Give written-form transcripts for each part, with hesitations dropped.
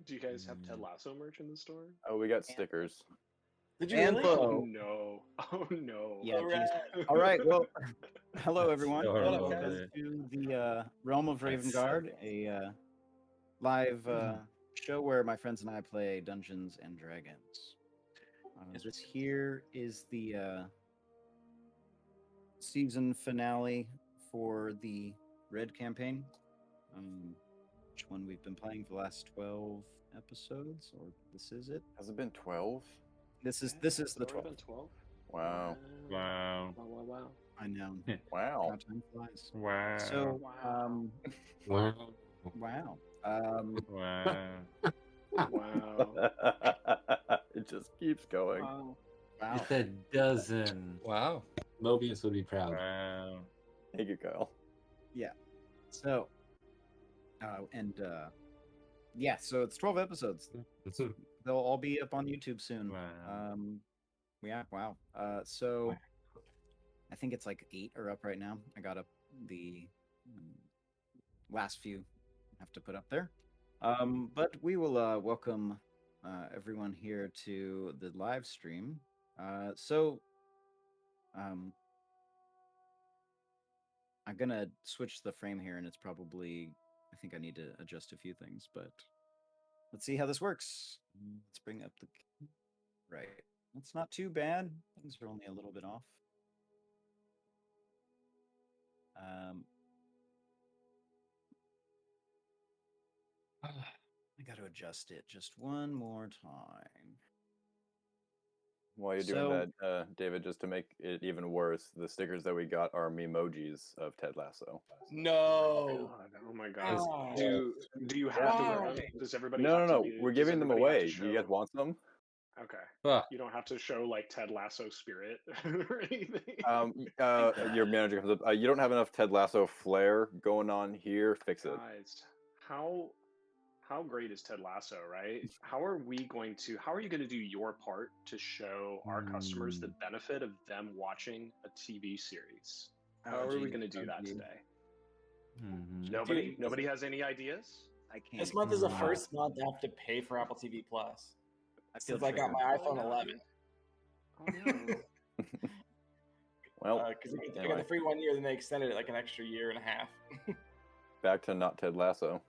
Do you guys have Ted Lasso merch in the store? Oh, we got stickers. Did you And really? Oh no! Oh no! Yeah, All geez. right. All right. Well, hello everyone. So What up, Welcome guys? to the Realm of That's Ravengard, a live show where my friends and I play Dungeons and Dragons. This here is the season finale for the Red campaign, which one we've been playing for the last 12 episodes, or this is it. Has it been 12? This is the 12th. 12. Wow. Wow. Wow. I know. Wow. How time flies. Wow. So, Wow. wow. wow. Wow. Wow. It just keeps going. Wow. Wow. You said dozen. Wow. Mobius would be proud. Wow. Thank you, Kyle. So, so it's 12 episodes. They'll all be up on YouTube soon. Wow. Wow. So I think it's like 8 are up right now. I got up the last few I have to put up there. But we will welcome everyone here to the live stream. I'm gonna switch the frame here, and it's probably, I think I need to adjust a few things, but let's see how this works. Let's bring up the right. It's not too bad. Things are only a little bit off. I got to adjust it just one more time. While you're doing that, David, just to make it even worse, the stickers that we got are memojis of Ted Lasso. No. God, oh my God. Oh. Do you have to wear them? Does everybody? No, have no, to no. be, We're does giving them everybody have away. to Do you guys show- want them? Okay. Fuck. You don't have to show like Ted Lasso spirit or anything. Your manager comes up. You don't have enough Ted Lasso flair going on here. Fix it. Guys, how great is Ted Lasso, right? How are you going to do your part to show our customers the benefit of them watching a TV series? How are we going to do that today? Nobody has any ideas? I can't. This month is the first month I have to pay for Apple TV Plus. Since I got my iPhone 11. Oh no. Well, Because I got the free 1 year, then they extended it like an extra year and a half. back to not Ted Lasso.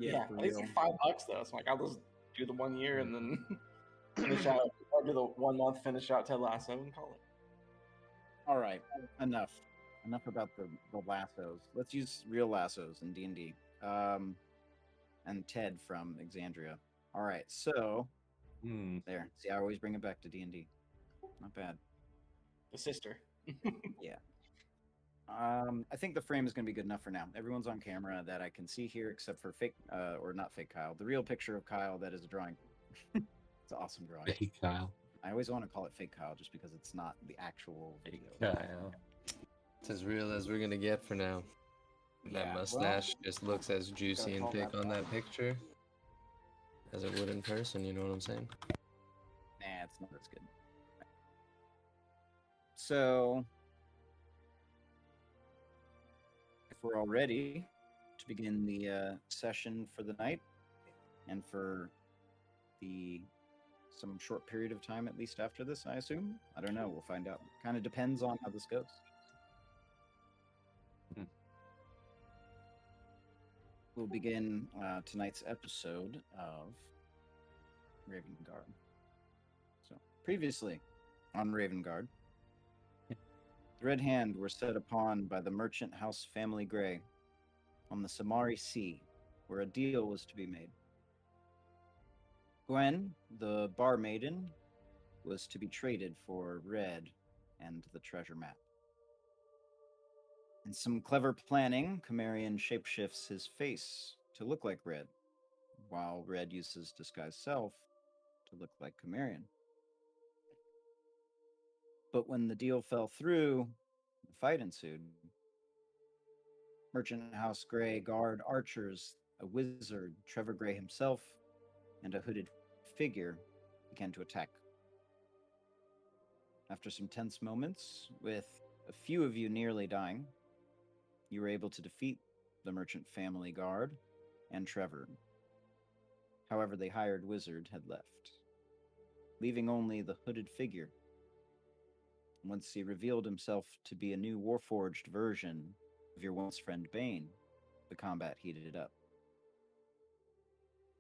Yeah, for I think it's real. like $5 though. So I'm like, I'll just do the 1 year and then finish out, or do the 1 month, finish out Ted Lasso and call it. All right, enough about the lassos. Let's use real lassos in D&D. And Ted from Exandria. All right, so there. See, I always bring it back to D&D. Not bad. The sister. I think the frame is going to be good enough for now. Everyone's on camera that I can see here, except for fake, or not fake Kyle, the real picture of Kyle that is a drawing. It's an awesome drawing. Fake Kyle. I always want to call it fake Kyle just because it's not the actual video. Kyle. It's as real as we're gonna get for now. That Yeah, mustache just looks as juicy gotta and call thick that on that picture as it would in person, you know what I'm saying? Nah, it's not as good. So, if we're all ready to begin the session for the night, and for some short period of time at least after this, I assume. I don't know. We'll find out. Kind of depends on how this goes. We'll begin tonight's episode of Ravengard. So, previously on Ravengard, the Red Hand were set upon by the merchant house Family Grey on the Samari Sea, where a deal was to be made. Gwen, the bar maiden, was to be traded for Red and the treasure map. In some clever planning, Cimmerian shapeshifts his face to look like Red, while Red uses disguised self to look like Cimmerian. But when the deal fell through, the fight ensued. Merchant House Grey guard archers, a wizard, Trevor Grey himself, and a hooded figure began to attack. After some tense moments, with a few of you nearly dying, you were able to defeat the merchant family guard and Trevor. However, the hired wizard had left, leaving only the hooded figure. Once he revealed himself to be a new warforged version of your once friend Bane, the combat heated up.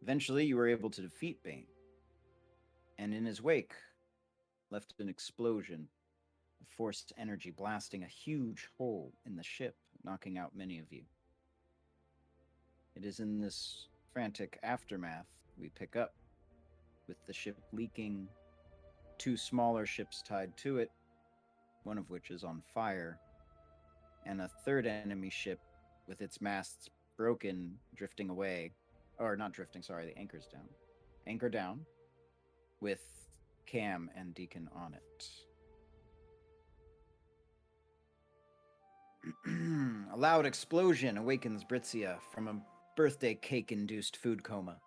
Eventually, you were able to defeat Bane, and in his wake, left an explosion of forced energy blasting a huge hole in the ship, knocking out many of you. It is in this frantic aftermath we pick up, with the ship leaking, 2 smaller ships tied to it, one of which is on fire, and a third enemy ship with its masts broken, drifting away. Or not drifting, sorry, the anchor's down. Anchor down, with Cam and Deacon on it. A loud explosion awakens Britzia from a birthday cake-induced food coma.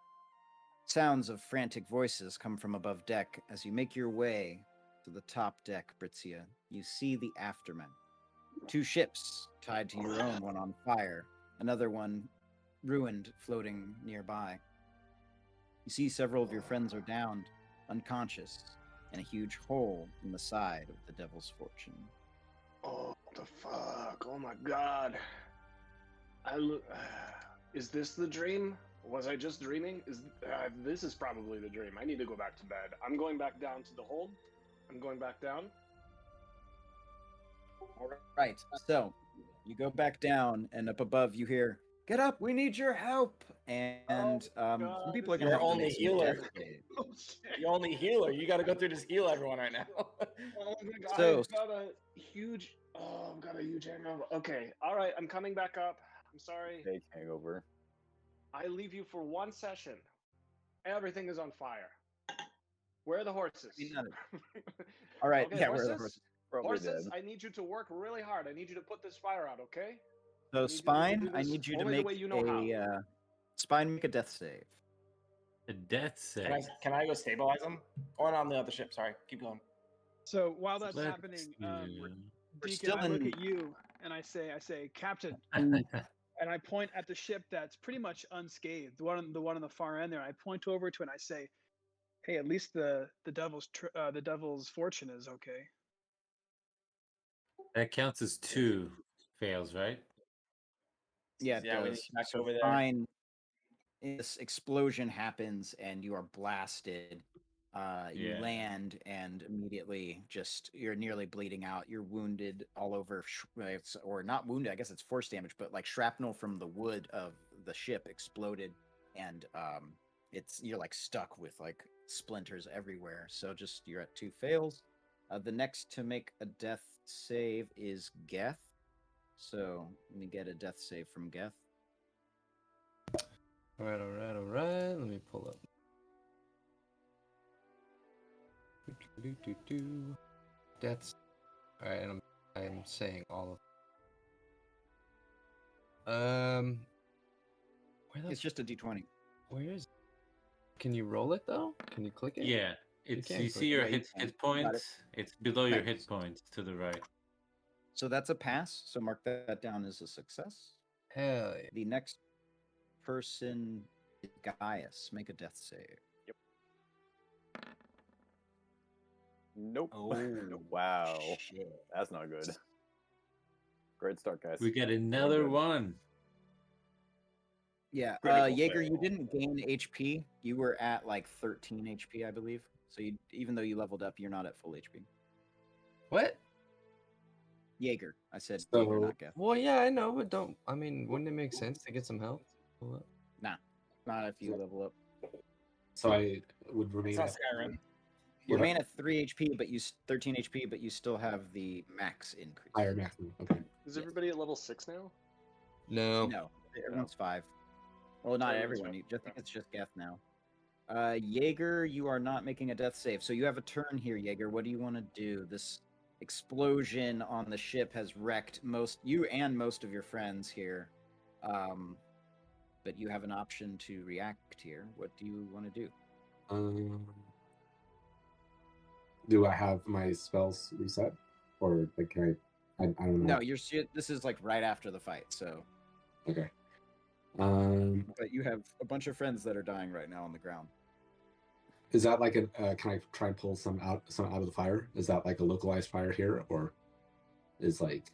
Sounds of frantic voices come from above deck as you make your way to the top deck, Britzia. You see the aftermath. 2 ships tied to your own, one on fire, another one ruined, floating nearby. You see several of your friends are downed, unconscious, and a huge hole in the side of the Devil's Fortune. Oh, the fuck. Oh my god. Is this the dream? Was I just dreaming? This is probably the dream. I need to go back to bed. I'm going back down to the hold. I'm going back down. All right, so you go back down, and up above you hear, "Get up, we need your help!" And some people are going to You're only make some healer. death saves. Oh, shit. The only healer. You got to go through this heal everyone right now. Oh my god, So- I've got a huge hangover. Okay, alright, I'm coming back up. I'm sorry. Fake hangover. I leave you for 1 session. Everything is on fire. Where are the horses? All right, Okay, yeah, where are the horses? Probably Horses, dead. I need you to work really hard. I need you to put this fire out, okay? So need you to Spine, do I this need you to only the make way you know how. Spine, make a death save. A death save. Can I go stabilize them? Or on the other ship? Sorry, keep going. So while that's Let's happening, see. We're Deacon, still I look in- at you and I say, Captain, and I point at the ship that's pretty much unscathed, the one on the far end there. I point over to it and I say, "Hey, at least the Devil's Fortune is okay." That counts as 2 fails, right? Yeah, it Yeah, we does. need to back So over there. Spine, this explosion happens, and you are blasted. You Yeah. land, and immediately you're nearly bleeding out. You're wounded all over, or not wounded, I guess it's force damage, but like shrapnel from the wood of the ship exploded, and you're like stuck with like splinters everywhere. So you're at 2 fails. The next to make a death save is Geth. So let me get a death save from Geth. All right. Let me pull up. That's all right, and I'm saying all of. Where the It's just a d20. where is? Can you roll it though? Can you click it? Yeah. It's can you click see your it. hit Yeah, you points. It's below your Right. hit points to the right. So that's a pass. So mark that down as a success. Hell yeah. The next person is Gaius. Make a death save. Nope. Oh, Wow. shit. That's not good. Great start, guys. We get another good. one. Yeah, Critical Jaeger, you fail. didn't gain HP. You were at like 13 HP, I believe. So even though you leveled up, you're not at full HP. What? Jaeger. I said So- Jaeger, not Geth. Well, yeah, I know, but don't. I mean, wouldn't it make sense to get some health? What? Not if you level up. So I would remain It's not at Skyrim. You Yeah. remain at 3 HP, but 13 HP, but you still have the max increase. higher maximum. Okay. Is everybody at level 6 now? No. No, everyone's 5. Well, not Everyone's everyone. five. I think it's just Geth now. Jaeger, you are not making a death save, so you have a turn here, Jaeger. What do you want to do? This explosion on the ship has wrecked you and most of your friends here, but you have an option to react here. What do you want to do? Do I have my spells reset, or like can I don't know. No, this is like right after the fight, so Okay. But you have a bunch of friends that are dying right now on the ground. Is that like a? Can I try and pull some out of the fire? Is that like a localized fire here, or is like?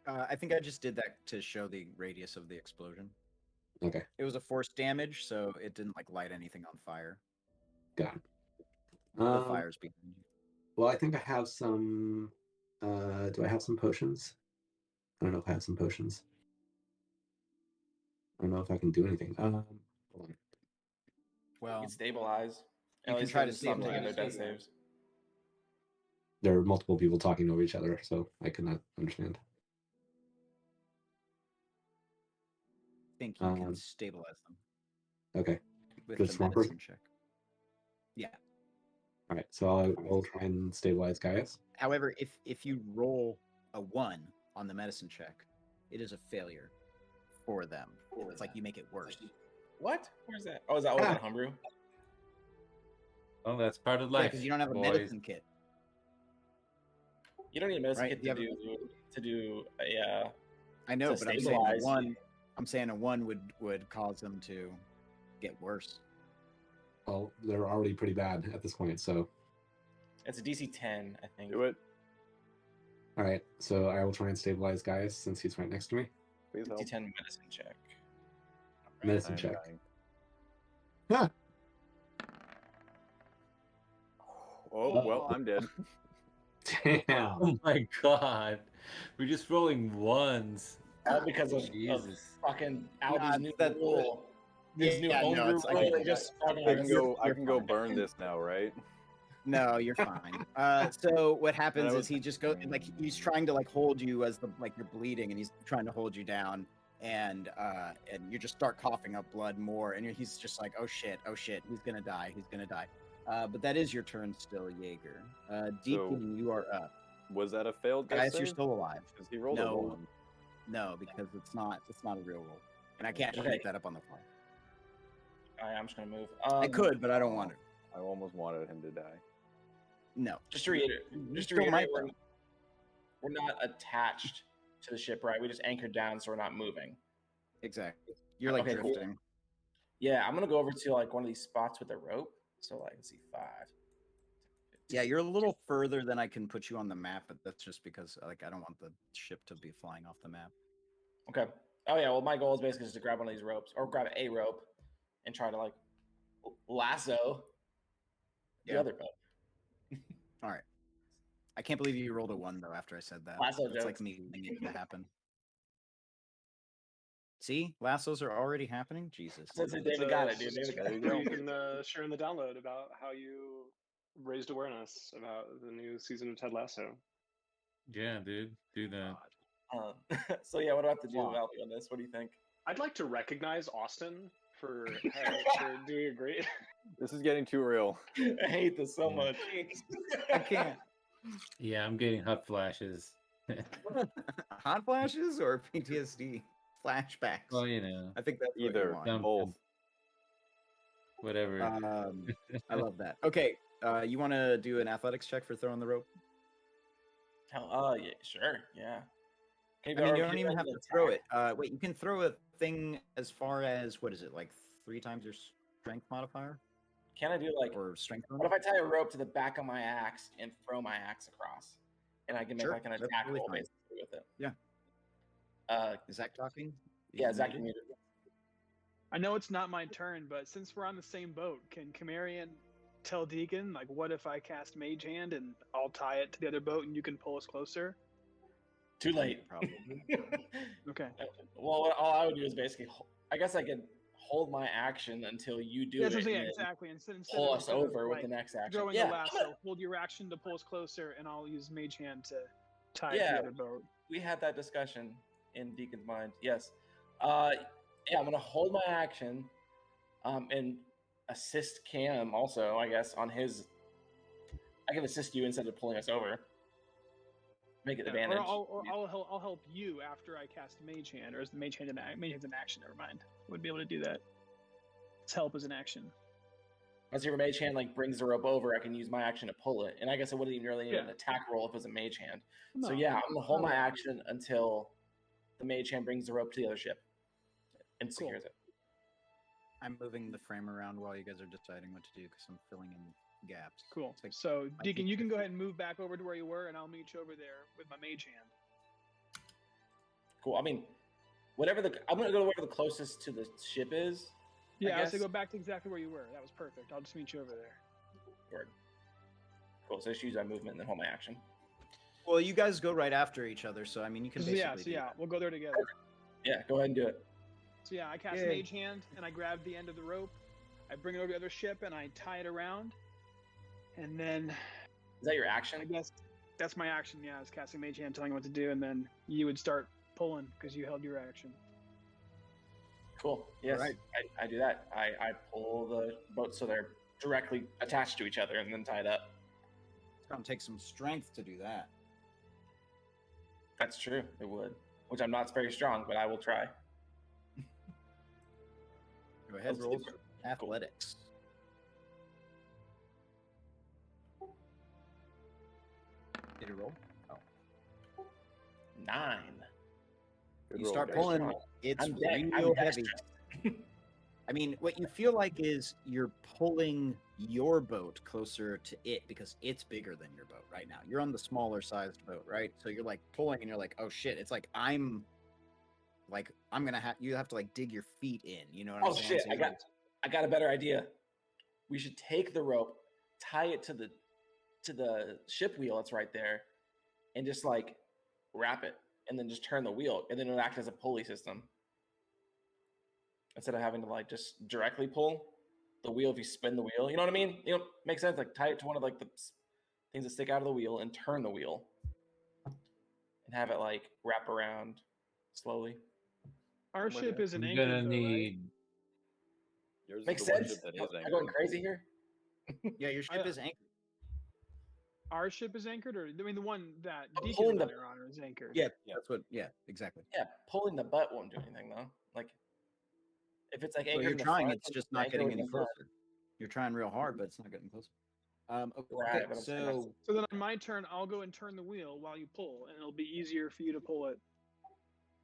I think I just did that to show the radius of the explosion. Okay, It was a force damage, so it didn't like light anything on fire. got it. The fire's behind you. Well, I think I have some. Do I have some potions? I don't know if I have some potions. I don't know if I can do anything. Hold on. You Well, can stabilize. you At can least try they to stop taking their stabilize. death saves. There are multiple people talking over each other, so I could not understand. I think you can stabilize them Okay. with Just the one medicine person? check. Yeah. All right. So I'll try and stabilize Gaius. However, if you roll a 1 on the medicine check, it is a failure for them. It's like you make it worse. What? Where's that? Oh, is that what homebrew? Oh, that's part of Yeah, life. because you don't have a boys. medicine kit. You don't need a medicine Right, kit you have to do a I know, to but I'm saying a stabilize. 1. I'm saying a 1 would cause them to get worse. Well, they're already pretty bad at this point, so. It's a DC 10, I think. Do it. All right. So I will try and stabilize Gaius since he's right next to me. Please help. DC 10 medicine check. Medicine I'm check. dying. Huh. Oh, well, I'm dead. Damn. Oh my god. We're just rolling ones. All because of Jesus. fucking Nah, Albie's new that- rule. His new Yeah, no, homebrew it's- I rule. get They it. just fucking I can go. I You're can go fine. burn this now, right? No, you're fine. So what happens That is was- he just goes like he's trying to like hold you as the like you're bleeding, and he's trying to hold you down, and you just start coughing up blood more, and he's just like, oh shit, he's gonna die. But that is your turn still, Jaeger. Deacon, you are up. Was that a failed death Guys, you're save? still alive. Because he rolled No. a 1. No, because it's not a real roll, and I can't Okay. shoot that up on the fly. I'm just gonna move. I could, but I don't want to. I almost wanted him to die. No. Just to reiterate, Still might, we're not attached to the ship, right? We just anchored down, so we're not moving. Exactly. You're like Okay, cool. drifting. Yeah, I'm gonna go over to like one of these spots with a rope. So like, let's see, 5. Yeah, you're a little further than I can put you on the map, but that's just because like I don't want the ship to be flying off the map. Okay. Oh yeah. Well, my goal is basically just to grab one of these ropes, or grab a rope, and try to like lasso the Yeah. other boat. All right. I can't believe you rolled a 1 though after I said that. Lasso It's like jokes. me wanting it to happen. See, lassos are already happening. Jesus. So David got it, dude. David got There it. you go. You can share in the download about how you raised awareness about the new season of Ted Lasso. Yeah, dude. Do that. So yeah, what do I have to do, Wow. Albie, on this? What do you think? I'd like to recognize Austin for doing a great. This is getting too real. I hate this so much. I can't. Yeah, I'm getting hot flashes. Hot flashes or PTSD flashbacks? Well, you know, I think that's what you Either. want. Dumb- Both. whatever. I love that. Okay, you want to do an athletics check for throwing the rope? Yeah, sure, yeah. I mean, you don't even have to throw it. Wait, you can throw a thing as far as what is it, like 3 times your strength modifier Can I do like? or strength? What if I tie a rope to the back of my axe and throw my axe across, and I can make Sure, like an that's attack really roll fine. basically with it? Yeah. Is Zach talking? Yeah, He's Zach, muted? you muted. I know it's not my turn, but since we're on the same boat, can Camarian tell Deacon, like, what if I cast Mage Hand and I'll tie it to the other boat and you can pull us closer? Too late. Probably. Okay. Well, all I would do is basically, I guess I could hold my action until you do That's it. what I'm saying, and then exactly. Instead pull of- us instead of, over with like, the next action. throwing Yeah, the I'm lasso, gonna- hold your action to pull us closer, and I'll use Mage Hand to tie it to Yeah. the other boat. we had that discussion in Deacon's mind. Yes. Yeah, I'm gonna hold my action, and assist Cam also. I guess on his, I can assist you instead of pulling us over. Make it Yeah, advantage. I'll help you after I cast Mage Hand, or is the Mage Hand Mage Hand's an action? Never mind. Wouldn't be able to do that. It's help as an action. Once your mage hand like brings the rope over, I can use my action to pull it. And I guess I wouldn't even really need an Yeah. attack roll if it was a mage hand. So No, yeah, I'm gonna hold my no. action until the mage hand brings the rope to the other ship. and secures it. I'm moving the frame around while you guys are deciding what to do because I'm filling in gaps. Cool. It's like So, my Deacon, you teacher can go feel- ahead and move back over to where you were, and I'll meet you over there with my mage hand. Cool. I mean, I'm gonna go wherever the closest to the ship is. Yeah, I was guess. to go back to exactly where you were. That was perfect. I'll just meet you over there. Word. Cool. So just use my movement and then hold my action. Well, you guys go right after each other, so I mean, you can basically. Yeah, so do yeah, that. we'll go there together. Yeah, go ahead and do it. So yeah, I cast Yay. Mage Hand, and I grab the end of the rope. I bring it over to the other ship, and I tie it around. And then, Is that your I action? guess that's my action. Yeah, I was casting Mage Hand, telling you what to do, and then you would start pulling because you held your action. Cool. Yes. Alright. I do that. I pull the boat so they're directly attached to each other and then tied up. It's gonna take some strength to do that. That's true. It would. Which I'm not very strong, but I will try. Go ahead, Let's roll do it. athletics. Did you roll? 9. Good You roll, start guys. pulling. strong. It's I'm real heavy. dexterous. I mean, what you feel like is you're pulling your boat closer to it because it's bigger than your boat right now. You're on the smaller sized boat, right? So you're like pulling and you're like, oh shit. It's like I'm gonna have you have to like dig your feet in. You know what I'm Oh saying? shit! So you're like, I got a better idea. We should take the rope, tie it to the ship wheel that's right there, and just like wrap it, and then just turn the wheel, and then it'll act as a pulley system instead of having to like just directly pull the wheel. If you spin the wheel, you know what I mean? You know, makes sense. Like tie it to one of like the things that stick out of the wheel and turn the wheel, and have it like wrap around slowly. Our with ship you. isn't I'm anchored, gonna though, need. Yours is Makes the one sense. ship that Am is I going anchored. crazy here? yeah, your ship is anchored. right? Our ship is anchored, or I mean, the one that I'm Deacon pulling and the- I are on is anchored. Yeah, Yeah. that's what. Yeah, exactly. Yeah, pulling the butt won't do anything though. Like if it's like Well, anchored you're in the trying. front, It's then just not anchor getting with any the butt. closer. You're trying real hard, but it's not getting closer. Okay, Right, but I'm saying that's- so So then on my turn, I'll go and turn the wheel while you pull, and it'll be easier for you to pull it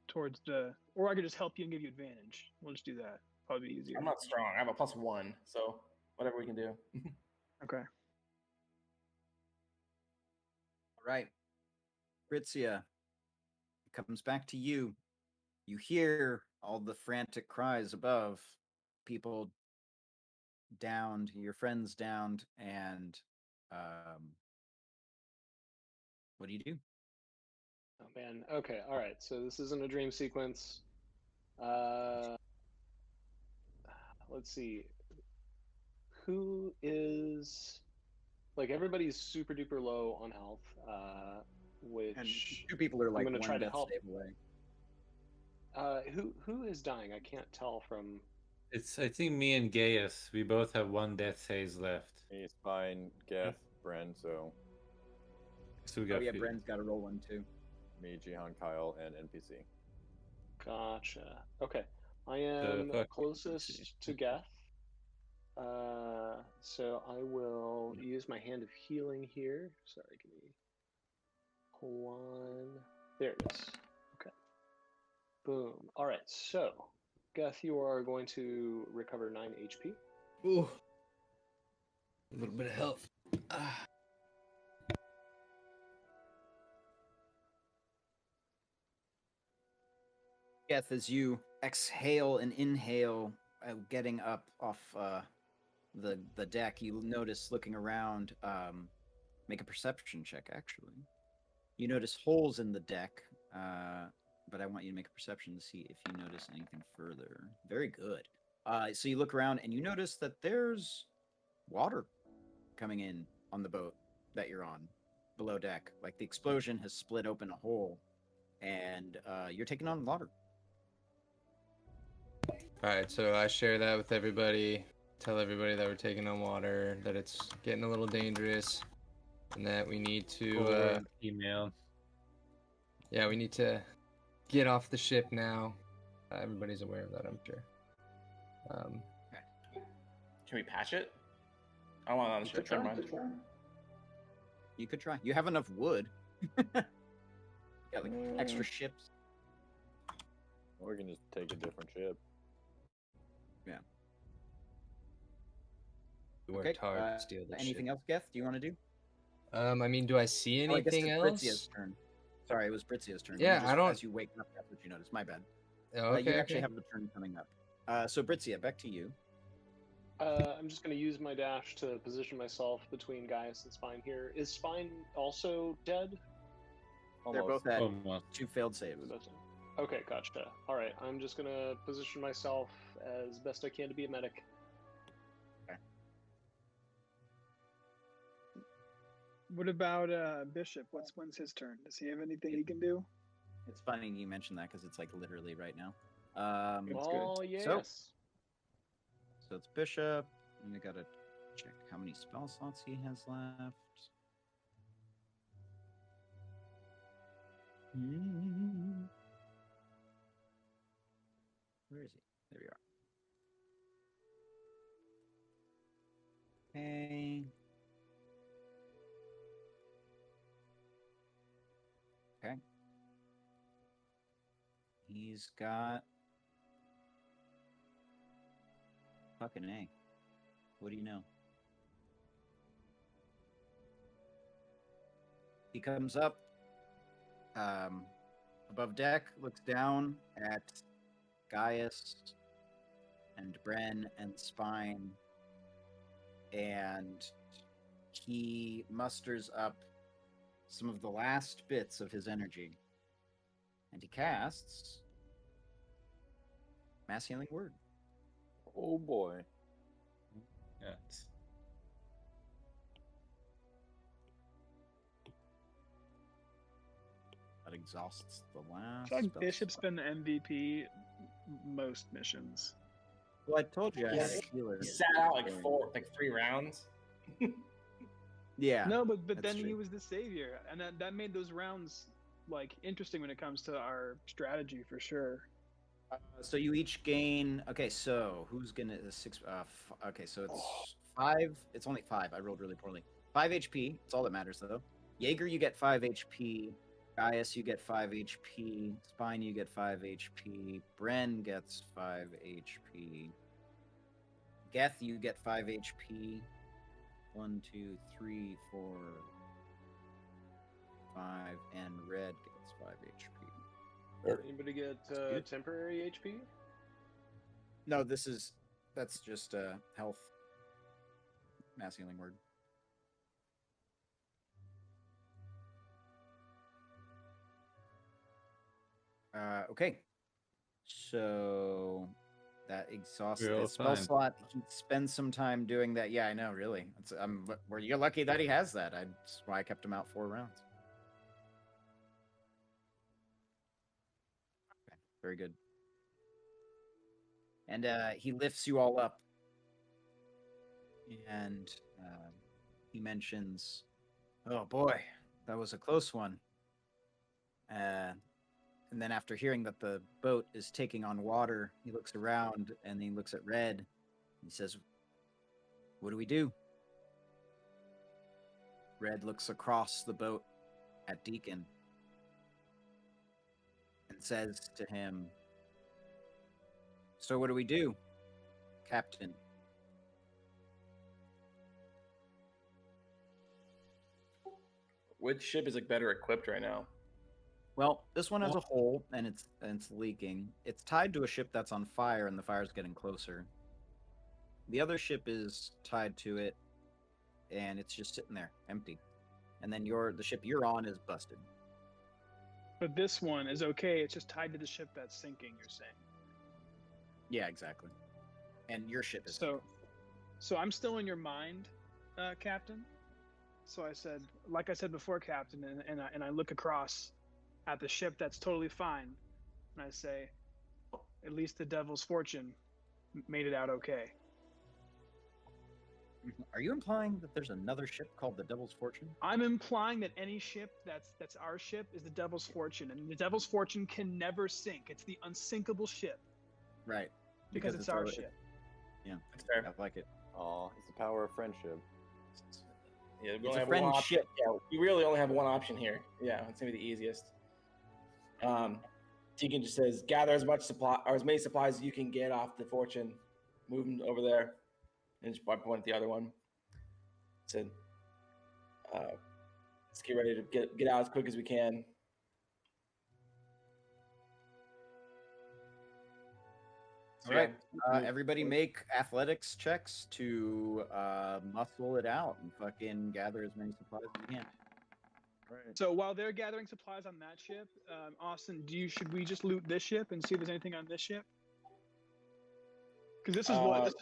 towards the. Or I could just help you and give you advantage. We'll just do that. Probably be easier. I'm not strong. I have a +1, so whatever we can do. Okay. all right, Fritzia, it comes back to you. You hear all the frantic cries above, people downed, your friends downed, and what do you do? Oh man. Okay. All right. So this isn't a dream sequence. Let's see. Who is like everybody's super duper low on health, which And two people are I'm like gonna one try to death help. save away. Who is dying? I can't tell from. It's I think me and Gaius. We both have one death saves left. Me, Spine, Geth, Bren, so So we Oh got. yeah, few. Bren's got to roll one too. me, Cihan, Kyle, and NPC. Gotcha. Okay. I am fuck closest to Geth. So I will use my hand of healing here. Sorry, give me one. There it is. Okay. Boom. All right. So, Geth, you are going to recover 9 HP. Ooh. A little bit of health. Ah. Geth, as you exhale and inhale, getting up off the deck, you notice looking around. Make a perception check. Actually, you notice holes in the deck, but I want you to make a perception to see if you notice anything further. Very good. So you look around and you notice that there's water coming in on the boat that you're on below deck. Like the explosion has split open a hole, and you're taking on water. All right, so I share that with everybody. Tell everybody that we're taking on water, that it's getting a little dangerous, and that we need to. Email. Yeah, we need to get off the ship now. Everybody's aware of that, I'm sure. Can we patch it? I don't want it on the ship. Never mind. You could try. You have enough wood. Got like extra ships. Or we can just take a different ship. We worked hard to steal this anything shit. else, Geth? Do you want to do? I mean, do I see Oh, I guess anything it's else? Britzia's turn. Sorry, it was Britzia's turn. Yeah, You just, I don't- As you wake up, that's what you notice. My bad. Oh, You okay, actually okay. have a turn coming up. So Britzia, back to you. I'm just going to use my dash to position myself between Gaius and Spine here. Is Spine also dead? They're both at Almost. 2 failed saves. Okay, gotcha. All right, I'm just going to position myself as best I can to be a medic. What about Bishop? When's his turn? Does he have anything he can do? It's funny you mention that because it's like literally right now. That's Oh, yes. So it's Bishop, and we gotta check how many spell slots he has left. Where is he? There we are. Okay. Okay. He's got fucking A. What do you know? He comes up above deck, looks down at Gaius and Bren and Spine, and he musters up some of the last bits of his energy, and he casts Mass Healing Word. Oh boy. Yes. That exhausts the last. I feel like spell Bishop's slot. been the MVP most missions. Well, I told you I had Yes. a healer. He sat out like 3 rounds. Yeah. No, but that's then he true. was the savior, and that made those rounds like interesting when it comes to our strategy for sure. So you each gain. Okay, so who's gonna six? Okay, so it's 5. It's only 5. I rolled really poorly. 5 HP. That's all that matters, though. Jaeger, you get 5 HP. Gaius, you get 5 HP. Spine, you get 5 HP. Bren gets 5 HP. Geth, you get 5 HP. 1, 2, 3, 4, 5, and Red gets 5 HP. Anybody get good. temporary HP? No, that's just health. Mass Healing Word. Okay. So that exhausts We're all the spell fine. slot. He spends some time doing that. Yeah, I know, really. You're lucky that he has that. That's why I kept him out 4 rounds. Okay, very good. And he lifts you all up. And he mentions, "Oh boy, that was a close one." And then after hearing that the boat is taking on water, he looks around and he looks at Red. He says, "What do we do?" Red looks across the boat at Deacon and says to him, "So what do we do, Captain?" Which ship is like better equipped right now? Well, this one has a hole and it's leaking. It's tied to a ship that's on fire and the fire's getting closer. The other ship is tied to it and it's just sitting there, empty. And then the ship you're on is busted. But this one is okay. It's just tied to the ship that's sinking. You're saying. Yeah, exactly. And your ship is So I'm still in your mind, Captain. So I said, like I said before, Captain, and I look across at the ship that's totally fine, and I say, at least the Devil's Fortune made it out okay. Are you implying that there's another ship called the Devil's Fortune? I'm implying that any ship that's our ship is the Devil's Fortune, and the Devil's Fortune can never sink. It's the unsinkable ship. Right. Because it's our ship. Yeah, That's fair. I like it. Aw, it's the power of friendship. Yeah, we It's only a have one option. friendship. Yeah, we really only have one option here. Yeah, it's gonna be the easiest. Deacon just says, "Gather as much supply or as many supplies as you can get off the Fortune. move him over there, and just point at the other one. Said, let's get ready to get out as quick as we can. All right, everybody make athletics checks to muscle it out and fucking gather as many supplies as you can. Right. So while they're gathering supplies on that ship, Austin, should we just loot this ship and see if there's anything on this ship? Because this is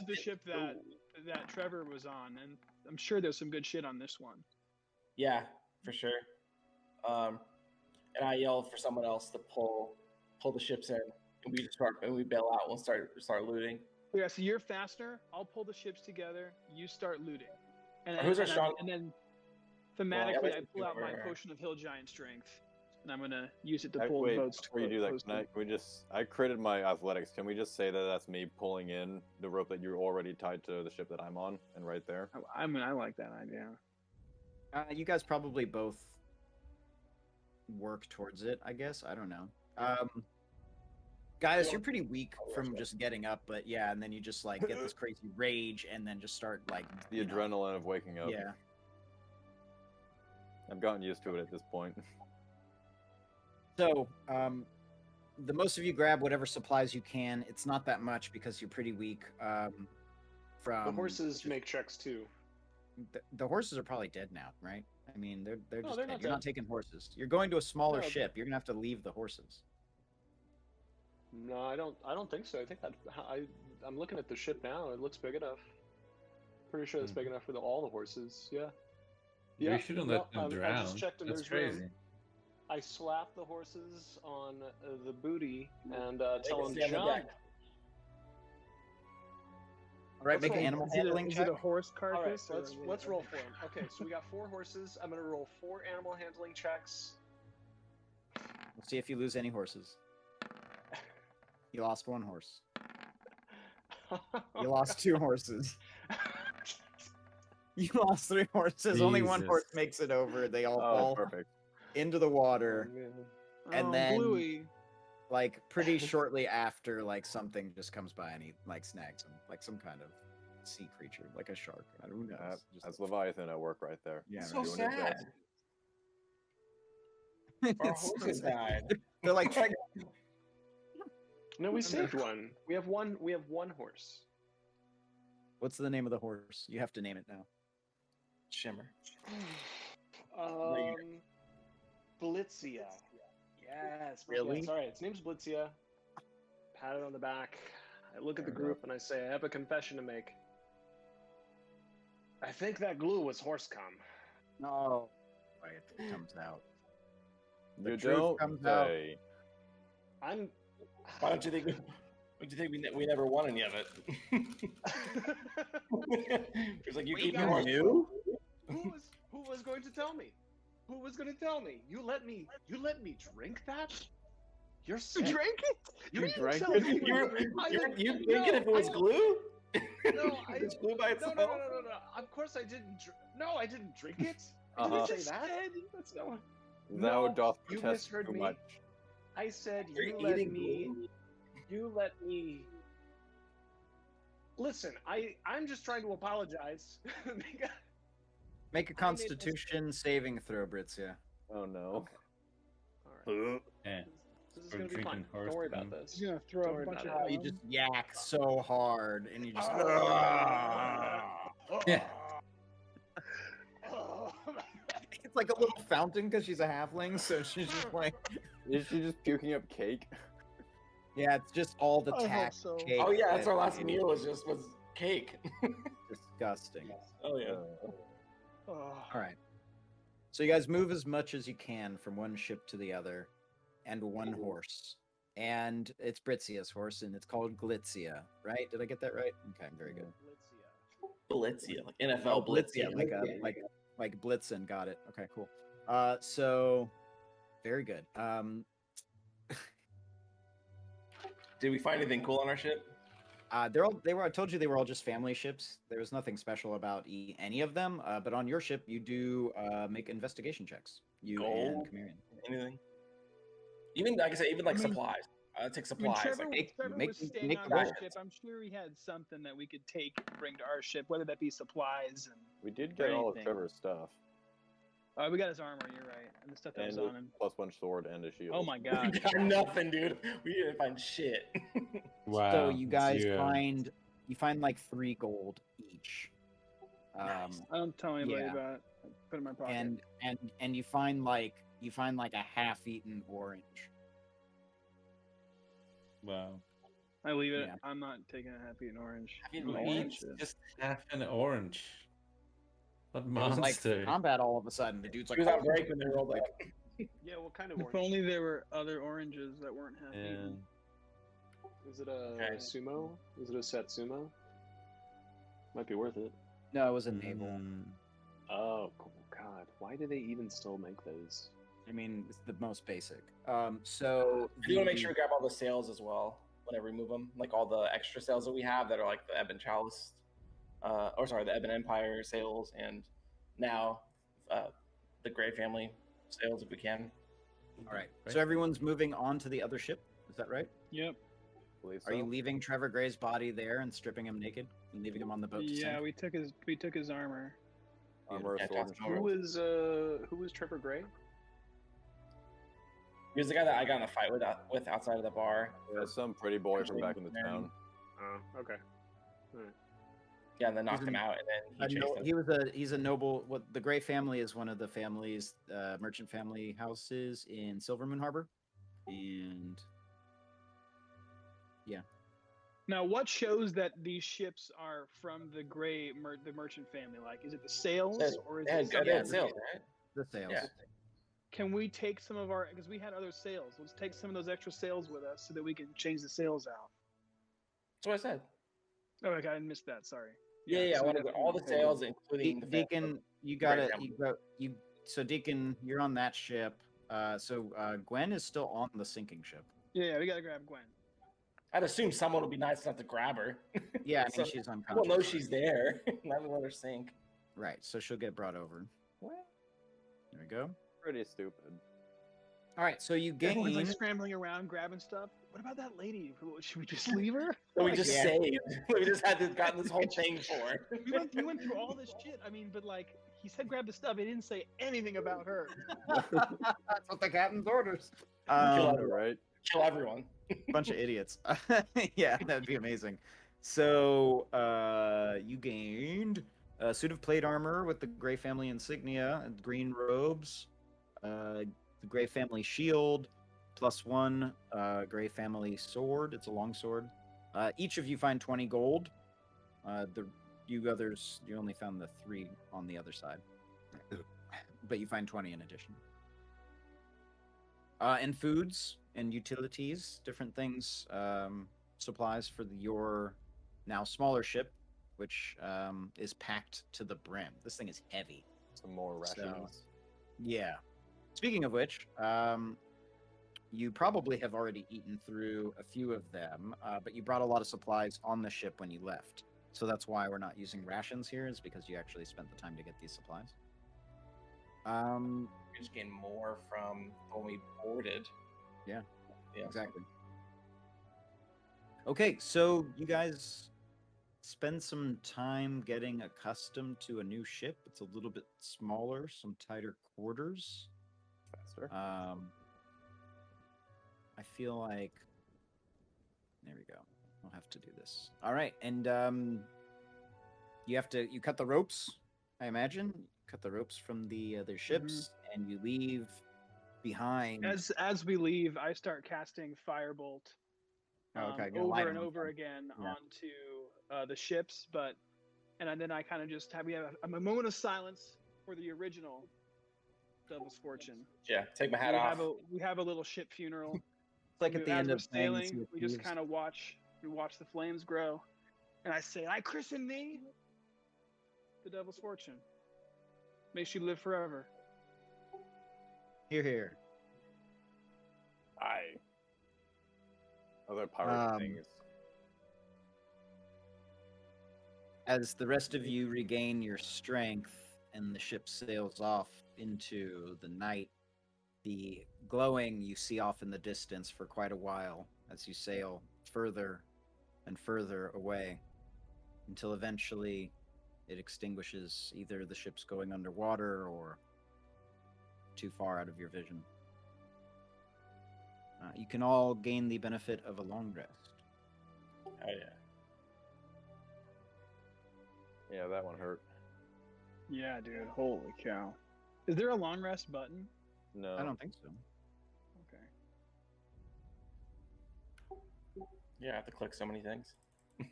the ship that Trevor was on, and I'm sure there's some good shit on this one. Yeah, for sure. And I yell for someone else to pull the ships in, and we bail out. We'll start looting. Yeah, so you're faster. I'll pull the ships together. You start looting. And Who's our strong? And then thematically, Well, I pull out my over. potion of hill giant strength, and I'm gonna use it to Wait, pull boats. before you do that, I critted my athletics. Can we just say that that's me pulling in the rope that you're already tied to the ship that I'm on, and right there? I mean, I like that idea. You guys probably both work towards it, I guess. I don't know. Guys, you're pretty weak from just getting up, but yeah, and then you just like get this crazy rage, and then just start like The adrenaline of waking up. Yeah. I've gotten used to it at this point. So, the most of you grab whatever supplies you can. It's not that much because you're pretty weak. From The horses make checks too. the horses are probably dead now, right? I mean, they're No, just they're dead. not You're not dead. taking horses. You're going to a smaller No, ship. You're gonna have to leave the horses. No, I don't think so. I think that I'm looking at the ship now. It looks big enough. Pretty sure it's big enough for all the horses. Yeah. Yeah. We shouldn't let them I drown. just checked and That's there's room. crazy. I slap the horses on the booty and They tell can them stay on the jump. deck. All right, Let's make an roll. animal Is it handling a check. horse All right, carcass? let's roll for them. Okay, so we got 4 horses. I'm gonna roll 4 animal handling checks. Let's see if you lose any horses. You lost 1 horse. You lost 2 horses. You lost 3 horses. Only 1 Jesus. horse makes it over. They all Oh, fall perfect. into the water. And Oh, then- Bluey. Like pretty shortly after, like something just comes by and he like snags him, like some kind of sea creature, like a shark. I don't know. That's Leviathan at work right there. Yeah, So doing his sad. best. Our horses died. They're like, No, we saved one. We have one. We have 1 horse. what's the name of the horse? You have to name it now. Shimmer. Blitzia. Yes. Really? Yes, all right. Its name's Blitzia. Pat it on the back. I look at the group and I say, I have a confession to make. I think that glue was horse cum. No. Right, it comes out. The You truth don't comes out. say. I'm. Why don't you think? We never won any of it? It's like you Wait, keep guys. your horse. Who was going to tell me? Who was going to tell me? You let me drink that? You're sick. Drink it? You You didn't drank tell it? me. You thinking if it was glue? No, It's glue by No, itself. no. Of course I didn't. No, I didn't drink it. I Uh-huh. didn't say that. That's not what. Thou No, doth you protest misheard too me. much. I said You're you let eating me. glue. You let me. Listen, I'm just trying to apologize. Because- Make a Constitution saving throw, Britzia. Oh no. All right. Yeah. This is Or gonna be fine. drinking horse Don't worry about cum. this. He's gonna throw Don't a worry bunch about of. it. You just yak so hard, and you just. Yeah. It's like a little fountain because she's a halfling, so she's just like. Is she just puking up cake? Yeah, it's just all the I hope tack so. cake. Oh yeah, that's that our last is meal was cake. Disgusting. Oh yeah. Oh. All right. So you guys move as much as you can from one ship to the other, and 1 horse. And it's Britzia's horse, and it's called Glitzia, right? Did I get that right? Okay, very good. Blitzia, like NFL Blitzia. Like Blitzen. Got it. Okay, cool. So very good. Did we find anything cool on our ship? I told you they were all just family ships. There was nothing special about any of them. But on your ship, you do make investigation checks. You and Gold? Chameleon. Anything? Even like I said, even like supplies. take I mean, supplies. Trevor, Like, Trevor make- was staying make on the our gold. ship. I'm sure he had something that we could take and bring to our ship, whether that be supplies and. We did get all of anything. Trevor's stuff. We got his armor. You're right, and the stuff that was And on him. +1 sword and a shield. Oh my we god! got nothing, dude. We didn't find shit. Wow. So you guys zero. find like 3 gold each. I don't tell anybody yeah. about it. I put it in my pocket. And you find like a half-eaten orange. Wow. I leave it. Yeah. I'm not taking a happy and orange. Happy I'm and not eating orange? shit. Just half an orange. What It was like monster? combat all of a sudden. The dude's He like, was on break when they rolled up. Yeah, what kind of If orange? only there were other oranges that weren't half And eaten. Is it a Okay. sumo? Is it a Setsumo? Might be worth it. no, it was a navel. Oh, God. Why do they even still make those? I mean, it's the most basic. So I do want to make sure we grab all the sails as well whenever we move them. Like all the extra sails that we have that are like the Ebon Chalice, the Ebon Empire sails, and now the Grey family sails if we can. All right. So everyone's moving on to the other ship. Is that right? Yep. Believe Are you so. leaving Trevor Gray's body there and stripping him naked and leaving him on the boat? To Yeah, sink? we took his armor. Armor, Yeah, sword, and toss him shield. Who was Trevor Gray? He was the guy that I got in a fight with outside of the bar. Yeah, some pretty boy from back in the town. Oh, okay. Yeah, and then knocked He's him an- out, and then he chased him. He's a noble. What the Gray family is one of the families, merchant family houses in Silver Moon Harbor, and Now, what shows that these ships are from the the merchant family? Like, is it the sails or is They it had, something? they had sails, right? the sails. Yeah. Can we take some of our? Because we had other sails. Let's take some of those extra sails with us so that we can change the sails out. That's what I said. Oh, okay, I missed that. Sorry. Yeah, I so want we to have go all the sails, including the Deacon, you Gray got it. family. So Deacon, you're on that ship. Gwen is still on the sinking ship. Yeah, we gotta grab Gwen. I'd assume someone would be nice enough to grab her. Yeah, I mean So- she's I unconscious. don't know she's there. Not let her sink. Right, so she'll get brought over. There we go. Pretty stupid. All right, so you Everyone's like gain. scrambling around, grabbing stuff. What about that lady? Should we just leave her? So we just Yeah. saved. We just had this gotten this whole thing for. We went through all this shit. I mean, but like, he said grab the stuff. He didn't say anything about her. That's what the captain's orders. Kill Right? Kill everyone. Bunch of idiots. Yeah, that'd be amazing. So you gained a suit of plate armor with the Gray family insignia and green robes, the Gray family shield, +1 Gray family sword. It's a long sword. Each of you find 20 gold. You others, you only found the 3 on the other side, but you find 20 in addition. And foods and utilities, different things, supplies for your now smaller ship, which is packed to the brim. This thing is heavy. Some more So- rations. Yeah. Speaking of which, you probably have already eaten through a few of them, but you brought a lot of supplies on the ship when you left. So that's why we're not using rations here, is because you actually spent the time to get these supplies. We just gained more from when we boarded. Yeah. Yeah. Exactly. Okay, so you guys spend some time getting accustomed to a new ship. It's a little bit smaller, some tighter quarters. Faster. I feel like there we go. I'll have to do this. All right, and you cut the ropes. I imagine cut the ropes from the other ships, and you leave behind. As we leave, I start casting firebolt Okay, gonna light over 'em and on over fire. again Yeah. onto the ships, and then I kind of just have a moment of silence for the original Devil's Fortune. Yeah. Take my hat off. We have a little ship funeral. It's like at the As end we're of playing Sea sailing, of we just Thieves. kind of watch the flames grow, and I say, "I christen thee, the Devil's Fortune. May she live forever." Here, here. Aye. Other pirate Um, things. As the rest of you regain your strength and the ship sails off into the night, The glowing you see off in the distance for quite a while as you sail further and further away until eventually it extinguishes, either the ship's going underwater or too far out of your vision. You can all gain the benefit of a long rest. Oh yeah. Yeah, that one hurt. Yeah, dude. Holy cow. Is there a long rest button? No. I don't think so. Okay. Yeah, I have to click so many things.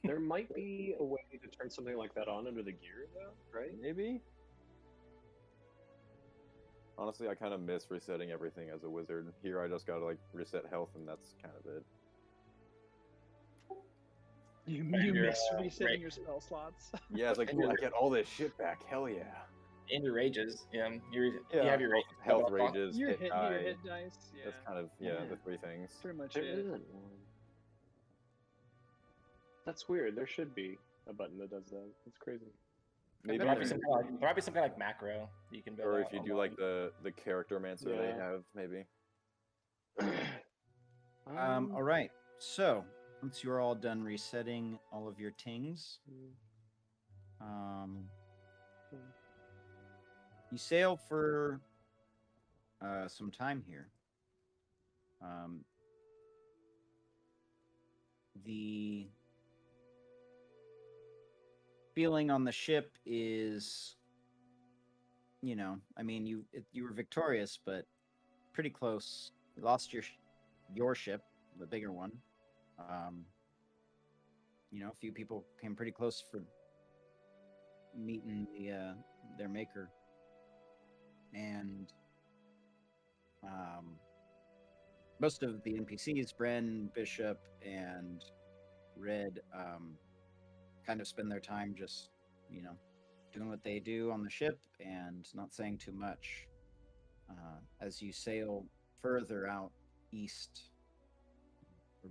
There might be a way to turn something like that on under the gear, though, right? Maybe? Honestly, I kind of miss resetting everything as a wizard. Here, I just gotta, like, reset health, and that's kind of it. You You're, miss resetting right. your spell slots. Yeah, it's like, ooh, I get all this shit back. Hell yeah. And your rages. Yeah. You Yeah, have your health rages, Your hit hit die. dice. Yeah. That's kind of, yeah, the three things. Pretty much There it. isn't one. That's weird. There should be a button that does that. That's crazy. Maybe there might be some kind of like macro that you can build. or out if you do online. like the character mancer they Yeah. have, maybe. All right. So once you're all done resetting all of your tings, you sail for some time here. The feeling on the ship is, I mean, you were victorious, but pretty close. You lost your ship, the bigger one. A few people came pretty close for meeting their maker, and most of the NPCs, Bren, Bishop, and Red, kind of spend their time just, doing what they do on the ship and not saying too much. As you sail further out east,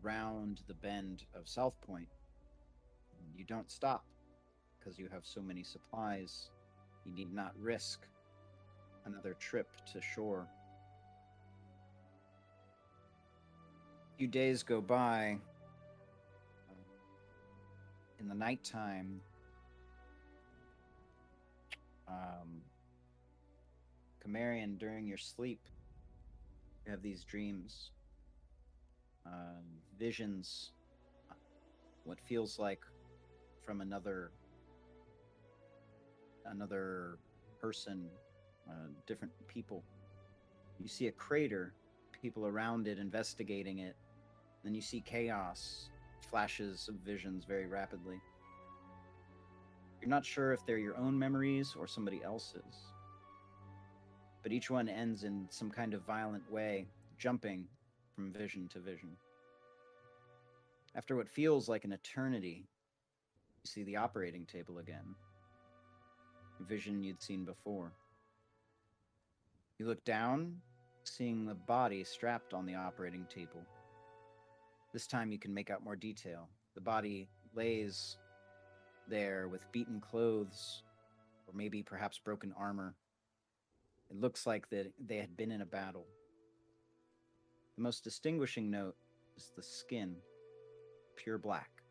around the bend of South Point, you don't stop because you have so many supplies. You need not risk another trip to shore. A few days go by. In the nighttime, Camarian, during your sleep, you have these dreams, visions, what feels like from another person, different people. You see a crater, people around it investigating it. Then you see chaos, flashes of visions very rapidly. You're not sure if they're your own memories or somebody else's, but each one ends in some kind of violent way, jumping from vision to vision. After what feels like an eternity, you see the operating table again, a vision you'd seen before. You look down, seeing the body strapped on the operating table. This time you can make out more detail. The body lays there with beaten clothes, or maybe perhaps broken armor. It looks like that they had been in a battle. The most distinguishing note is the skin, pure black.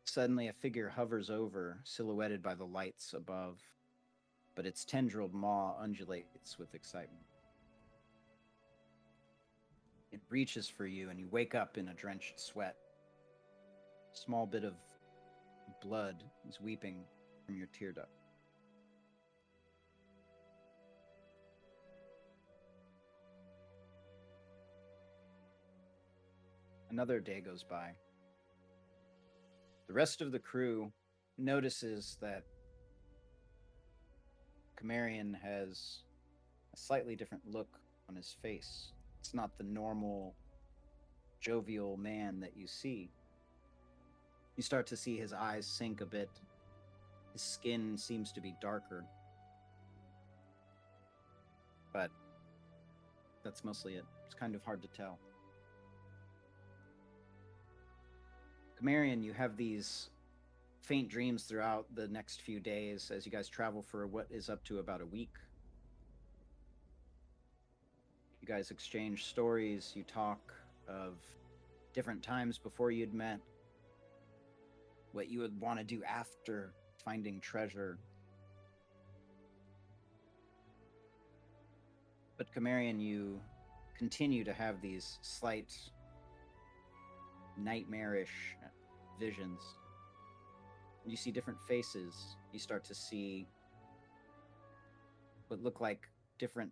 Suddenly a figure hovers over, silhouetted by the lights above, but its tendrilled maw undulates with excitement. It reaches for you, and you wake up in a drenched sweat. A small bit of blood is weeping from your tear duct. Another day goes by. The rest of the crew notices that Camarian has a slightly different look on his face. It's not the normal jovial man that you see. You start to see his eyes sink a bit. His skin seems to be darker. But that's mostly it. It's kind of hard to tell. Camarian, you have these faint dreams throughout the next few days as you guys travel for what is up to about a week. You guys exchange stories. You talk of different times before you'd met, what you would want to do after finding treasure. But Cimmerian, you continue to have these slight nightmarish visions. You see different faces. You start to see what look like different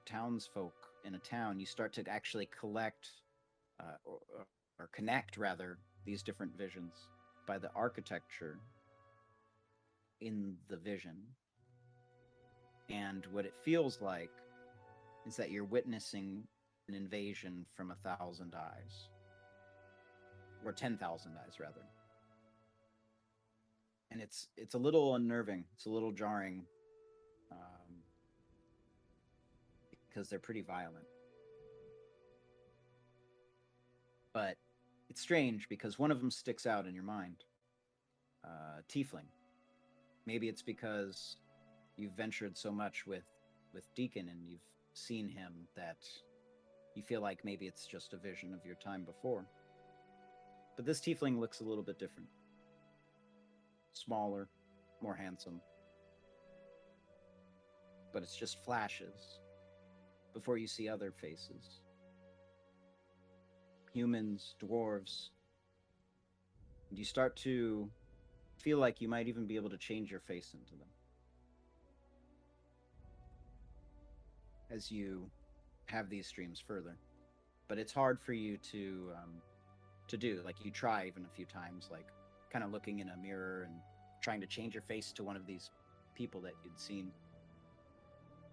townsfolk in a town. You start to actually collect or connect, rather, these different visions by the architecture in the vision. And what it feels like is that you're witnessing an invasion from 1,000 eyes. Or 10,000 eyes, rather. And it's a little unnerving. It's a little jarring. Because they're pretty violent. But it's strange because one of them sticks out in your mind. Tiefling. Maybe it's because you've ventured so much with Deacon and you've seen him that you feel like maybe it's just a vision of your time before. But this tiefling looks a little bit different. Smaller, more handsome. But it's just flashes before you see other faces. Humans, dwarves. And you start to feel like you might even be able to change your face into them. As you have these streams further. But it's hard for you to do. Like, you try even a few times, like kind of looking in a mirror and trying to change your face to one of these people that you'd seen.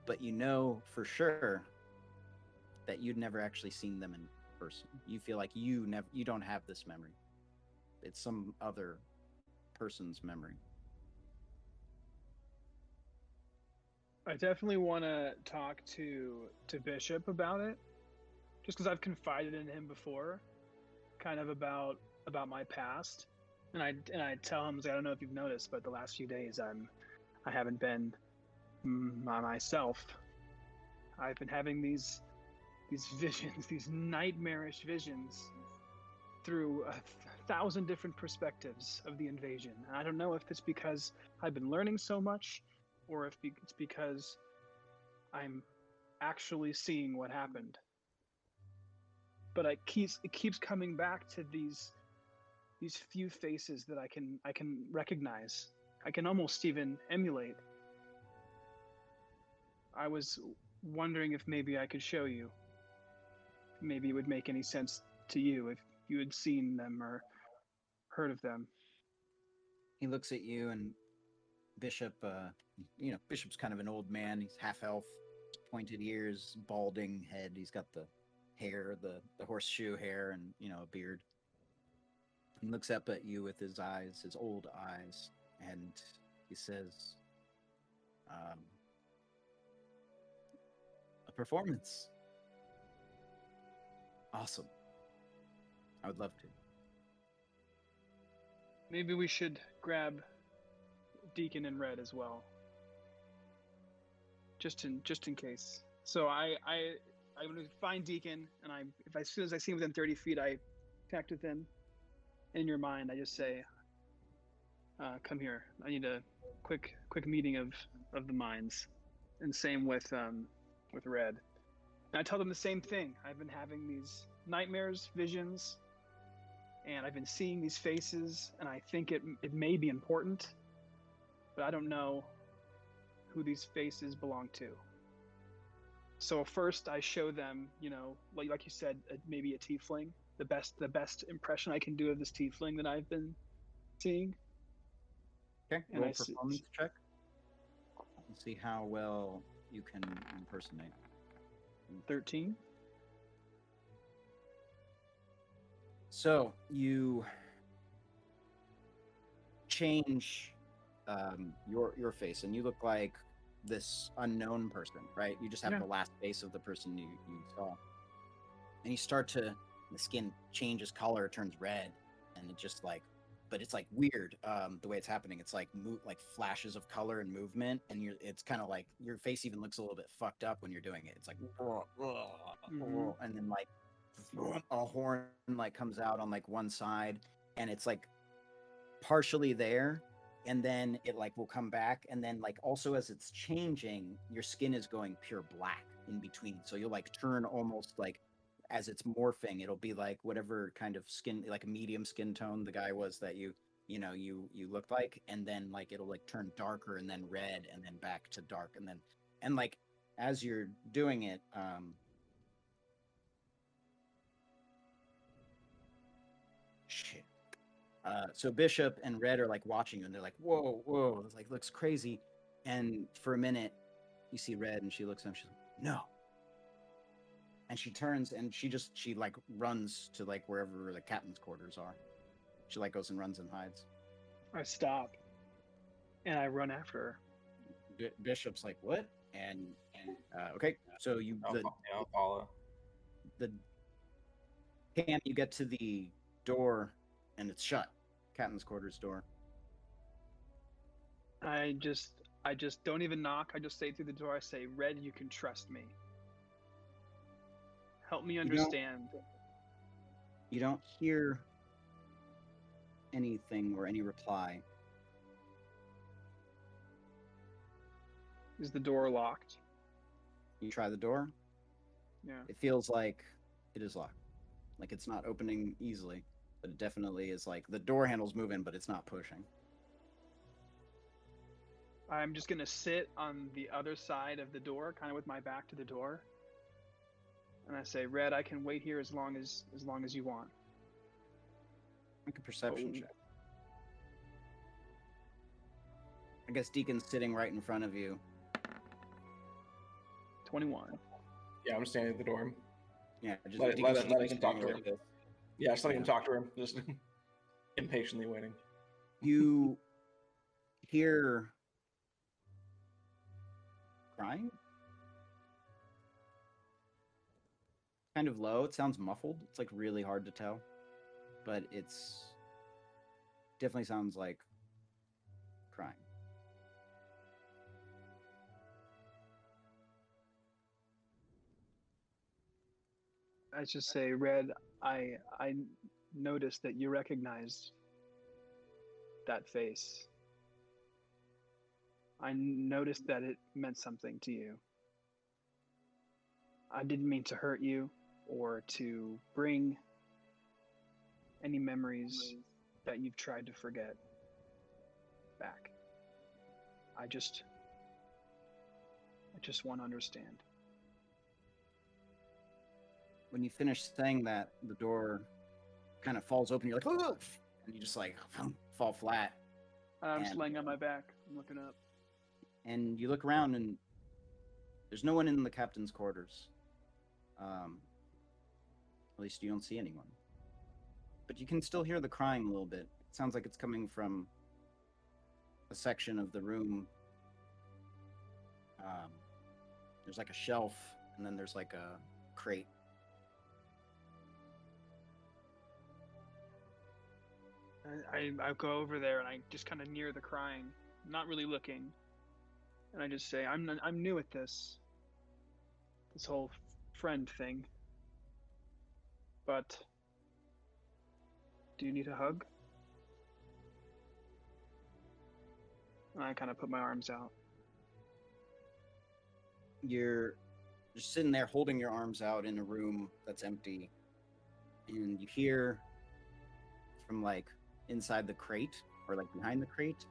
But you know for sure that you'd never actually seen them in person. You feel like you don't have this memory. It's some other person's memory. I definitely want to talk to Bishop about it, just because I've confided in him before, kind of about my past, and I tell him, I don't know if you've noticed, but the last few days I haven't been myself. I've been having these visions, these nightmarish visions, through 1,000 different perspectives of the invasion. And I don't know if it's because I've been learning so much, or if it's because I'm actually seeing what happened. But it keeps coming back to these few faces that I can recognize. I can almost even emulate. I was wondering if maybe I could show you. Maybe it would make any sense to you if you had seen them or heard of them. He looks at you, and Bishop, Bishop's kind of an old man. He's half elf, pointed ears, balding head. He's got the hair, the horseshoe hair, and a beard. He looks up at you with his eyes, his old eyes, and he says, "A performance. Awesome. I would love to." Maybe we should grab Deacon and Red as well, just in case. So I'm gonna find Deacon, and as soon as I see him within 30 feet, I connect with him. In your mind, I just say, "Come here. I need a quick meeting of the minds." And same with Red. And I tell them the same thing. I've been having these nightmares, visions, and I've been seeing these faces, and I think it may be important, but I don't know who these faces belong to. So first I show them, like you said, maybe a tiefling, the best impression I can do of this tiefling that I've been seeing. Okay, And roll a performance check. And see how well you can impersonate. 13. So you change your face, and you look like this unknown person, right? You just have the last face of the person you saw, and you start to, the skin changes color, turns red, and it just like but it's like weird the way it's happening. It's like like flashes of color and movement, and it's kind of like your face even looks a little bit fucked up when you're doing it. It's like and then like a horn like comes out on like one side, and it's like partially there, and then it like will come back, and then like also as it's changing, your skin is going pure black in between, so you'll like turn almost like as it's morphing, it'll be like whatever kind of skin, like a medium skin tone the guy was that you looked like, and then like it'll like turn darker and then red and then back to dark, and then and like as you're doing it, shit. So Bishop and Red are like watching you, and they're like, "Whoa, whoa!" It's like looks crazy. And for a minute, you see Red, and she looks at him. She's like, "No." And she turns, and she like runs to like wherever the captain's quarters are. She like goes and runs and hides. I stop, and I run after her. Bishop's like, "What?" And okay, so I'll follow. You get to the door, and it's shut. Captain's quarters door. I just don't even knock. I just say through the door. I say, "Red, you can trust me. Help me understand." You don't hear anything or any reply. Is the door locked? You try the door. Yeah. It feels like it is locked. Like it's not opening easily, but it definitely is like the door handle's moving, but it's not pushing. I'm just gonna sit on the other side of the door, kind of with my back to the door. And I say, "Red, I can wait here as long as you want." Make a perception check. I guess Deacon's sitting right in front of you. 21. Yeah, I'm standing at the door. Yeah, just Let him talk to her. like this. Yeah, just letting him talk to her. Just impatiently waiting. You hear crying? Kind of low. It sounds muffled. It's like really hard to tell, but it's definitely sounds like crying. I just say, "Red, I noticed that you recognized that face. I noticed that it meant something to you. I didn't mean to hurt you or to bring any memories that you've tried to forget back. I just want to understand." When you finish saying that, the door kind of falls open. You're like, "Oh!" And you just like fall flat. I'm just laying on my back. I'm looking up. And you look around, and there's no one in the captain's quarters. At least you don't see anyone. But you can still hear the crying a little bit. It sounds like it's coming from a section of the room. There's like a shelf, and then there's like a crate. I go over there, and I just kind of near the crying, not really looking, and I just say, I'm new at this whole friend thing, but do you need a hug?" And I kind of put my arms out. You're just sitting there holding your arms out in a room that's empty, and you hear from like inside the crate or like behind the crate,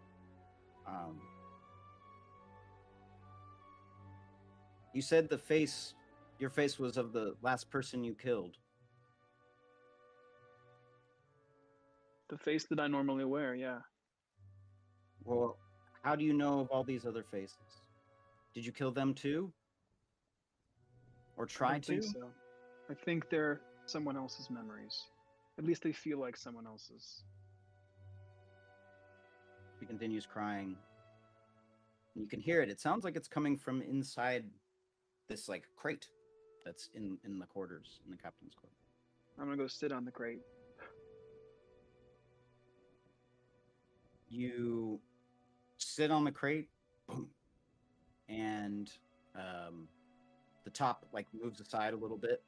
you said your face was of the last person you killed. The face that I normally wear, yeah. Well, how do you know of all these other faces? Did you kill them too? Or I try don't to? think so. I think they're someone else's memories. At least they feel like someone else's. He continues crying. You can hear it. It sounds like it's coming from inside this like crate that's in the quarters, in the captain's quarters. I'm gonna go sit on the crate. You sit on the crate, boom, and the top like moves aside a little bit,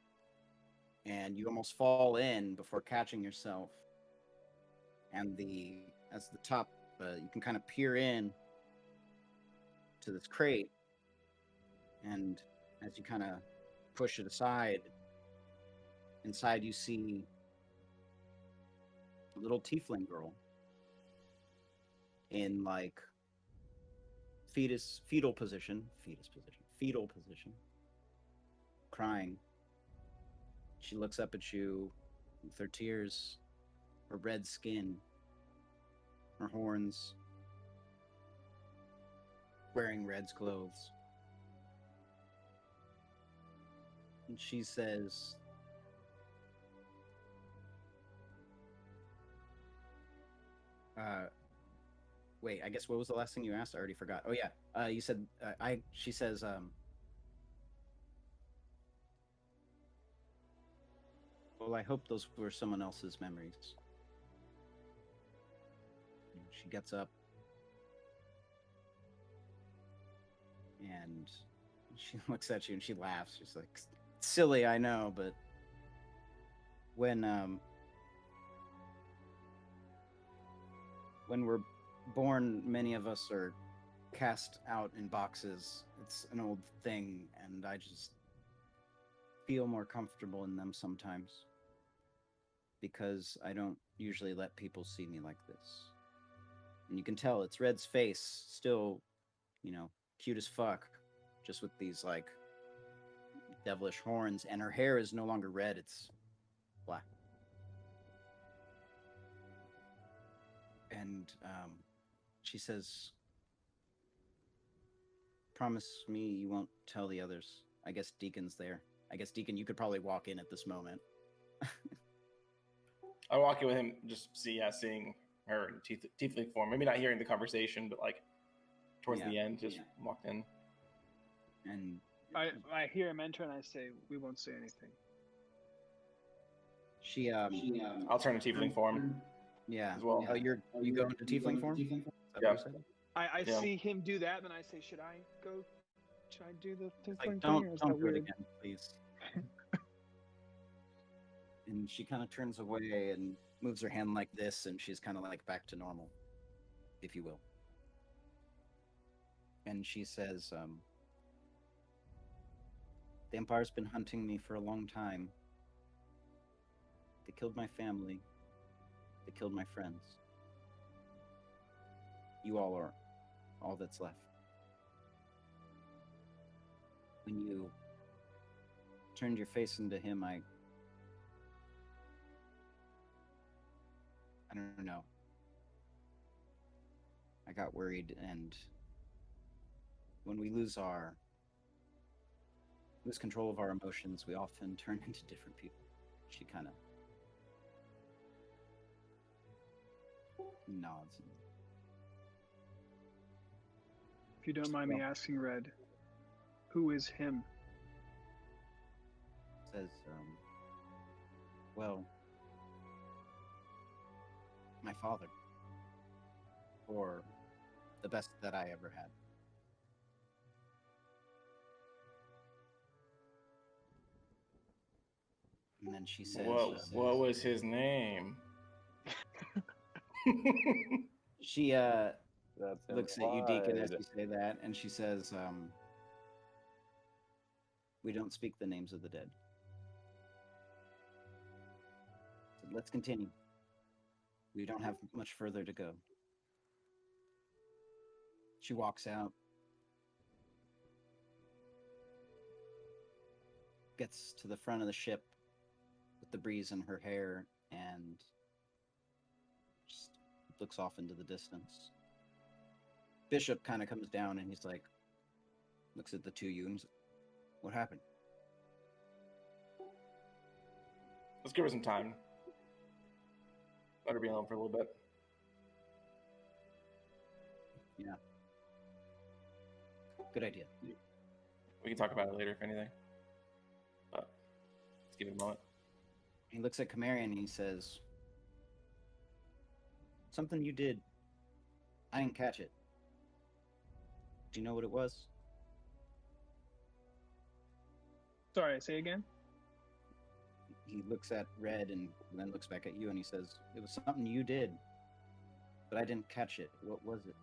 and you almost fall in before catching yourself. And as the top, you can kind of peer in to this crate, and as you kind of push it aside, inside you see a little tiefling girl in like fetal position, crying. She looks up at you with her tears, her red skin, her horns, wearing Red's clothes. And she says, wait, I guess what was the last thing you asked? I already forgot. Oh yeah, you said, she says, well, I hope those were someone else's memories. And she gets up and she looks at you and she laughs. She's like, silly, I know, but when we're born, many of us are cast out in boxes. It's an old thing, and I just feel more comfortable in them sometimes because I don't usually let people see me like this. And you can tell it's Red's face, still, cute as fuck, just with these like devilish horns, and her hair is no longer red, it's black. And she says, promise me you won't tell the others. I guess Deacon's there. I guess, Deacon, you could probably walk in at this moment. I walk in with him, just seeing her in tiefling form. Maybe not hearing the conversation, but like towards the end, just walked in. And I hear him enter, and I say, "We won't say anything." She I'll turn to tiefling form. Yeah. As well. Oh, you go into tiefling form? Yeah. I see him do that, and then I say, "Should I go? Should I do the tiefling Don't thing, or is do that it weird?" again, please. And she kind of turns away and moves her hand like this, and she's kind of like back to normal, if you will. And she says, the Empire's been hunting me for a long time. They killed my family. They killed my friends. You all are all that's left. When you turned your face into him, I don't know. I got worried, and when we lose control of our emotions, we often turn into different people. She kind of nods. If you don't mind me asking, Red, who is him? Says, well, my father, or the best that I ever had. And then she says, what was his name? She That's looks at you, Deacon, as implied. you say that, and she says, we don't speak the names of the dead. So let's continue. We don't have much further to go. She walks out, gets to the front of the ship with the breeze in her hair, and just looks off into the distance. Bishop kind of comes down, and he's like, looks at the two of you, and he's like, what happened? Let's give her some time. Let her be alone for a little bit. Yeah. Good idea. We can talk about it later if anything. But let's give it a moment. He looks at Camarian and he says, something you did I didn't catch it. Do you know what it was? Sorry, say again. He looks at Red and then looks back at you and he says, "It was something you did, but I didn't catch it. What was it?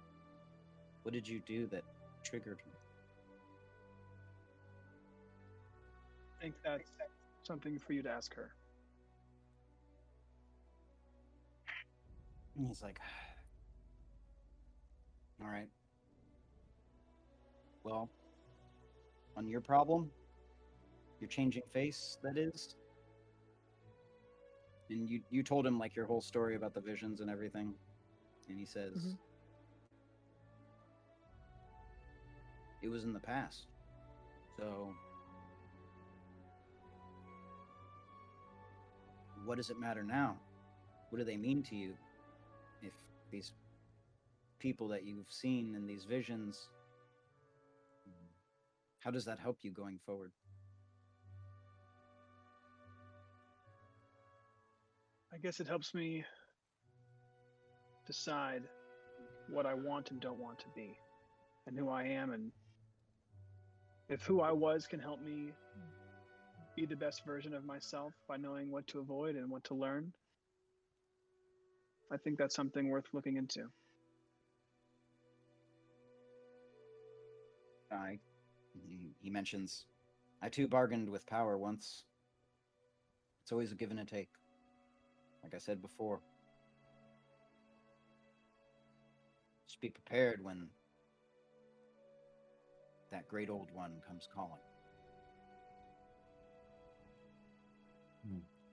What did you do that triggered me?" I think that's something for you to ask her. And he's like, "All right. Well, on your problem, your changing face, that is." And you told him like your whole story about the visions and everything. And he says, "It was in the past. So what does it matter now? What do they mean to you? If these people that you've seen in these visions, how does that help you going forward?" I guess it helps me decide what I want and don't want to be, and who I am, and if who I was can help me be the best version of myself by knowing what to avoid and what to learn. I think that's something worth looking into. He mentions, "I too bargained with power once. It's always a give and a take. Like I said before, just be prepared when that great old one comes calling."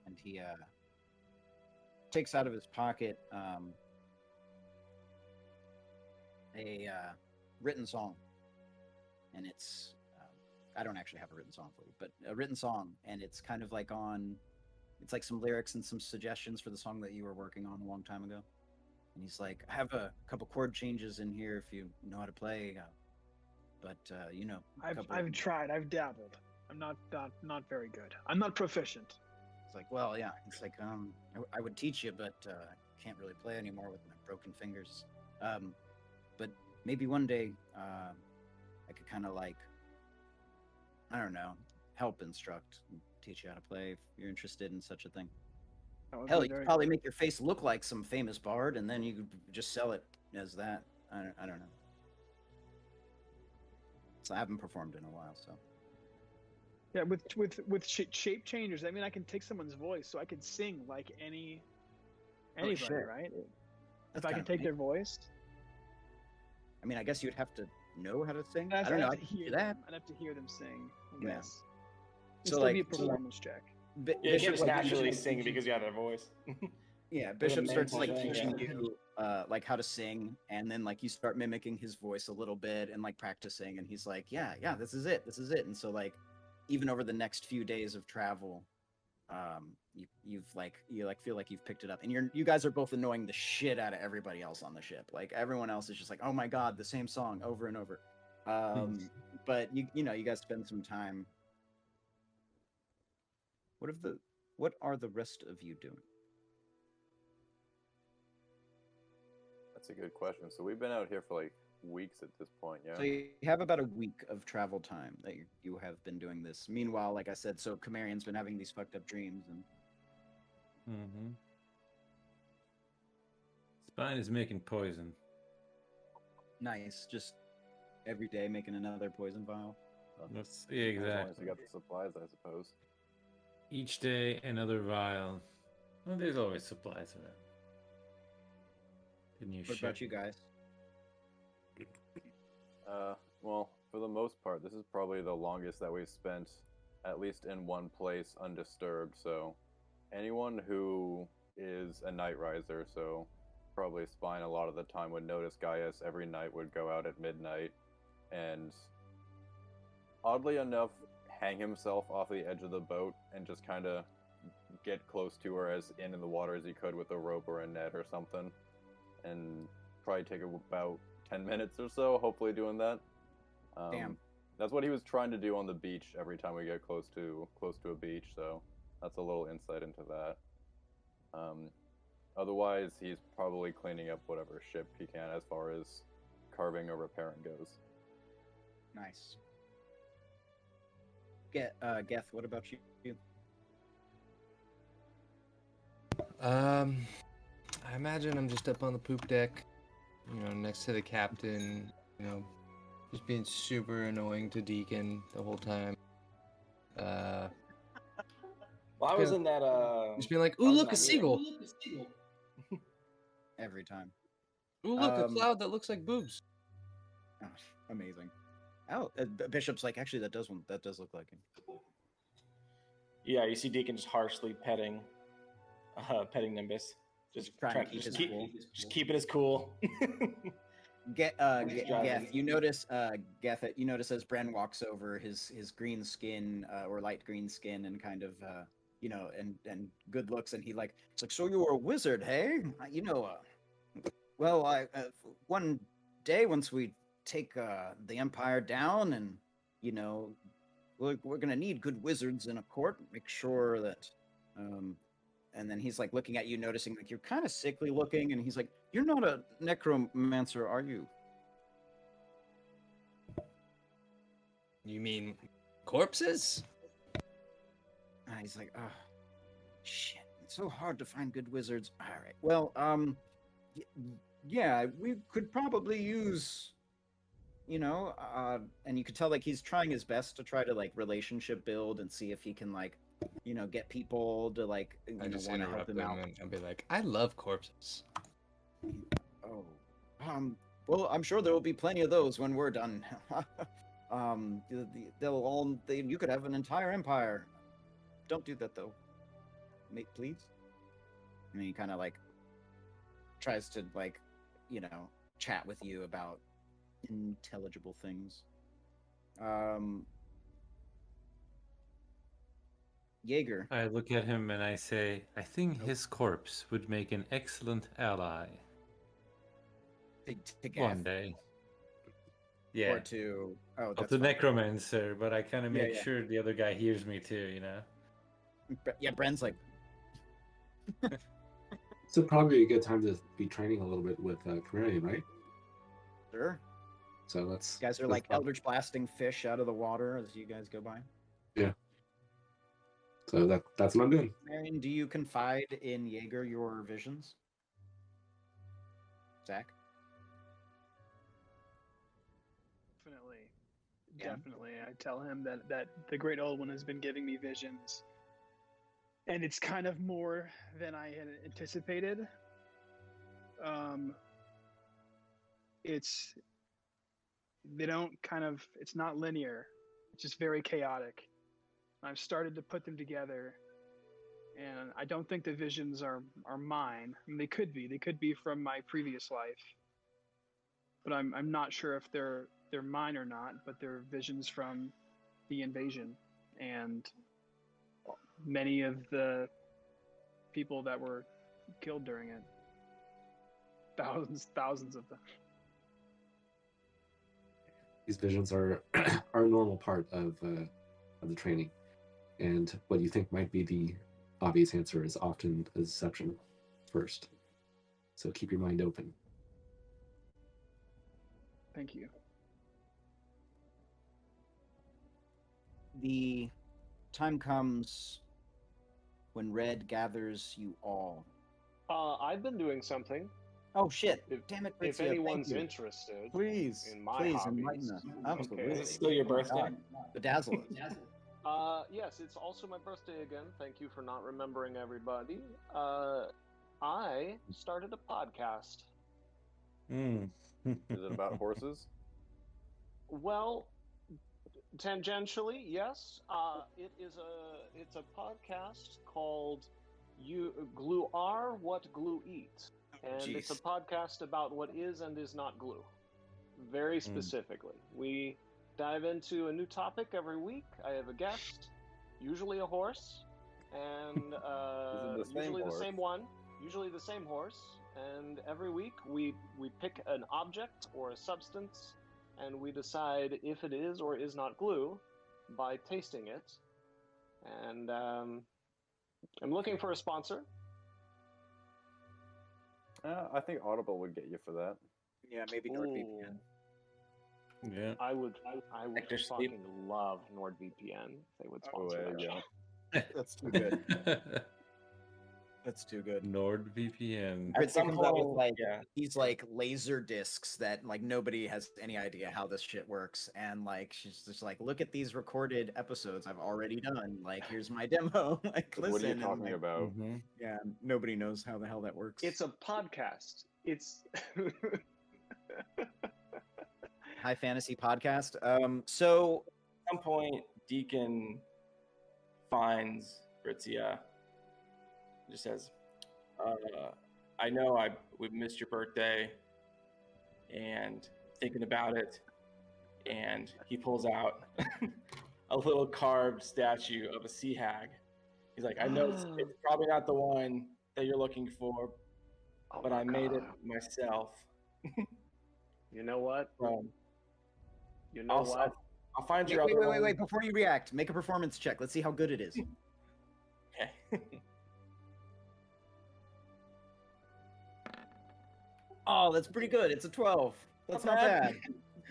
And he takes out of his pocket a written song. And it's, I don't actually have a written song for you, but a written song. And it's kind of like it's like some lyrics and some suggestions for the song that you were working on a long time ago. And he's like, "I have a couple chord changes in here if you know how to play. But you know, I've tried. I've dabbled. I'm not very good. I'm not proficient." It's like, "Well, yeah." It's like, I would teach you, but I can't really play anymore with my broken fingers. But maybe one day I could kind of like, I don't know, help instruct and teach you how to play if you're interested in such a thing. Hell, you could probably make your face look like some famous bard, and then you could just sell it as that. I don't know. So I haven't performed in a while, so. Yeah, with shape changers, I mean, I can take someone's voice, so I could sing like anybody, right? If I can take their voice. I mean, I guess you'd have to know how to sing. I don't know. I'd have to hear them sing. Yeah. Yes. So like, be a performance check. Bishops naturally sing because you have their voice. Yeah, Bishop starts like teaching you like how to sing, and then like you start mimicking his voice a little bit and like practicing, and he's like, yeah, this is it. And so like, even over the next few days of travel, you feel like you've picked it up, and you guys are both annoying the shit out of everybody else on the ship. Like everyone else is just like, "Oh my god, the same song over and over." But you know, you guys spend some time. What are the rest of you doing? That's a good question. So we've been out here for like weeks at this point, yeah? So you have about a week of travel time that you have been doing this. Meanwhile, like I said, so Kamarian's been having these fucked up dreams and... Spine is making poison. Nice. Just every day making another poison vial. That's exactly. As long as you got the supplies, I suppose. Each day, another vial. Well, there's always supplies around. What about you guys? Well, for the most part, this is probably the longest that we've spent, at least in one place, undisturbed. So, anyone who is a night riser, so probably Spine a lot of the time, would notice Gaius every night would go out at midnight, and oddly enough, hang himself off the edge of the boat and just kind of get close to her as in the water as he could with a rope or a net or something, and probably take about 10 minutes or so, hopefully doing that. Damn. That's what he was trying to do on the beach every time we get close to a beach, so that's a little insight into that. Otherwise, he's probably cleaning up whatever ship he can as far as carving or repairing goes. Nice. Geth, what about you? I imagine I'm just up on the poop deck, next to the captain, just being super annoying to Deacon the whole time. Well, I was in that. Just being like, I "Ooh, was look, in a that meeting. seagull! Every time. Ooh, look, a cloud that looks like boobs." Oh, amazing. Oh, Bishop's like, actually, that does look like him. Yeah, you see Deacon just harshly petting Nimbus, just trying to keep his cool. Just keeping his cool. Geth, you notice Geth, you notice as Bren walks over, his green skin or light green skin and kind of and good looks, and it's like, so you were a wizard, hey? Well, one day once we take the Empire down, and we're gonna need good wizards in a court. Make sure that, and then he's like looking at you, noticing like you're kind of sickly looking, and he's like, "You're not a necromancer, are you?" You mean corpses? He's like, "Oh, shit! It's so hard to find good wizards." All right, well, yeah, we could probably use. And you could tell like he's trying his best to try to like relationship build and see if he can like, get people to like, I just want to help interrupt them them out. and I'll be like, "I love corpses." Oh, well, I'm sure there will be plenty of those when we're done. You could have an entire empire. Don't do that though, mate, please. And he kind of like tries to like, chat with you about intelligible things. Jaeger. I look at him and I say, I think his corpse would make an excellent ally. To One day. Yeah. Or to Not the necromancer, but I kind of make sure the other guy hears me too, Yeah, Bren's like. So probably a good time to be training a little bit with Chameleon, right? Sure. So let's. You guys are like eldritch blasting fish out of the water as you guys go by. Yeah. So that's what I'm doing. Marion, do you confide in Jaeger your visions? Zach? Definitely. I tell him that the Great Old One has been giving me visions, and it's kind of more than I had anticipated. It's not linear. It's just very chaotic. I've started to put them together, and I don't think the visions are mine. I mean, they could be from my previous life, but I'm not sure if they're mine or not. But they're visions from the invasion and many of the people that were killed during it. Thousands of them. These visions are a normal part of the training, and what you think might be the obvious answer is often a deception first. So keep your mind open. Thank you. The time comes when Red gathers you all. I've been doing something. Oh shit! If, Damn it, if Ritzia, anyone's thank you. interested, Please, in my please hobbies, enlighten us. Absolutely. Is it still your birthday? Bedazzle it. Yes, it's also my birthday again. Thank you for not remembering everybody. I started a podcast. Is it about horses? Well, tangentially, yes. It's a podcast called Glue Are What Glue Eat. And it's a podcast about what is and is not glue. Very specifically. We dive into a new topic every week. I have a guest, usually a horse, and usually the same one, usually the same horse. And every week we pick an object or a substance, and we decide if it is or is not glue by tasting it. And I'm looking for a sponsor. I think Audible would get you for that. Yeah, maybe NordVPN. Ooh, Yeah. I would Extra sleep. fucking love NordVPN if they would Oh, sponsor there that you show. go. That's too good. That's too good. NordVPN. At Ritzy some comes out with point, like yeah. these like laser discs that like nobody has any idea how this shit works, and like she's just like, look at these recorded episodes I've already done. Like, here's my demo. Like, listen. What are you and, talking like, about? Mhm. Yeah, nobody knows how the hell that works. It's a podcast. It's high fantasy podcast. So At some point, Deacon finds Ritzia. Just says, "I know we missed your birthday, and thinking about it." And he pulls out a little carved statue of a sea hag. He's like, "I know it's probably not the one that you're looking for, Oh but my I made it God. myself." You know what? Um, You know what? I'll find wait, your other one. wait. Before you react, make a performance check. Let's see how good it is. Okay. Oh, that's pretty good. It's a 12. That's not bad.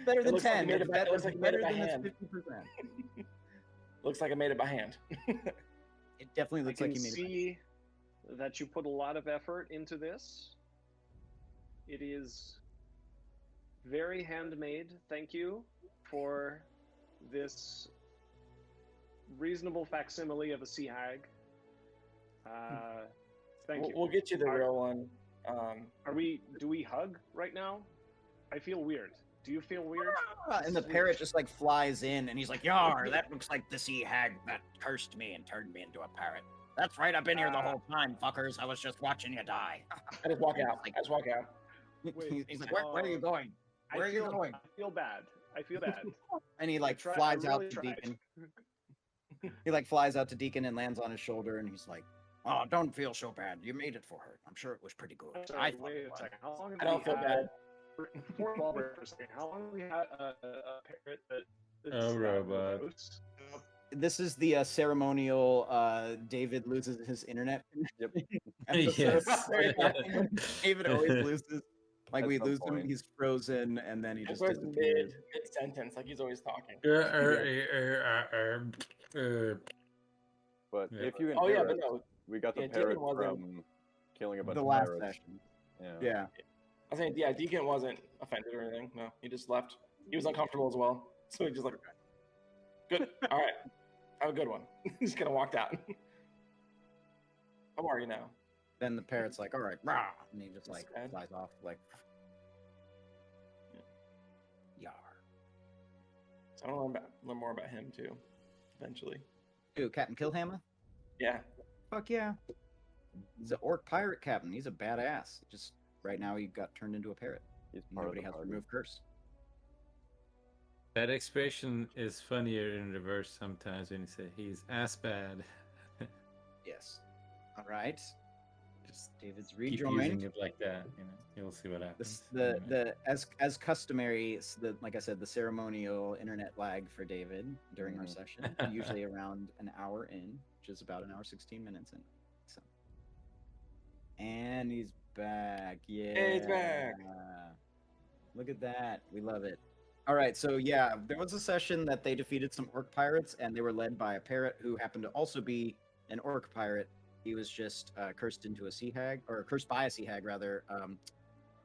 Better than looks like 10. you made it by- it looks like you made it better by than this hand. 50%. Looks like I made it by hand. It definitely I looks can like you made it. see that you put a lot of effort into this. It is very handmade. Thank you for this reasonable facsimile of a sea hag. Thank you. We'll get you the real one. Do we hug right now? I feel weird. Do you feel weird? And the parrot just like flies in, and he's like, "Yar, that looks like the sea hag that cursed me and turned me into a parrot." That's right, I've been here the whole time, fuckers. I was just watching you die. I just walk out. I just walk out. Wait, He's like, where are you going? Where are you going? I feel bad. I feel bad. And he like I flies really out to tried. Deacon. He like flies out to Deacon and lands on his shoulder, and he's like, "Oh, don't feel so bad. You made it for her. I'm sure it was pretty good." Sorry, I thought wait it a was." second. How long have I don't we feel had- bad. Before we all for a second, how long have we had a parrot that's Oh, robot. verbose? This is the ceremonial David loses his internet. Yep. episode. Yes. David always loses. Like At we some lose him, point. he's frozen, and then he It's just always disappears. mid sentence, like he's always talking. But Yeah. if you Oh yeah, inherit, but no. we got the Yeah, Deacon parrot wasn't- from killing a bunch The of last pirates. session. Yeah. Yeah. I was saying, yeah, Deacon wasn't offended or anything. No, he just left. He was uncomfortable as well, so he just like, good. All right, have a good one. He's gonna walk out. How are you now? Then the parrot's like, "All right, rah," and he just like Sad. flies off, like, yar. So I want to learn more about him too, eventually. Ooh, Captain Killhammer? Yeah. Fuck yeah. He's an orc pirate captain. He's a badass. Just right now, he got turned into a parrot. He's part Nobody of the has party. removed curse. That expression is funnier in reverse sometimes when you say he's ass bad. Yes. All right. Just David's keep using rejoined. it like that. You know, you'll see what happens. The as customary, like I said, the ceremonial internet lag for David during our Mhm. session, usually around an hour in, which is about an hour 16 minutes in. So, and he's back. Yeah, Hey, he's back. Look at that. We love it. All right, so yeah, there was a session that they defeated some orc pirates, and they were led by a parrot who happened to also be an orc pirate. He was just cursed into a sea hag, or cursed by a sea hag rather,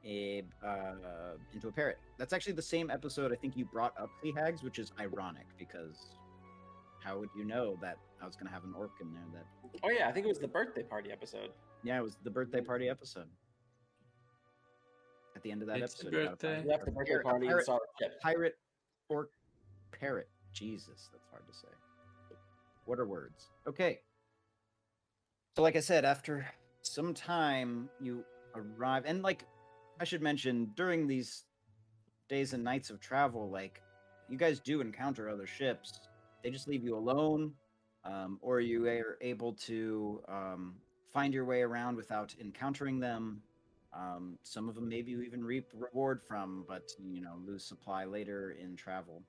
into a parrot. That's actually the same episode. I think you brought up sea hags, which is ironic because how would you know that I was going to have an orc in there? That Oh yeah, I think it was the birthday party episode. yeah, it was the birthday party episode. At the end of that It's the episode, you got a birthday. We left the birthday Parrot- a party and parrot- saw the ship. pirate orc parrot. Jesus, that's hard to say. What are words? Okay. So, like I said, after some time, you arrive, and like I should mention, during these days and nights of travel, like you guys do encounter other ships. They just leave you alone, or you are able to find your way around without encountering them. Some of them maybe you even reap reward from, but lose supply later in travel.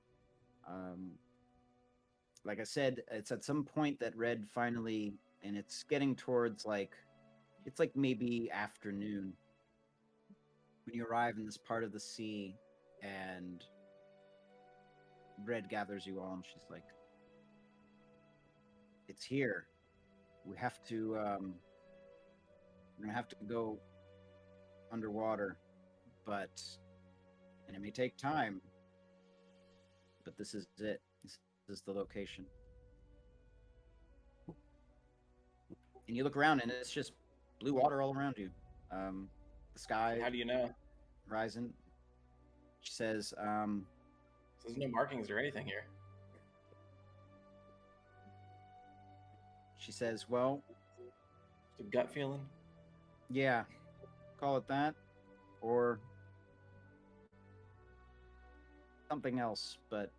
Like I said, it's at some point that Red finally, and it's getting towards it's like maybe afternoon. when you arrive in this part of the sea, and Red gathers you all, and she's like, "It's here. We have to. We're gonna have to go underwater, and it may take time. But this is it. This is the location." And you look around, and it's just blue water all around you. The sky, How do you know? horizon. She says, There's no markings or anything here. she says, "Well, Just a gut feeling. yeah, call it that, or something else." But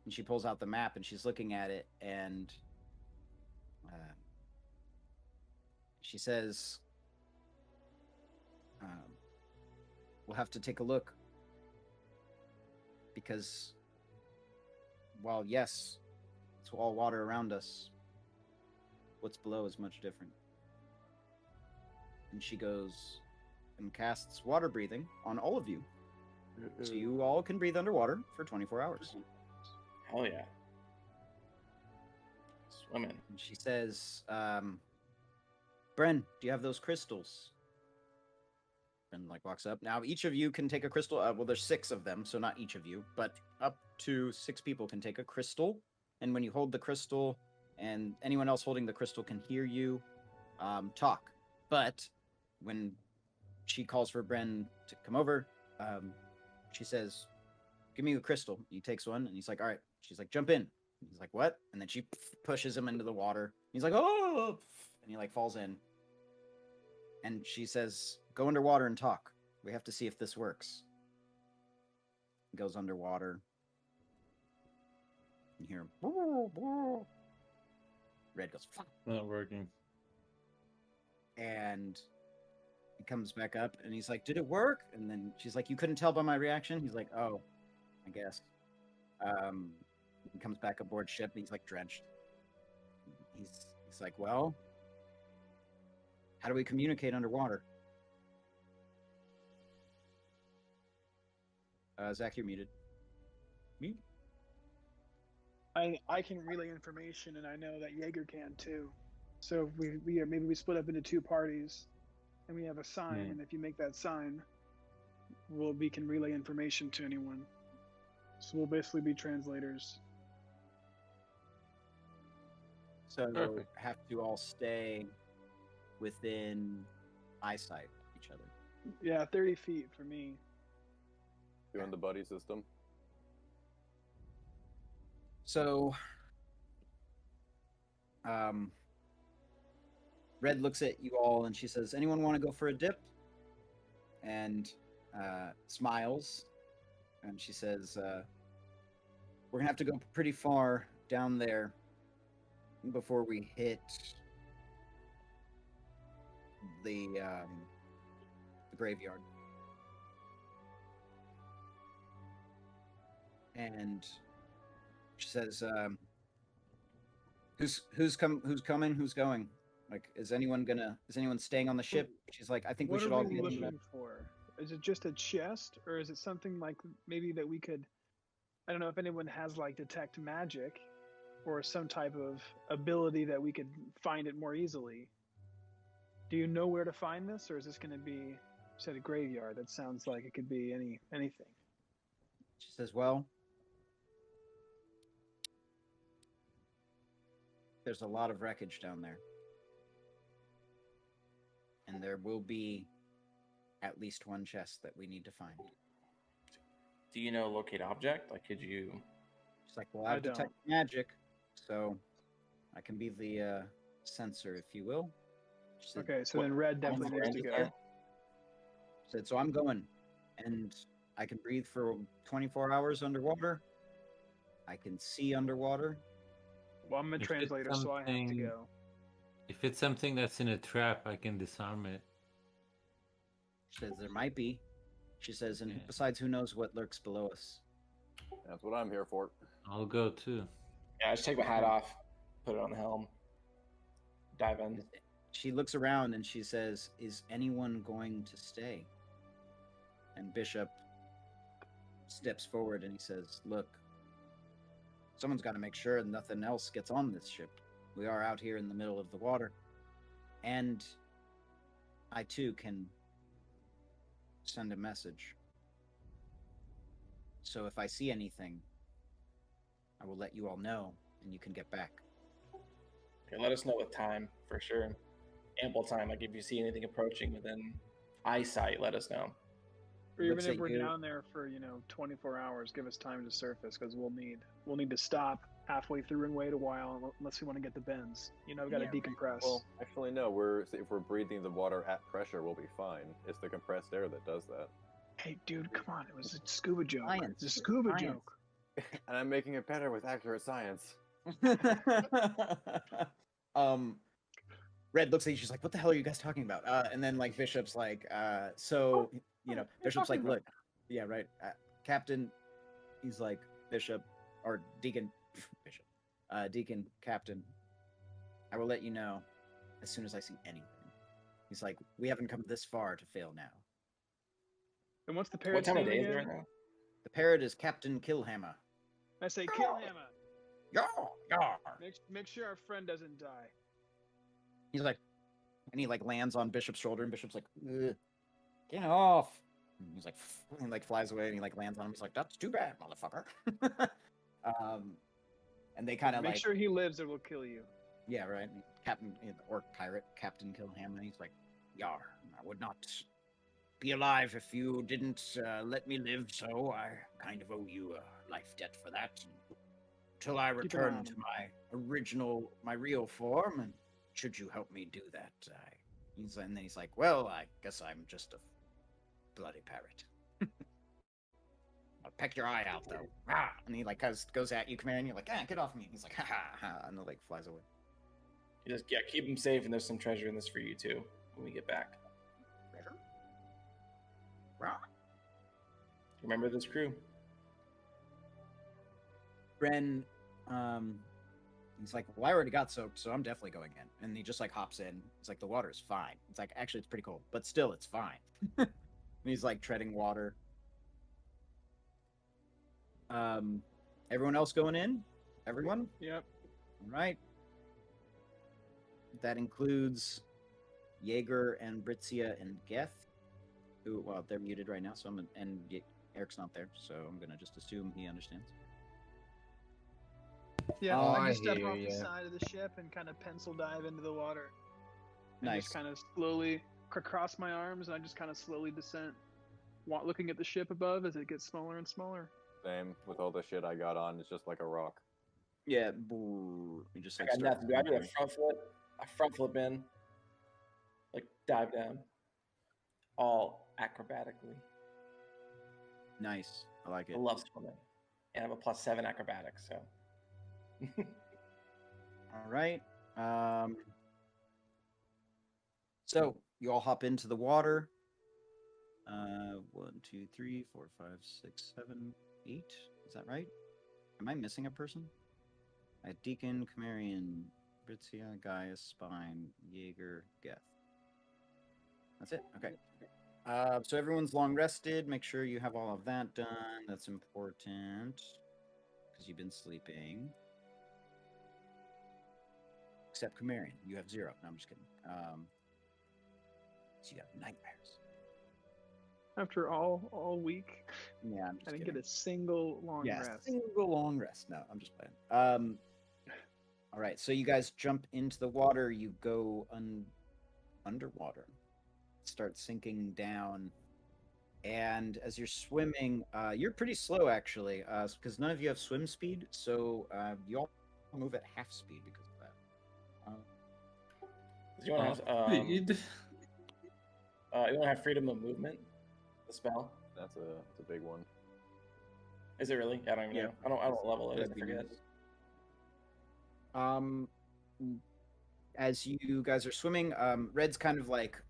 and she pulls out the map and she's looking at it, and she says, "We'll have to take a look, because while yes, it's all water around us, what's below is much different." And she goes and casts water breathing on all of you, so you all can breathe underwater for 24 hours. Hell yeah. Swimming. And she says, "Bren, do you have those crystals?" Bren walks up. Now each of you can take a crystal. Well, there's 6 of them, so not each of you, but up to 6 people can take a crystal. And when you hold the crystal, and anyone else holding the crystal can hear you talk. But when she calls for Bren to come over, she says, "Give me the crystal." He takes one, and he's like, "All right." She's like, "Jump in." He's like, "What?" And then she pushes him into the water. He's like, "Oh!" And he falls in. And she says, "Go underwater and talk. We have to see if this works." He goes underwater. You hear him. Red goes, "Fuck." Not working. And he comes back up, and he's like, "Did it work?" And then she's like, "You couldn't tell by my reaction?" He's like, "Oh, I guess." He comes back aboard ship, and he's drenched. He's like, "Well, how do we communicate underwater?" Zach, you're muted. Mute. I can relay information, and I know that Jaeger can too. So if maybe we split up into 2 parties, and we have a sign, and if you make that sign, we can relay information to anyone. So we'll basically be translators. So Perfect. have to all stay within eyesight of each other. Yeah, 30 feet for me. Doing the buddy system. So, Red looks at you all, and she says, "Anyone want to go for a dip?" And smiles, and she says, "We're gonna have to go pretty far down there before we hit the graveyard." And she says, "Who's coming? Who's going? Is anyone staying on the ship?" She's like, "I think we What should are all we be looking for? Is it just a chest, or is it something like maybe that we could? I don't know if anyone has detect magic, or some type of ability that we could find it more easily. Do you know where to find this, or is this going to be, said, a graveyard? That sounds like it could be anything." She says, "Well, there's a lot of wreckage down there. And there will be at least one chest that we need to find." Do you know locate object? Could you? She's like, "Well, I I've detected magic, so I can be the sensor, if you will." She said, Okay, so then Red definitely needs to go. She said, "So I'm going, and I can breathe for 24 hours underwater. I can see underwater." Well, I'm a If it's translator, so I have to something- go. If it's something that's in a trap, I can disarm it. She says, "There might be." She says, "And Yeah. besides, who knows what lurks below us?" That's what I'm here for. I'll go too. Yeah, I just take my hat off, put it on the helm, dive in. She looks around and she says, "Is anyone going to stay?" And Bishop steps forward and he says, "Look, someone's got to make sure nothing else gets on this ship. We are out here in the middle of the water. And I too can send a message. So if I see anything, I will let you all know and you can get back." Okay, let us know with time for sure. Ample time. Like if you see anything approaching within eyesight, let us know. Or even Looks if at we're you. down there for 24 hours, give us time to surface because we'll need to stop halfway through and wait a while unless we want to get the bends. We've got to Yeah, decompress. Well, actually, no. If we're breathing the water at pressure, we'll be fine. It's the compressed air that does that. Hey, dude, come on! It was a scuba joke. Science. It's a scuba Science. joke. And I'm making it better with accurate science. Red looks at you. She's like, "What the hell are you guys talking about?" And then like Bishop's like, Bishop's like, "Look, yeah, right, Captain." He's like, "Bishop or Deacon, Bishop, Deacon, Captain. I will let you know as soon as I see anything." He's like, "We haven't come this far to fail now." And what's the What parrot's time of name day is it again? right now? The parrot is Captain Killhammer. I say, kill him. Yar, yar. Make sure our friend doesn't die. He's like, and he like lands on Bishop's shoulder, and Bishop's like, "Ugh, get off." And he's like, and like flies away, and he like lands on him. He's like, "That's too bad, motherfucker." And they kind of Make like, sure he lives, or we'll kill you. yeah, right. And Captain or pirate Captain Killhammer. He's like, "Yar, I would not be alive if you didn't let me live. So I kind of owe you a life debt for that. Until I Keep an eye return on to him. my real form, and should you help me do that, and then he's like, "Well, I guess I'm just a bloody parrot. I'll peck your eye out, though." Ah! And he like goes at you, Commander, and you're like, "Ah, get off me." He's like, "Ha ha ha," and the like flies away. You just keep him safe, and there's some treasure in this for you too when we get back. Treasure? Rah. Remember this crew. Ren, he's like, "Well, I already got soaked, so I'm definitely going in." And he just like hops in. He's like, "The water's fine." It's like, actually, it's pretty cold, but still, it's fine. And he's like treading water. Everyone else going in? Everyone? Yep. All right. That includes Jaeger and Britzia and Geth, who, well, they're muted right now, so Eric's not there, so I'm gonna just assume he understands. Yeah, Oh, I I just step hear off the ya. side of the ship and kind of pencil dive into the water. And Nice. just kind of slowly cross my arms, and I just kind of slowly descend, looking at the ship above as it gets smaller and smaller. Same with all the shit I got on. It's just like a rock. Yeah, you just I like got start nothing. Do I do a moving. front flip? A front flip in, like dive down, all acrobatically. Nice. I like I it. love swimming, and I have a +7 acrobatics. So All right. So you all hop into the water. 1, 2, 3, 4, 5, 6, 7, 8. Is that right? Am I missing a person? I had Deacon, Camarian, Britzia, Gaius, Spine, Jaeger, Geth. That's it. Okay. So everyone's long rested. Make sure you have all of that done. That's important because you've been sleeping. Except Camarian, you have 0. No, I'm just kidding. So you have nightmares. After all week, Yeah, I'm just I didn't kidding. get a single long rest. Single long rest. No, I'm just playing. All right, so you guys jump into the water. You go underwater, start sinking down, and as you're swimming, you're pretty slow actually, because none of you have swim speed. So you all move at half speed because of that. you want to have Speed. you want to have freedom of movement. The spell. That's a big one. Is it really? I don't even know. I don't level it. I forget. As you guys are swimming, Red's kind of like,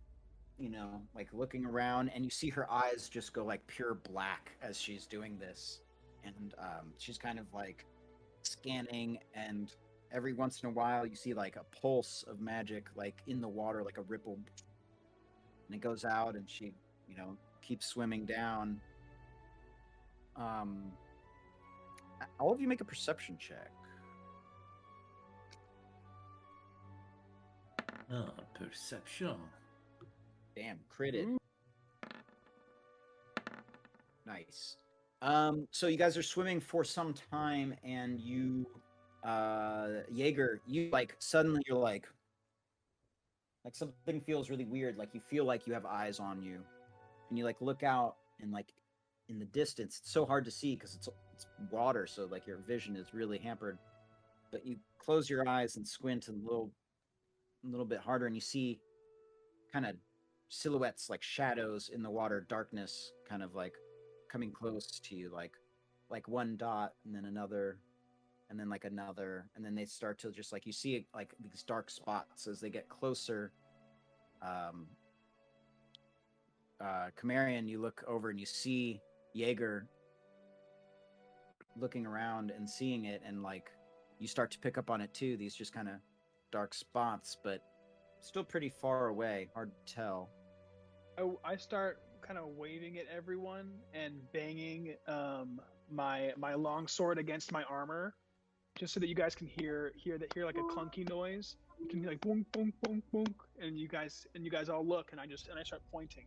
like looking around, and you see her eyes just go like pure black as she's doing this, and she's kind of like scanning, and every once in a while you see like a pulse of magic like in the water, like a ripple, and it goes out, and she keep swimming down. All of you make a perception check. Oh, perception. Damn, critted. Nice. So you guys are swimming for some time, and you, Jaeger, you like suddenly you're like something feels really weird. Like you feel like you have eyes on you, and you like look out, and like in the distance, it's so hard to see because it's water, so like your vision is really hampered. But you close your eyes and squint a little bit harder, and you see kind of silhouettes, like shadows in the water, darkness, kind of like coming close to you, like one dot, and then another, and then like another, and then they start to just like you see like these dark spots as they get closer. Kamarian, you look over and you see Jaeger looking around and seeing it, and like you start to pick up on it too. These just kind of dark spots, but still pretty far away, hard to tell. I start kind of waving at everyone and banging my long sword against my armor, just so that you guys can hear like a clunky noise. You can hear like boom, boom, boom, boom, and you guys all look, and I start pointing.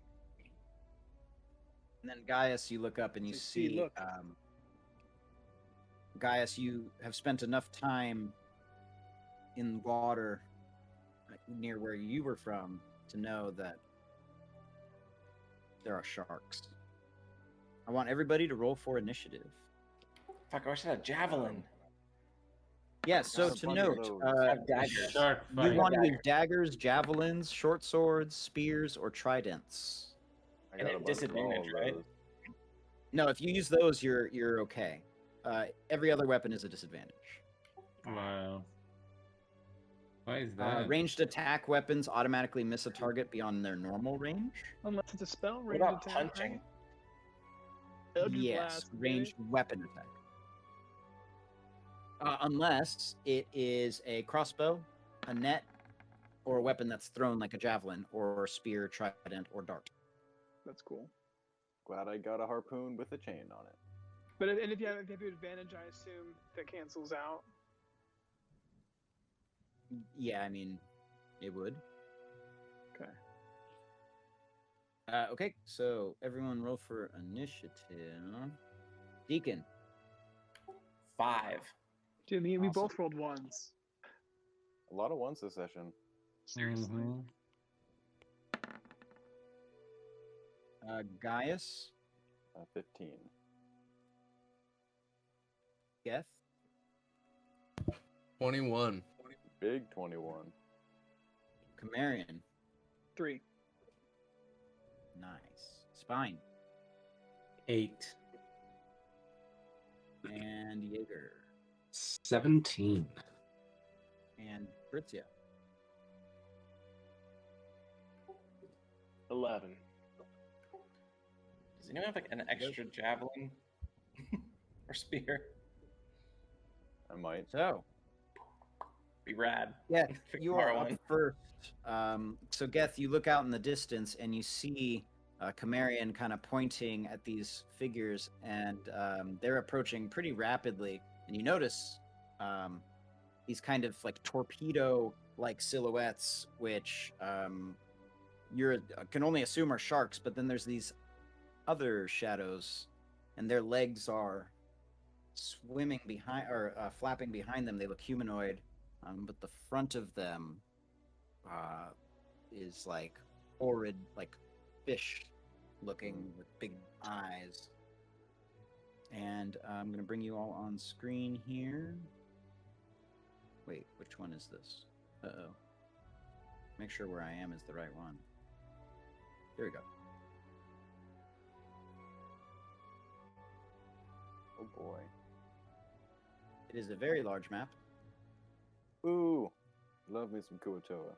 And then Gaius, you look up and you see, Gaius, you have spent enough time in water near where you were from to know that there are sharks. I want everybody to roll for initiative. Fuck, I wish I had a javelin. Yeah, so Got a to bunch of note, those. Daggers. Shark you fight. want to use daggers, javelins, short swords, spears, or tridents. I And got a at bunch of all disadvantage, of right? those. No, if you use those, you're okay. Every other weapon is a disadvantage. Wow. Why is that? Ranged attack weapons automatically miss a target beyond their normal range. Unless it's a spell, What ranged about attack, punching? right? Eldritch Yes, Blast, ranged weapon attack. Unless it is a crossbow, a net, or a weapon that's thrown like a javelin, or spear, trident, or dart. That's cool. Glad I got a harpoon with a chain on it. But if you have advantage, I assume that cancels out. Yeah, I mean, it would. Okay. Okay, so everyone roll for initiative. Deacon. 5. Dude, we Awesome. both rolled ones. A lot of ones this session. Seriously. Mhm. Gaius. 15. Geth. 21. Big 21. Kamarian. 3. Nice. Spine. 8. And Jaeger. 17. And Britzia. 11. Does anyone have like an extra javelin or spear? I might. So, Be rad. yeah, If we you can are borrow up one. first. So Geth, you look out in the distance and you see Kamarian kind of pointing at these figures, and they're approaching pretty rapidly. And you notice these kind of like torpedo-like silhouettes, which you can only assume are sharks. But then there's these other shadows, and their legs are swimming behind or flapping behind them. They look humanoid, but the front of them is like horrid, like fish looking with big eyes. And I'm going to bring you all on screen here. Wait, which one is this? Uh-oh. Make sure where I am is the right one. Here we go. Oh boy. It is a very large map. Ooh. Love me some Kuatoa.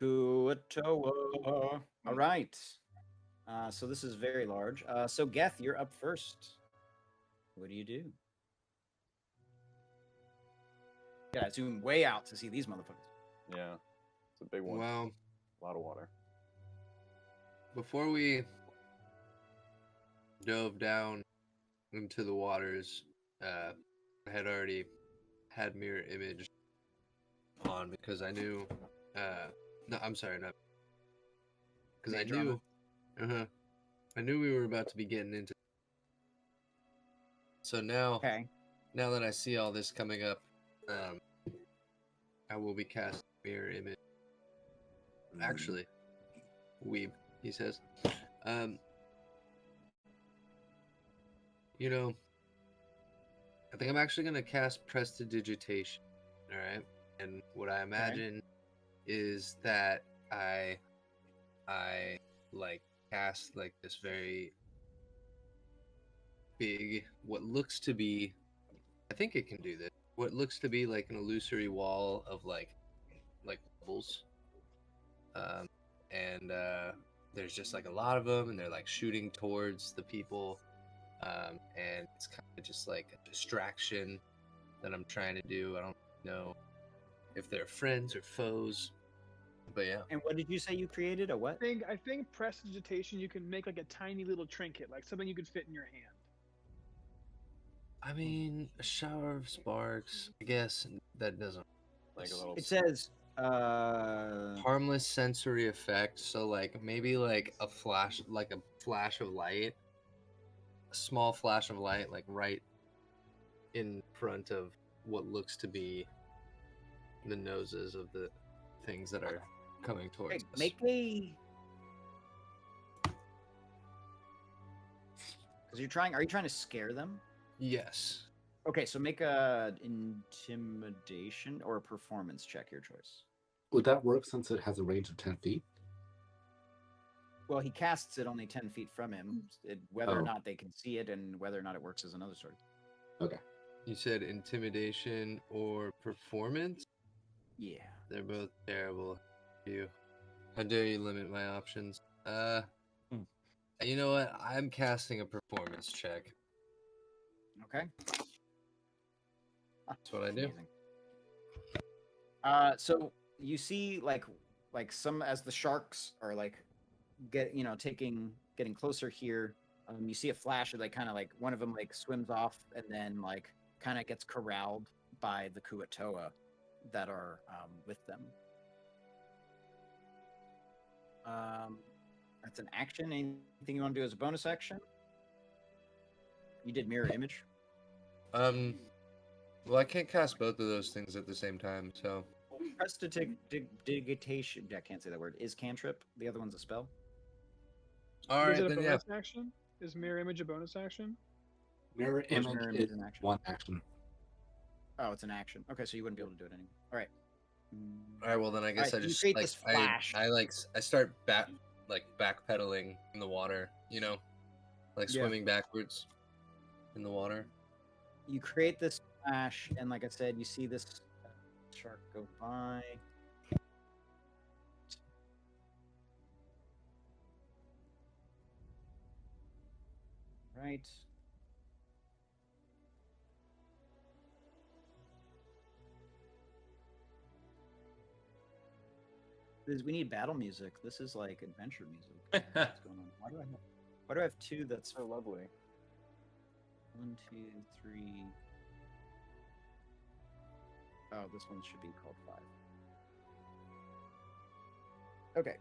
Kuatoa. All right. So this is very large. So Geth, you're up first. What do you do? Gotta zoom way out to see these motherfuckers. Yeah. It's a big one. Well, A lot of water. before we dove down into the waters. I had already had mirror image on because I knew. No, I'm sorry, not because I Mage knew. armor. I knew we were about to be getting into. So now, Okay. now that I see all this coming up, I will be casting mirror image. Actually, weeb, he says. You know, I think I'm actually gonna cast prestidigitation. All right, and what I imagine is that I like cast like this very big, what looks to be, I think it can do this. What looks to be like an illusory wall of like bubbles, and there's just like a lot of them, and they're like shooting towards the people, and it's kind of just like a distraction that I'm trying to do. I don't know if they're friends or foes, but yeah. And what did you say you created? A what? I think prestidigitation, you can make like a tiny little trinket, like something you could fit in your hand. I mean, a shower of sparks. I guess that doesn't. Like a little. It says Harmless sensory effect. So like maybe like a flash of light, a small flash of light, like right in front of what looks to be the noses of the things that are coming towards Hey, us. make a. Because are you trying to scare them? Yes. Okay, so make a intimidation or a performance check, your choice. Would that work since it has a range of 10 feet? Well, he casts it only 10 feet from him. Whether or Oh. not they can see it and whether or not it works is another story. Okay. You said intimidation or performance? Yeah. They're both terrible. How dare you limit my options? You know what? I'm casting a performance check. Okay. That's what I do. Amazing. So you see, like some as the sharks are like getting closer here. You see a flash of like kind of like one of them like swims off and then like kind of gets corralled by the Kuatoa that are with them. That's an action. Anything you want to do as a bonus action? You did mirror image. Well, I can't cast both of those things at the same time, so. Prestidigitation. I can't say that word. Is cantrip. The other one's a spell. All Is right, it a then yeah. bonus action? Is mirror image a bonus action? Mirror Where's image mirror is image in action? one action. Oh, it's an action. Okay, so you wouldn't be able to do it anymore. All right. All right, well then I guess Alright, I you just create like this flash. I start backpedaling in the water, you know, like Yeah. swimming backwards in the water. You create this flash, and like I said, you see this shark go by. Right. We need battle music. This is like adventure music. What's going on? Why do I have two that's So lovely. 1, 2, 3. Oh, this one should be called 5. Okay.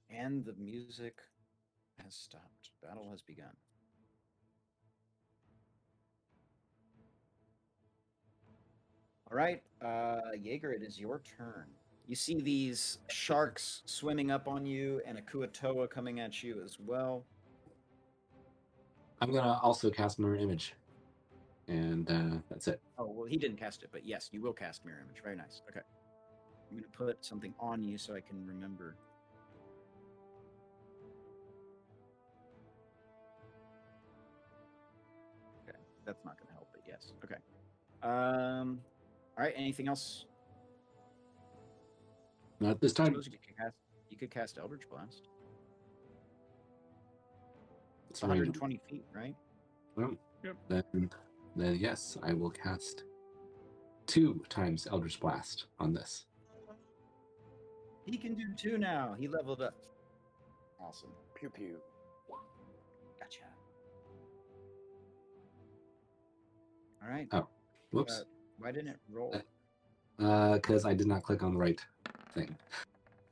And the music has stopped. Battle has begun. All right, Jaeger, it is your turn. You see these sharks swimming up on you and a Kuatoa coming at you as well. I'm going to also cast Mirror Image. And that's it. Oh, well, he didn't cast it, but yes, you will cast Mirror Image. Very nice. Okay. I'm going to put something on you so I can remember. Okay, that's not going to help, but yes. Okay. All right, anything else? Not this I time. suppose you could cast Eldritch Blast. It's It's 120 feet, right? Well, Yep. then yes, I will cast 2 times Eldritch Blast on this. He can do 2 now. He leveled up. Awesome. Pew pew. Gotcha. All right. Oh, whoops. Why didn't it roll? Because I did not click on the right thing.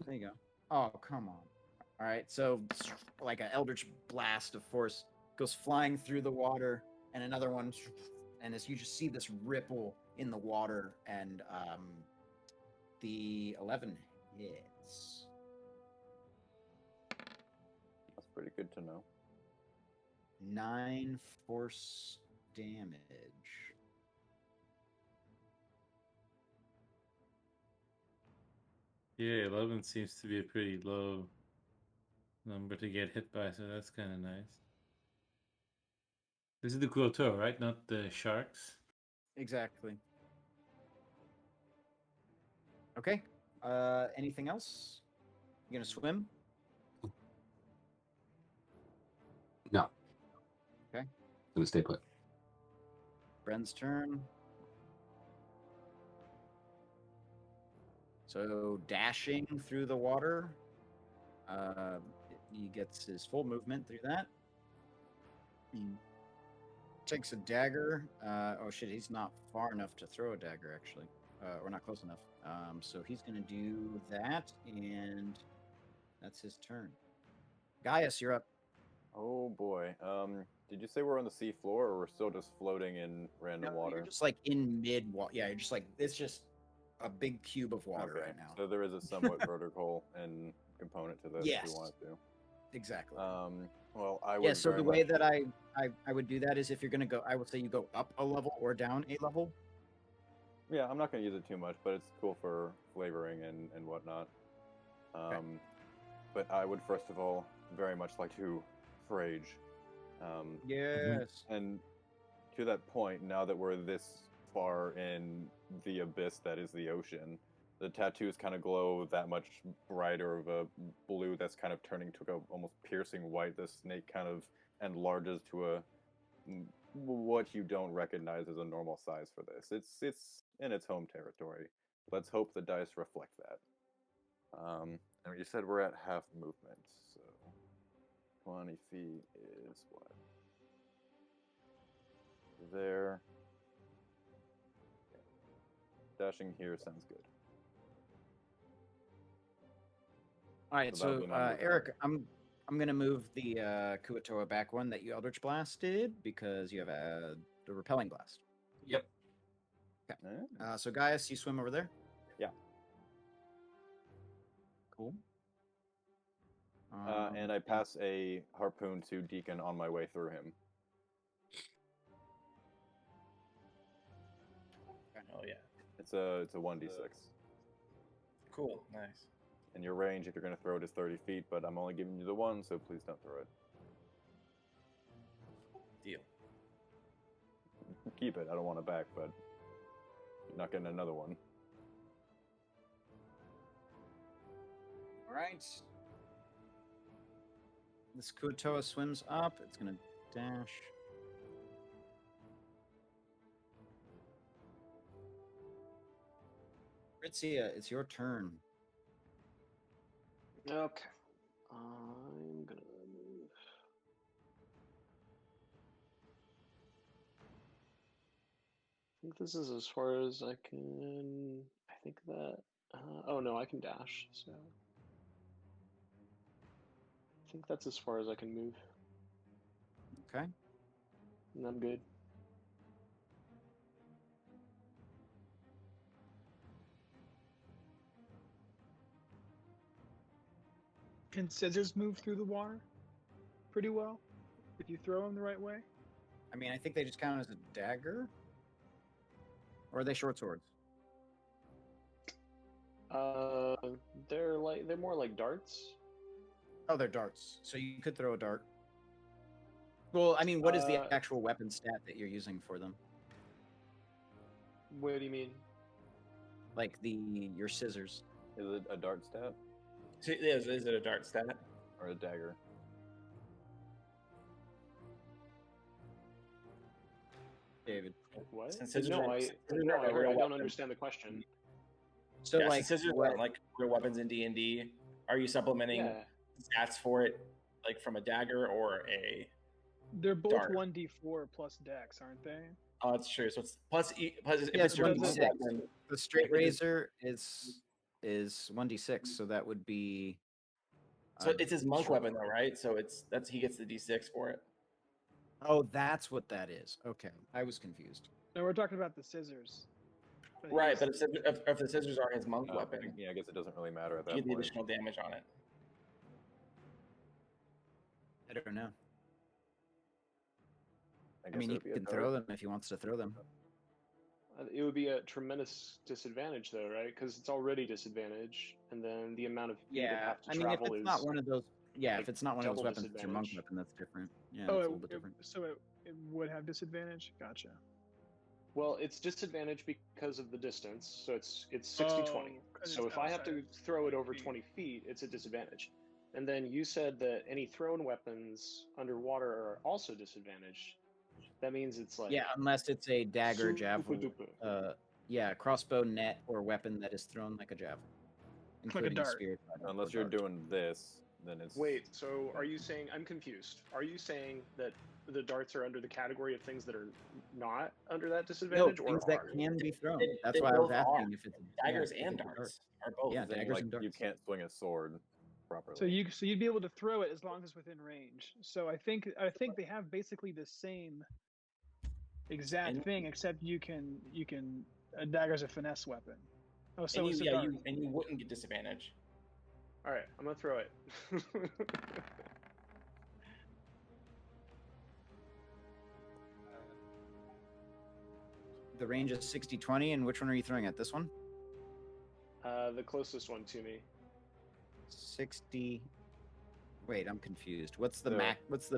There you go. Oh, come on. All right. So, like an eldritch blast of force goes flying through the water, and another one, and as you just see this ripple in the water, and the 11 hits. That's pretty good to know. 9 force damage. Yeah, 11 seems to be a pretty low number to get hit by, so that's kind of nice. This is the Kuoto, right? Not the sharks? Exactly. Okay. Anything else? You gonna swim? No. Okay. Gonna stay put. Bren's turn. So dashing through the water. He gets his full movement through that. He takes a dagger. Oh shit, he's not far enough to throw a dagger actually. Or not close enough. So he's gonna do that, and that's his turn. Gaius, you're up. Oh boy. Did you say we're on the sea floor, or we're still just floating in random water? You're just like in mid water. Yeah, you're just like, it's just a big cube of water Okay, right now. so there is a somewhat vertical and component to this if Yes. you want to. Exactly. Well, I would. Yeah, so very the way much- that I would do that is if you're gonna go, I would say you go up a level or down a level. Yeah, I'm not going to use it too much, but it's cool for flavoring and whatnot. But I would first of all very much like to forage. Yes. And to that point, now that we're this far in the abyss that is the ocean, the tattoos kind of glow that much brighter of a blue that's kind of turning to a almost piercing white. The snake kind of enlarges to a what you don't recognize as a normal size for this. It's in its home territory. Let's hope the dice reflect that. And you said we're at half movement, so 20 feet is what? There. Dashing here sounds good. All right, So that'll so be my Eric, I'm gonna move the Kuatoa back one that you Eldritch Blasted because you have the Repelling Blast. Yep. Eh? So Gaius, you swim over there. Yeah. Cool. And I pass a harpoon to Deacon on my way through him. Oh yeah. It's a 1d6. Cool. Nice. And your range, if you're going to throw it, is 30 feet, but I'm only giving you the one, so please don't throw it. Deal. Keep it. I don't want it back, but you're not getting another one. All right. This Kuatoa swims up. It's gonna dash. Ritzia, it's your turn. Okay. I'm gonna move. I think this is as far as I can. I think that. Oh no, I can dash. So I think that's as far as I can move, Okay. and I'm good. Can scissors move through the water pretty well if you throw them the right way? I mean, I think they just count as a dagger. Or are they short swords? They're more like darts. Oh, they're darts. So you could throw a dart. Well, I mean, what is the Uh, actual weapon stat that you're using for them? What do you mean? Like your scissors. Is it a dart stat Is it a dart stat? or a dagger? David. What? Since scissors No, are- I scissors no, are I a real don't weapon. understand the question. So Yeah, like scissors what, aren't like real weapons in D&D. Are you supplementing Yeah. stats for it, like from a dagger or a? They're both Dart. 1d4 plus dex, aren't they? Oh, that's true. So it's plus if Yeah, it's it's your 1d6. weapon, The straight if it is- razor is 1d6, so that would be. So it's his monk sure. weapon though, right? So that's he gets the d6 for it. Oh, that's what that is. Okay, I was confused. No, we're talking about the scissors. Right, he's- but if the scissors are his monk weapon, Yeah, I guess it doesn't really matter at you that get the point. additional damage on it. I don't know. I guess mean, it he would be a can dart. throw them if he wants to throw them. It would be a tremendous disadvantage, though, right? Because it's already disadvantage, and then the amount of feet it Yeah, have to I mean, if travel it's is not one of those, yeah, like if it's not one of those double weapons, it's your monk disadvantage. weapon. That's different. Yeah, Oh, that's a little bit different. so it would have disadvantage. Gotcha. Well, it's disadvantage because of the distance, so it's 60-20. Oh, 'cause So it's if I have outside to of throw it 20 over feet. 20 feet, it's a disadvantage. And then you said that any thrown weapons underwater are also disadvantaged. That means it's like Yeah, unless it's a dagger, super javelin, duper. yeah, crossbow, net, or weapon that is thrown like a javelin, including dart. spear. Unless or you're dart. doing this, then it's Wait, so are you saying, I'm confused. Are you saying that the darts are under the category of things that are not under that No, disadvantage, or things that are? can be thrown. They- That's they why I was both are. asking if it's Daggers if and it's a dart. darts are both. Yeah, saying, daggers like, and darts. you can't swing a sword properly. So you'd be able to throw it as long as it's within range. So I think they have basically the same exact And- thing, except you can a dagger's a finesse weapon. Oh, so and it's you, a yeah, dart. you wouldn't get disadvantage. All right, I'm gonna throw it. The range is 60-20, and which one are you throwing at? This one? The closest one to me. 60. Wait, I'm confused. What's the So- max? What's the?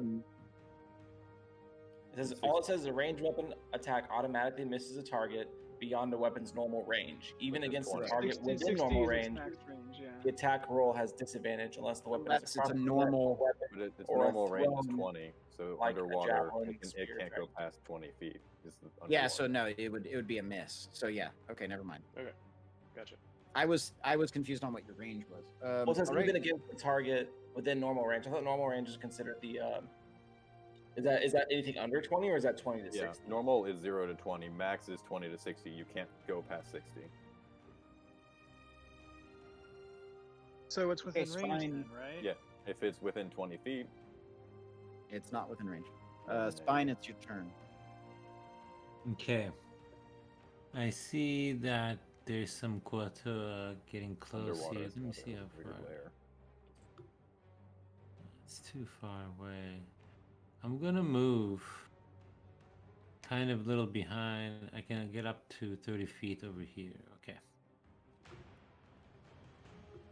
It says all it says is a ranged weapon attack automatically misses a target beyond the weapon's normal range, even Within against a 20. target 60 within 60 normal is its range. max range, yeah. The attack roll has disadvantage unless the weapon Unless is it's a crossbow, normal- weapon. But its or a normal range is thrown, 20, so like a underwater javelin, it spear can't go type. past 20 feet. Is the Yeah, so underwater. no, it would be a miss. So yeah, okay, never mind. Gotcha. I was confused on what your range was. Well, it says all right. even against the target within normal range. I thought normal range is considered the. Is that anything under 20 or is that 20 to 60? Yeah, normal is 0 to 20. Max is 20 to 60. You can't go past 60. So it's within Okay, range spine- then, right? Yeah, if it's within 20 feet. It's not within range. then Spine, it's your turn. Okay. I see that there's some quarter getting close Underwater here. is Let me another see how weird far. layer. It's too far away. I'm gonna move kind of little behind. I can get up to 30 feet over here. Okay.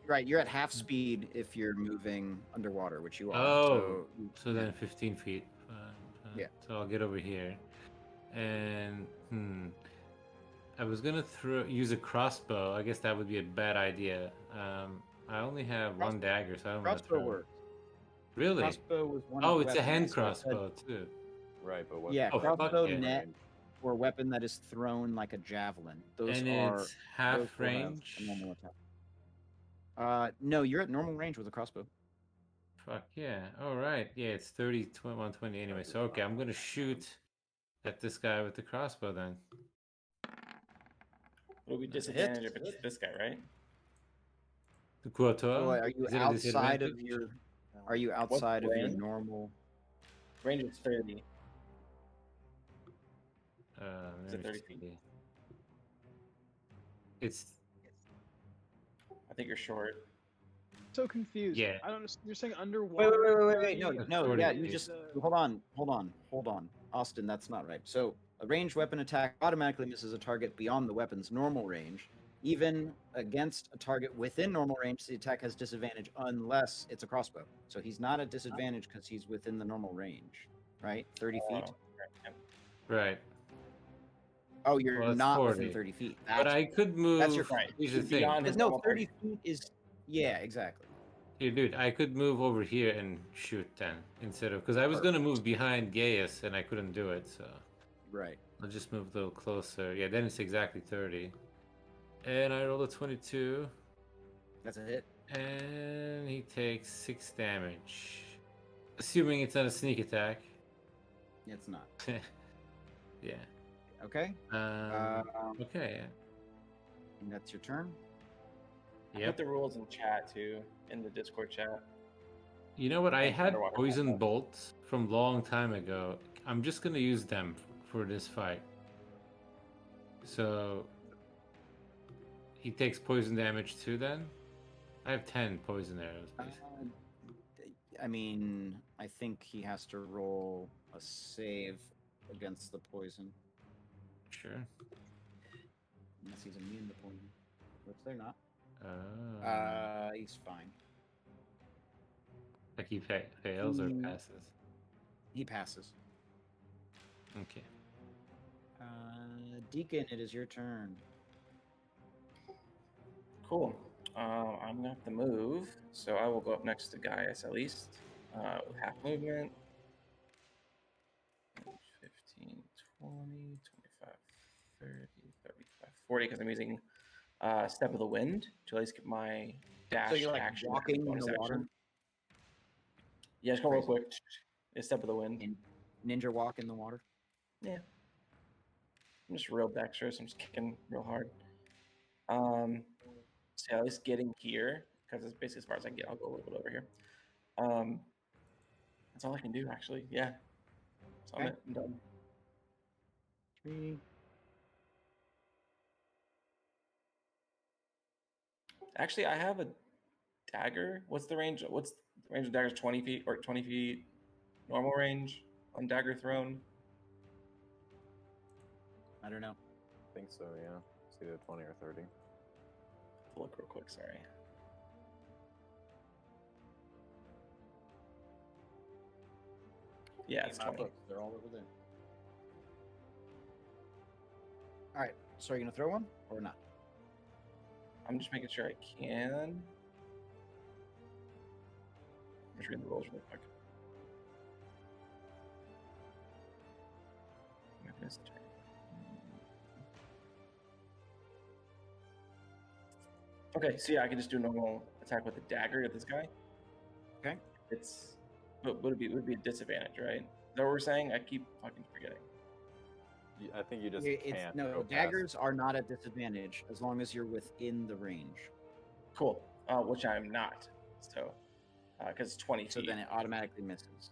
Right, you're at half speed if you're moving underwater, which you are. Oh, so so then 15 feet. Yeah. So I'll get over here, and I was gonna use a crossbow. I guess that would be a bad idea. I only have one dagger, so I don't want to crossbow throw. works. Really? Crossbow was one. Oh, of the it's a hand weapons, so I said- crossbow too. Right, but what? Yeah, Oh, fuck crossbow, yeah. net, or a weapon that is thrown like a javelin. Those And are it's half those will have range. a normal attack. No, you're at normal range with a crossbow. Fuck yeah. All right. Yeah, it's 30, 120 anyway. So, okay, I'm going to shoot at this guy with the crossbow then. It would be That's a hit. disadvantage if it's this guy, right? The quarter. So, are you Is it a outside of disadvantage? your? Are you outside of your range? normal? Range is 30. Is Let it me 30 feet? see. It's I think you're short. So confused. Yeah. I don't know. You're saying Wait, underwater. wait. No, That's no. 40 Yeah, feet. you just hold on, Austin. That's not right. So, a ranged weapon attack automatically misses a target beyond the weapon's normal range. Even against a target within normal range, the attack has disadvantage unless it's a crossbow. So he's not at disadvantage because he's within the normal range, right? 30 feet. right. Oh, you're Well, it's not 40. within 30 feet. But I could move. that's your right. Here's the He's thing. beyond Because his no, normal 30 feet is. Yeah, exactly. Here, dude, I could move over here and shoot then instead of because I was gonna move behind Gaius and I couldn't do it, so Right. I'll just move a little closer. Yeah, then it's exactly 30. And I rolled a 22. That's a hit. And he takes 6 damage. Assuming it's not a sneak attack. It's not. Yeah. Okay. Okay. And that's your turn. I Yep. put the rules in chat too, in the Discord chat. You know what? I Thanks, had Underwater poison Combat. bolts from long time ago. I'm just gonna use them for this fight. So he takes poison damage too. Then I have 10 poison arrows. Basically. I mean, I think he has to roll a save against the poison, Sure. unless he's immune to poison, which they're not. He's fine. Like he fails or passes. He passes. Okay. Deacon, it is your turn. Cool. I'm gonna have to move, so I will go up next to Gaius at least with half movement. 15, 20, 25, 30, 35, 40, because I'm using Step of the Wind to at least get my dash So you're like action. walking in bonus the water? action. Yeah, just go real quick. It's Step of the Wind. Ninja walk in the water. Yeah. I'm just real dexterous. I'm just kicking real hard. So at least getting here, because it's basically as far as I can get. I'll go a little bit over here. That's all I can do, actually. Yeah. So Okay. I'm done. 3. Actually, I have a dagger. What's the range? What's the range of daggers? 20 feet or 20 feet normal range on dagger thrown? I don't know. I think so, yeah. It's either 20 or 30. Look real quick, sorry. Yeah, it's 20. They're all over there. All right. So are you gonna throw one or not? I'm just making sure I can. I'm just reading the rules real quick. I missed it. Okay, so yeah, I can just do a normal attack with a dagger at this guy. Okay. But would it be a disadvantage, right? Is that what we're saying? I keep fucking forgetting. I think you just can't. No, go past- daggers are not at disadvantage as long as you're within the range. Cool. Which I'm not. So, because it's 20 feet. So then it automatically misses.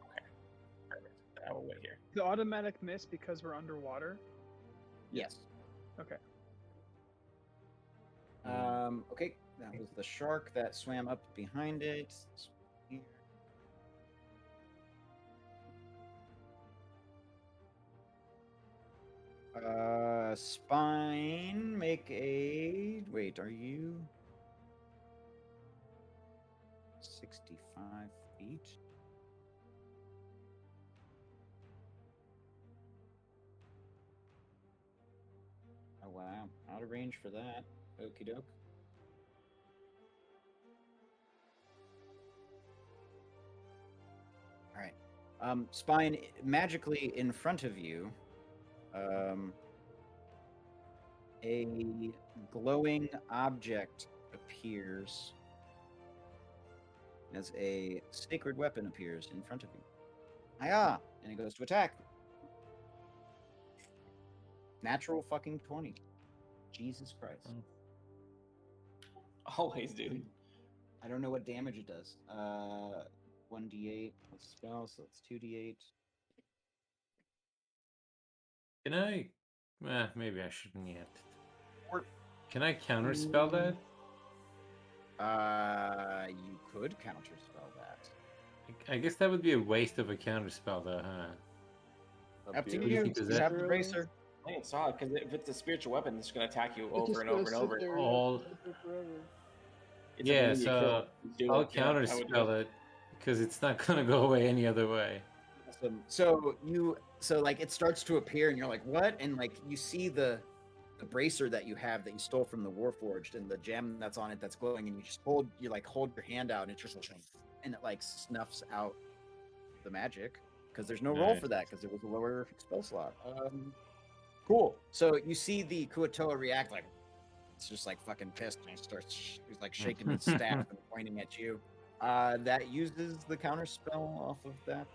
Okay. Perfect. I will wait here. The automatic miss because we're underwater. Yes. Okay. Okay, that was the shark that swam up behind it. Here. Spine, make a... Wait, are you... 65 feet? Oh, wow. Out of range for that. Okie doke. All right. Spine, magically in front of you, a glowing object appears as a sacred weapon appears in front of you. Hiya! And it goes to attack. Natural fucking 20. Jesus Christ. Always, dude. I don't know what damage it does. 1d8 plus spell, so it's 2d8. Can I? Maybe I shouldn't yet. Or- Can I counterspell that? You could counterspell that. I guess that would be a waste of a counterspell, though, huh? Up to What do you you. think, does You that- have the bracer. I think it's solid because if it's a spiritual weapon, it's going to attack you It's over just and gonna over and sit over. there, All- sit there forever. It's a Yeah, immediate so kill. Do I'll it. Yeah, I would do counterspell it because it's not gonna go away any other way. Awesome. So like it starts to appear, and you're like, "What?" And like you see the bracer that you have that you stole from the Warforged, and the gem that's on it that's glowing, and you hold your hand out, and it just and it like snuffs out the magic because there's no roll Nice. for that because it was a lower spell slot. Cool. So you see the Kuatoa react like, it's just like fucking pissed, and he's like shaking his staff and pointing at you. That uses the counter spell off of that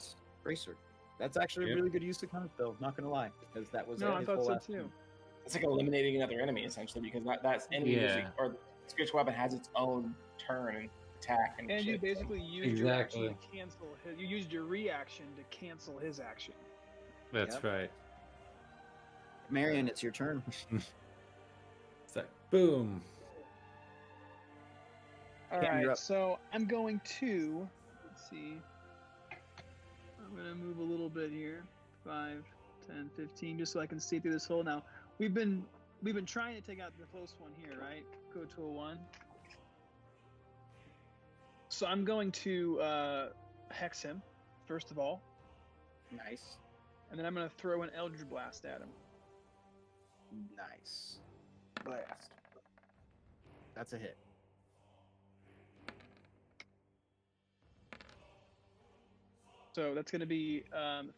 bracer. That's actually a really good use of counter spell. Not gonna lie, because that was No, I his thought whole so last too. turn. It's like eliminating another enemy essentially, because that's enemy music or the spiritual weapon has its own turn and attack and And shit. you basically used your action to cancel his. You used your reaction to cancel his action. That's right. Marion, it's your turn. It's like boom. All Cam, you're right, up. so I'm going to. Let's see. I'm gonna move a little bit here. 5, 10, 15, just so I can see through this hole. Now we've been trying to take out the close one here, right? Go to a 1. So I'm going to hex him first of all, Nice. and then I'm gonna throw an Eldritch Blast at him. Nice. Blast. That's a hit. So that's gonna be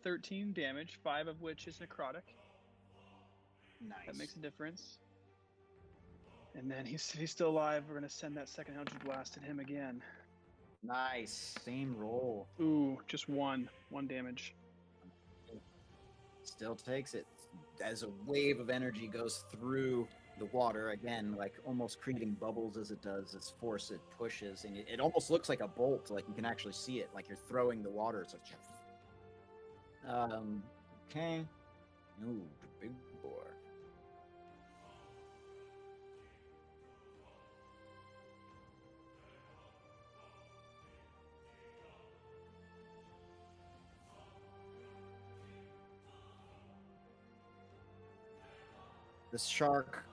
13 damage, 5 of which is necrotic. Nice. That makes a difference. And then he's still alive. We're gonna send that second Eldritch Blast at him again. Nice. Same roll. Ooh, just one damage. Still takes it. As a wave of energy goes through the water, again, like almost creating bubbles as it does, as force it pushes, and it almost looks like a bolt, like you can actually see it, like you're throwing the water. So, okay. Ooh, the big boy. The shark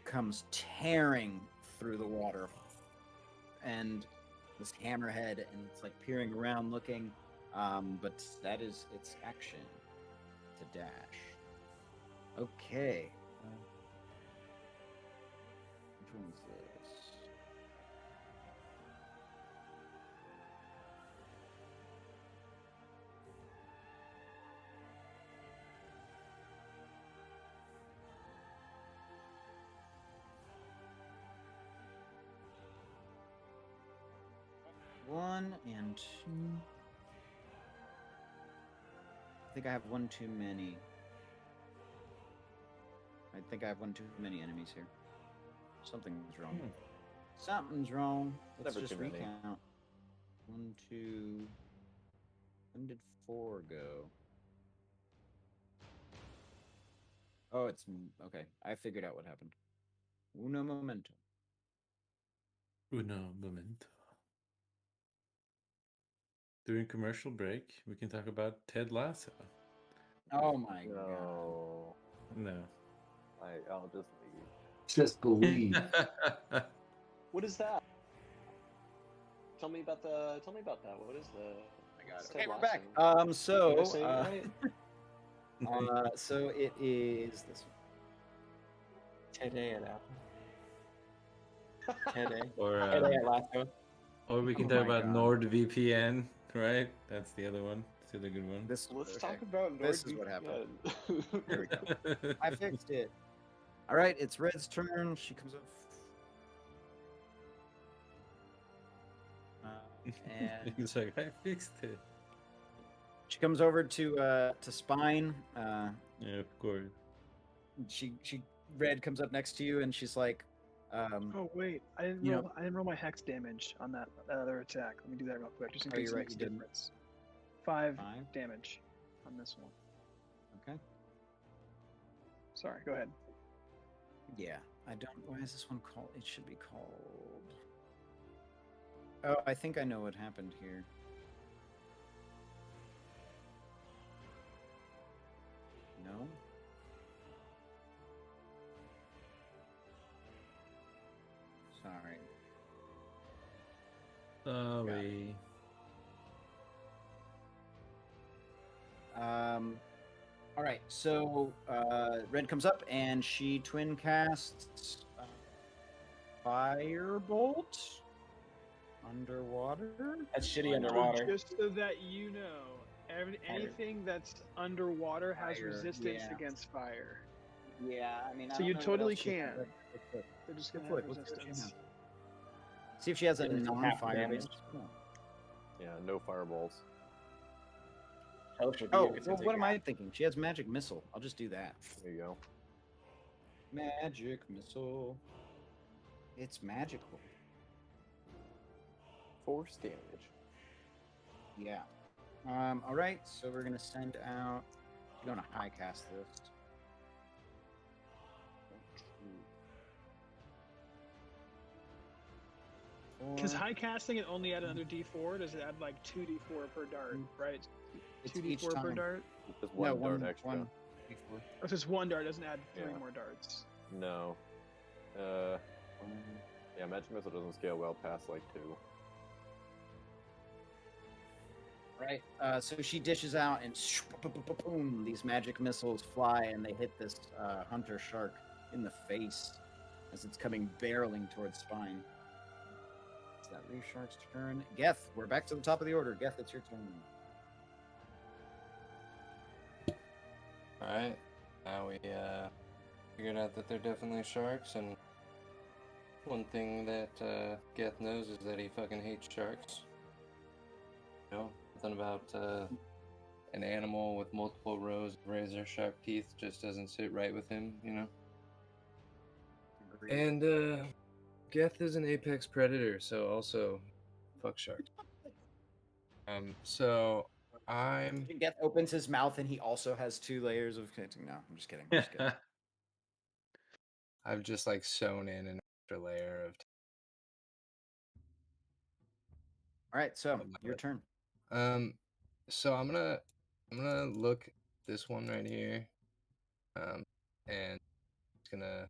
comes tearing through the water, and this hammerhead, and it's like peering around looking, but that is its action to dash. Okay. Which one is this? One and two. I think I have one too many. I think I have one too many enemies here. Something's wrong. Something's wrong. Let's Never just too many. recount. 1, 2. When did 4 go? Oh, it's okay. I figured out what happened. Uno momento. Uno momento. During commercial break, we can talk about Ted Lasso. Oh my god. No, No. I'll just leave. Just believe. What is that? Tell me about that. What is the? I got it. Ted Okay, we're Lasso? back. Did I say it right? So it is this one. Today at Apple. Today. Or Today at Lasso. or we can Oh talk my about God. NordVPN, right? That's the other one. It's the other good one. This Let's okay. talk about This is what happened. NordVPN. Here we go. I fixed it. All right, it's Red's turn. She comes up. And He's like, I fixed it. she comes over to Spine. Yeah, of course. She Red comes up next to you, and she's like, Oh wait, I didn't You know- roll. I didn't roll my hex damage on that other attack. Let me do that real quick, just in Oh, case you're it right, makes a you didn't. difference. 5 5. damage on this one. Okay. Sorry, go ahead. Yeah, I don't. Why is this one called? It should be called. Oh, I think I know what happened here. No. Sorry. Sorry. All right. So Red comes up and she twin casts Firebolt underwater. That's shitty Why not? underwater. Just so that you know, anything that's underwater has Fire, resistance yeah. against fire. Yeah, I mean. I So don't you know what totally else she can. has. They're just gonna Go for have it. Let's see what she resistance. has. See if she has a Yeah, it's half non-fire damage. based. Yeah, no fireballs. Hellish Oh, Rebuke, it's well, gonna what take am I thinking? She has magic missile. I'll just do that. There you go. Magic missile. It's magical. Force damage. Yeah. All right. So we're gonna send out. We're gonna high cast this. Because Four. high casting it only add another D4. Does it add like 2d4 per dart, right? It's 2d4 each per time. dart. Just No, one dart extra. one before. If it's one dart, it doesn't add 3 Yeah. more darts. No. Yeah, magic missile doesn't scale well past like 2. Right. So she dishes out, and boom, these magic missiles fly, and they hit this hunter shark in the face as it's coming barreling towards spine. It's that reef shark's turn. Geth, we're back to the top of the order. Geth, it's your turn. Alright. Now we figured out that they're definitely sharks, and one thing that Geth knows is that he fucking hates sharks. You know, nothing about an animal with multiple rows of razor sharp teeth just doesn't sit right with him, you know? And Geth is an apex predator, so also fuck sharks. So I'm Geth opens his mouth, and he also has 2 layers of. No, I'm just kidding. I'm just kidding. I've just like sewn in an extra layer of. All right, so love your it. turn. So I'm gonna look this one right here, and it's gonna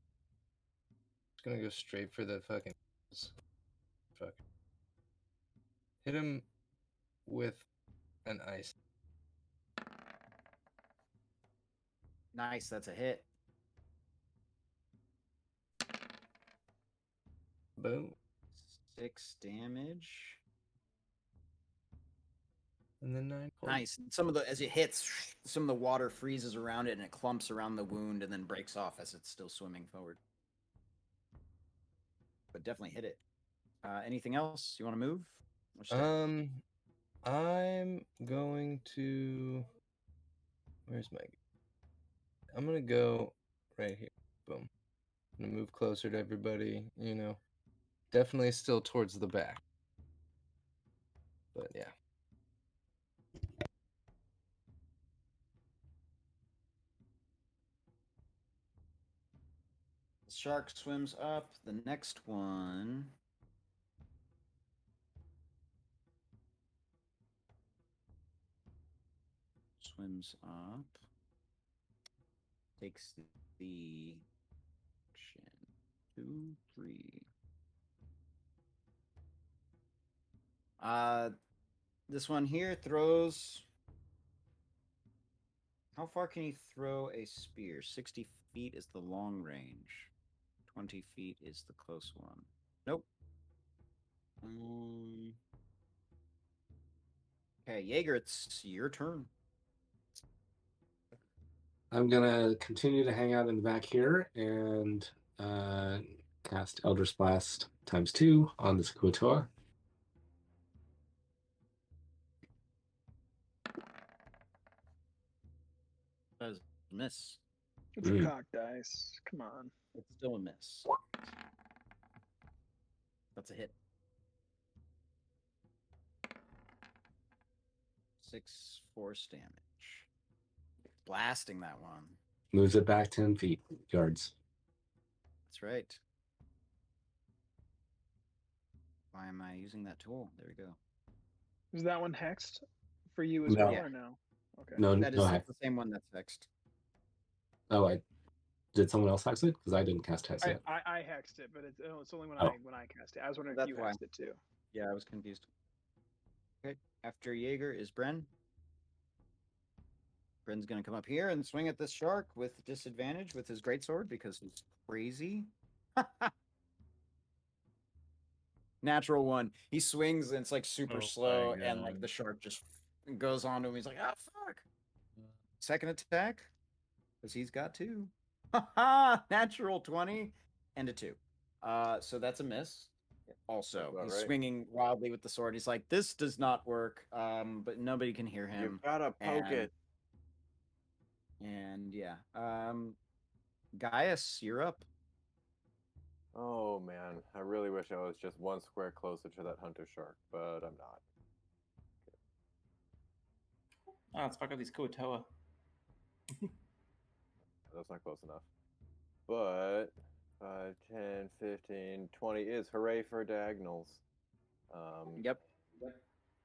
go straight for the fucking fuck. Hit him with an ice. Nice, that's a hit. Boom. 6 damage. And then 9 cold. Nice. Some of the as it hits, some of the water freezes around it, and it clumps around the wound, and then breaks off as it's still swimming forward. But definitely hit it. Anything else you want to move? Or step? I'm going to. Where's my? I'm gonna go right here. Boom. I'm gonna move closer to everybody. You know, definitely still towards the back. But yeah. The shark swims up. The next one. Swims up. Takes the action. 2, 3. This one here throws. How far can he throw a spear? 60 feet is the long range. 20 feet is the close one. Nope. Okay, Jaeger, it's your turn. I'm gonna continue to hang out in the back here and cast Eldritch Blast ×2 on this Kotor. That is a miss. It's a cock dice. Come on. It's still a miss. That's a hit. 6 force damage. Blasting that one. Moves it back 10 feet, yards. That's right. Why am I using that tool? There we go. Is that one hexed for you as No. well, Yeah. or no? Okay. No, That is no hex. the same one that's hexed. Oh, did someone else hex it? Because I didn't cast hex yet. I hexed it, but it's only when Oh. I cast it. I was wondering That's if you why. hexed it too. Yeah, I was confused. Okay, after Jaeger is Bren. Bren's gonna come up here and swing at this shark with disadvantage with his greatsword because he's crazy. Natural one. He swings and it's like super Oh slow, my and like God. the shark just goes onto him. He's like, ah, fuck. Second attack, because he's got 2. Natural 20 and a 2. So that's a miss. Also, about he's right. swinging wildly with the sword. He's like, "This does not work." But nobody can hear him. You've gotta poke and- it. And yeah, Gaius, you're up. Oh man, I really wish I was just one square closer to that hunter shark, but I'm not. Oh, let's fuck up these Kuatoa. That's not close enough. But 5, 10, 15, 20 is hooray for diagonals. Yep.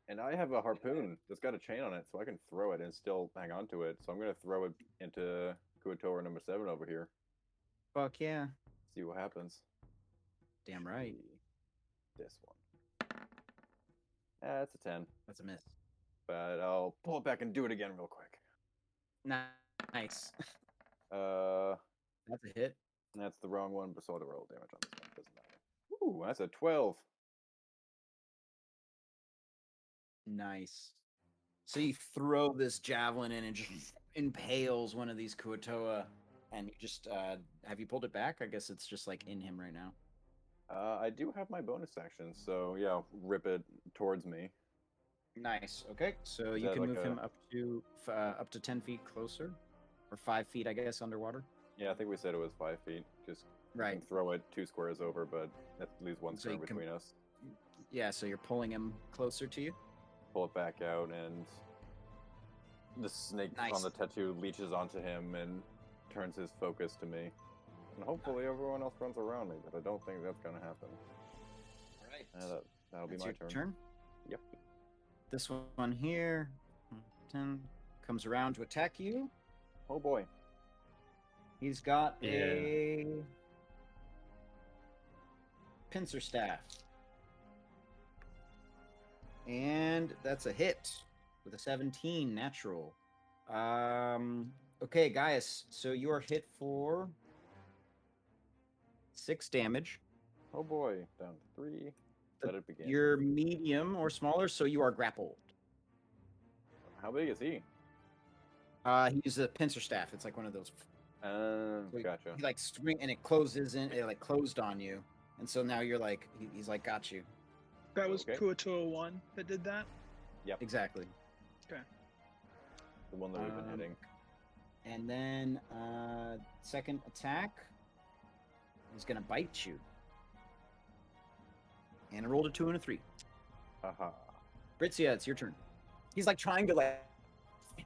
And I have a harpoon that's got a chain on it, so I can throw it and still hang on to it. So I'm going to throw it into Kuatoa number 7 over here. Fuck yeah. See what happens. Damn right. This one. That's a 10. That's a miss. But I'll pull it back and do it again real quick. Nice. That's a hit. That's the wrong one, but so I'll roll damage on this one. Doesn't matter. Ooh, that's a 12. Nice. So you throw this javelin in and just impales one of these Kuatoa, and you just have you pulled it back? I guess it's just like in him right now. I do have my bonus action, so yeah, rip it towards me. Nice. Okay, so Is you that can like move a- him up to 10 feet closer, or 5 feet, I guess, underwater. Yeah, I think we said it was 5 feet. Just you Right. can throw it 2 squares over, but that leaves 1 So square you can- between us. Yeah. So you're pulling him closer to you. Pull it back out, and the snake Nice. on the tattoo leeches onto him and turns his focus to me. And hopefully everyone else runs around me, but I don't think that's gonna happen. All right. That'll be That's my your turn. turn. Yep. This one here, 10, comes around to attack you. Oh boy. He's got Yeah. a pincer staff. And that's a hit with a 17 natural. Okay, Gaius, so you are hit for 6 damage. Oh boy. Down to 3. Let it begin. You're medium or smaller, so you are grappled. How big is he? He uses a pincer staff. It's like one of those. Gotcha. He like swing and it closes in. It like closed on you, and so now you're like he's like got you. That was Okay. Kuatoa 1 that did that. Exactly. The one that we've been Um, hitting. And then second attack, he's gonna bite you. And I rolled a 2 and a 3. Haha. Britzia, it's your turn. He's like trying to like.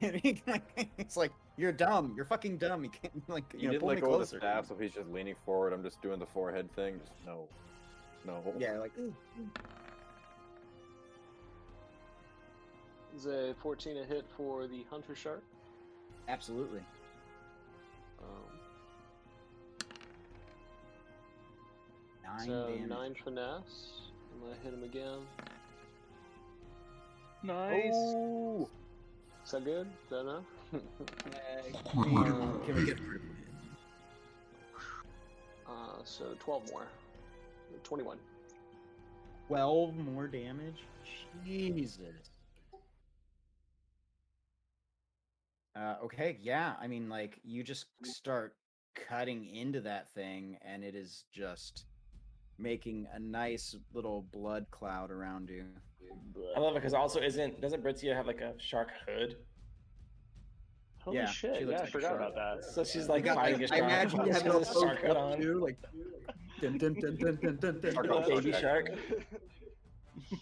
It's like you're dumb. You're fucking dumb. You can't like You you know didn't pull let me go of the closer. staff, so he's just leaning forward. I'm just doing the forehead thing. Just no. Yeah, like Is a 14 a hit for the hunter shark? absolutely. Um, 9 so damage. 9 finesse. I'm gonna hit him again. Nice. Oh! Is that good? Is that enough? Can we get a critical hit? So 12 more. 21. 12 more damage? Jesus. Okay, yeah. I mean, like, you just start cutting into that thing, and it is just making a nice little blood cloud around you. I love it because also doesn't Britzia have like a shark hood? Holy Yeah, shit! she looks Yeah, I like a forgot shark. about that. So she's like I fighting a shark. imagine you have She's got those a shark hood on. too, like dun, dun, dun, dun, dun, dun, dun. Shark on baby shark.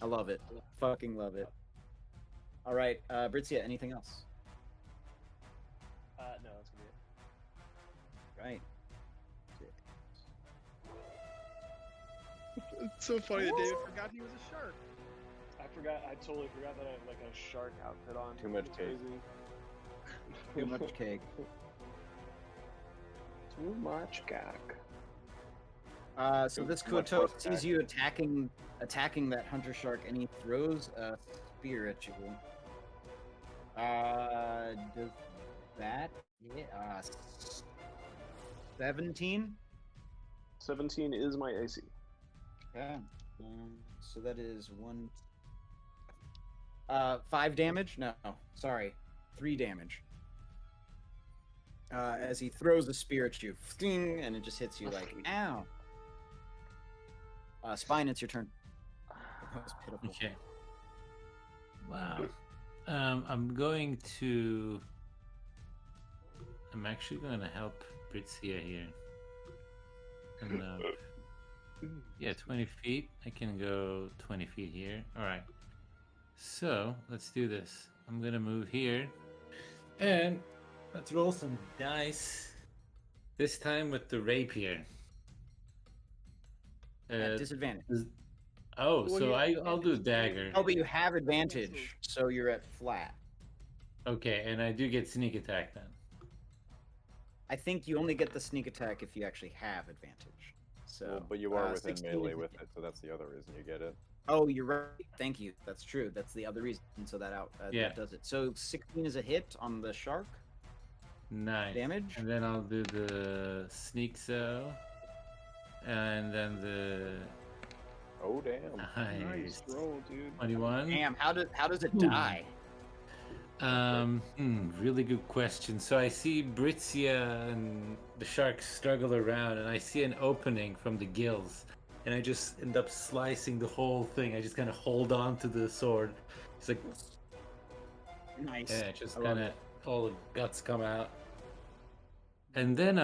I love it. Fucking love it. All right, Britzia, anything else? No, that's gonna be it. Right. It's so funny that David forgot he was a shark. I totally forgot that I have like a shark outfit on. Too much It's cake. crazy. Too much cake. Too much cake. So Too this much Kuatoa horse sees attack. you attacking that hunter shark, and he throws a spear at you. Does that hit? 17? 17 is my AC. Yeah. So that is 5 damage? No, sorry. 3 damage. As he throws a spear at you, sting, and it just hits you like, ow. Spine, it's your turn. That was pitiful. Okay. Wow. I'm going to. I'm actually going to help Britzia here. And, yeah, 20 feet. I can go 20 feet here. All right. So let's do this. I'm going to move here. And let's roll some dice. This time with the rapier. At disadvantage. Oh, Well, so you- I'll do dagger. Oh, but you have advantage, so you're at flat. Okay, and I do get sneak attack then. I think you only get the sneak attack if you actually have advantage. So, Well, but you are within 16 melee is- with it, so that's the other reason you get it. Oh, you're right. Thank you. That's true. That's the other reason. So that Yeah. that does it. So 16 is a hit on the shark Nice. damage. And then I'll do the sneak so. And then the Oh damn! Nice roll, dude. 21. Damn, how does it die? Really good question. So I see Britzia and the shark struggle around, and I see an opening from the gills, and I just end up slicing the whole thing. I just kind of hold on to the sword. It's like, Nice. yeah, just I love kind of it. all the guts come out. And then,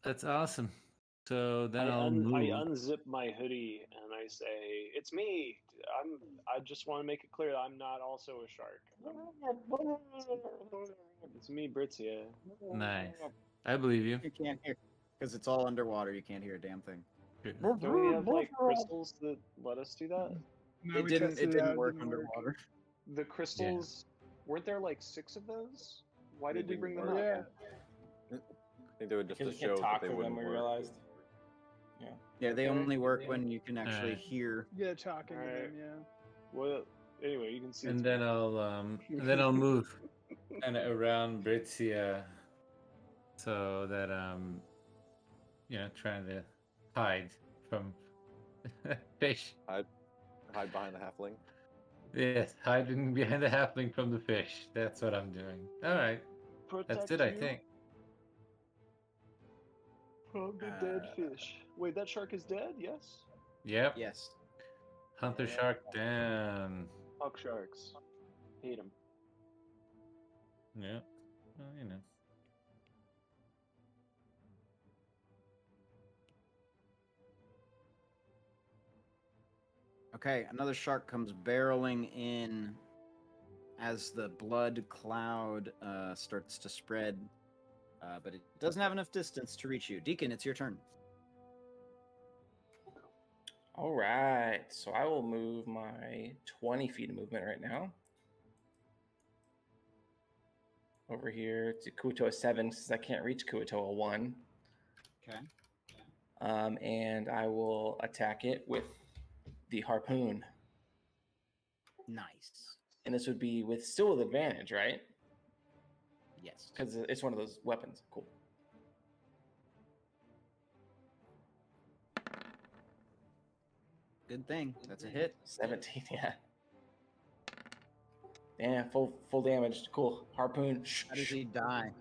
that's awesome. So then I'll move. I unzip my hoodie and I say, "It's me. I just want to make it clear that I'm not also a shark. It's me, Britzia." Nice. I believe you. You can't hear because it's all underwater. You can't hear a damn thing. Don't we have like crystals that let us do that? No, It we didn't. tested It didn't out, work underwater. The crystals, weren't there like 6 of those? Why They did we didn't bring them work. up? Yeah. I think they were just Because to we show can't that talk they to wouldn't them, we work. realized. Yeah, they Okay. only work when you can actually Alright. hear. Yeah, talking to Alright. them, yeah. Well, anyway, you can see. And it's then me. I'll move kind of around Britzia, so that trying to hide from fish. Hide behind the halfling. Yes, hiding behind the halfling from the fish. That's what I'm doing. All right, that's it. I Protect you think. From the dead fish. Wait, that shark is dead? Yes. Yep. Yes. Hunter shark down. Fuck sharks. Hate them. Yeah. Well, you know. Okay, another shark comes barreling in as the blood cloud starts to spread, but it doesn't have enough distance to reach you. Deacon, it's your turn. All right, so I will move my 20 feet of movement right now over here to Kuto 7 since I can't reach Kuto 1. Okay. And I will attack it with the harpoon. Nice. And this would be still with advantage, right? Yes. Because it's one of those weapons. Cool. Good thing. That's a hit. 17, yeah. Yeah, full damage. Cool. Harpoon. How does he die?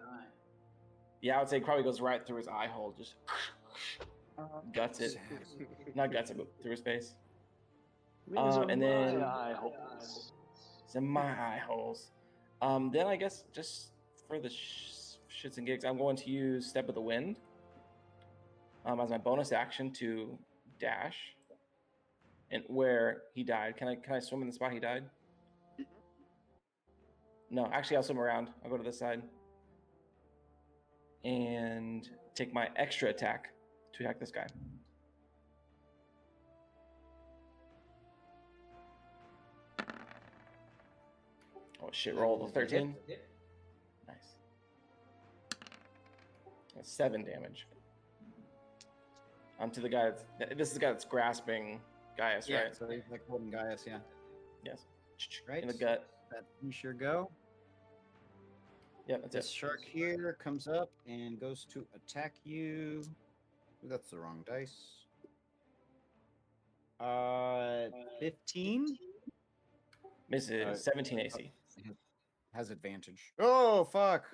Yeah, I would say it probably goes right through his eye hole. Just guts it. Not guts it, but through his face. And then eye holes. it's in my eye holes. Then I guess just for the shits and gigs, I'm going to use Step of the Wind as my bonus action to dash. And where he died, can I swim in the spot he died? No, actually I'll swim around. I'll go to this side and take my extra attack to attack this guy. Oh shit! Roll the 13. Nice. That's 7 damage. To the guy this is the guy that's grasping Gaius, Yeah, right? so he's like holding Gaius, yeah. Yes. Right. In the gut. That you sure go. Yeah, that's This it. shark here comes up and goes to attack you. Ooh, that's the wrong dice. 15 Misses 17 AC. has advantage. Oh fuck!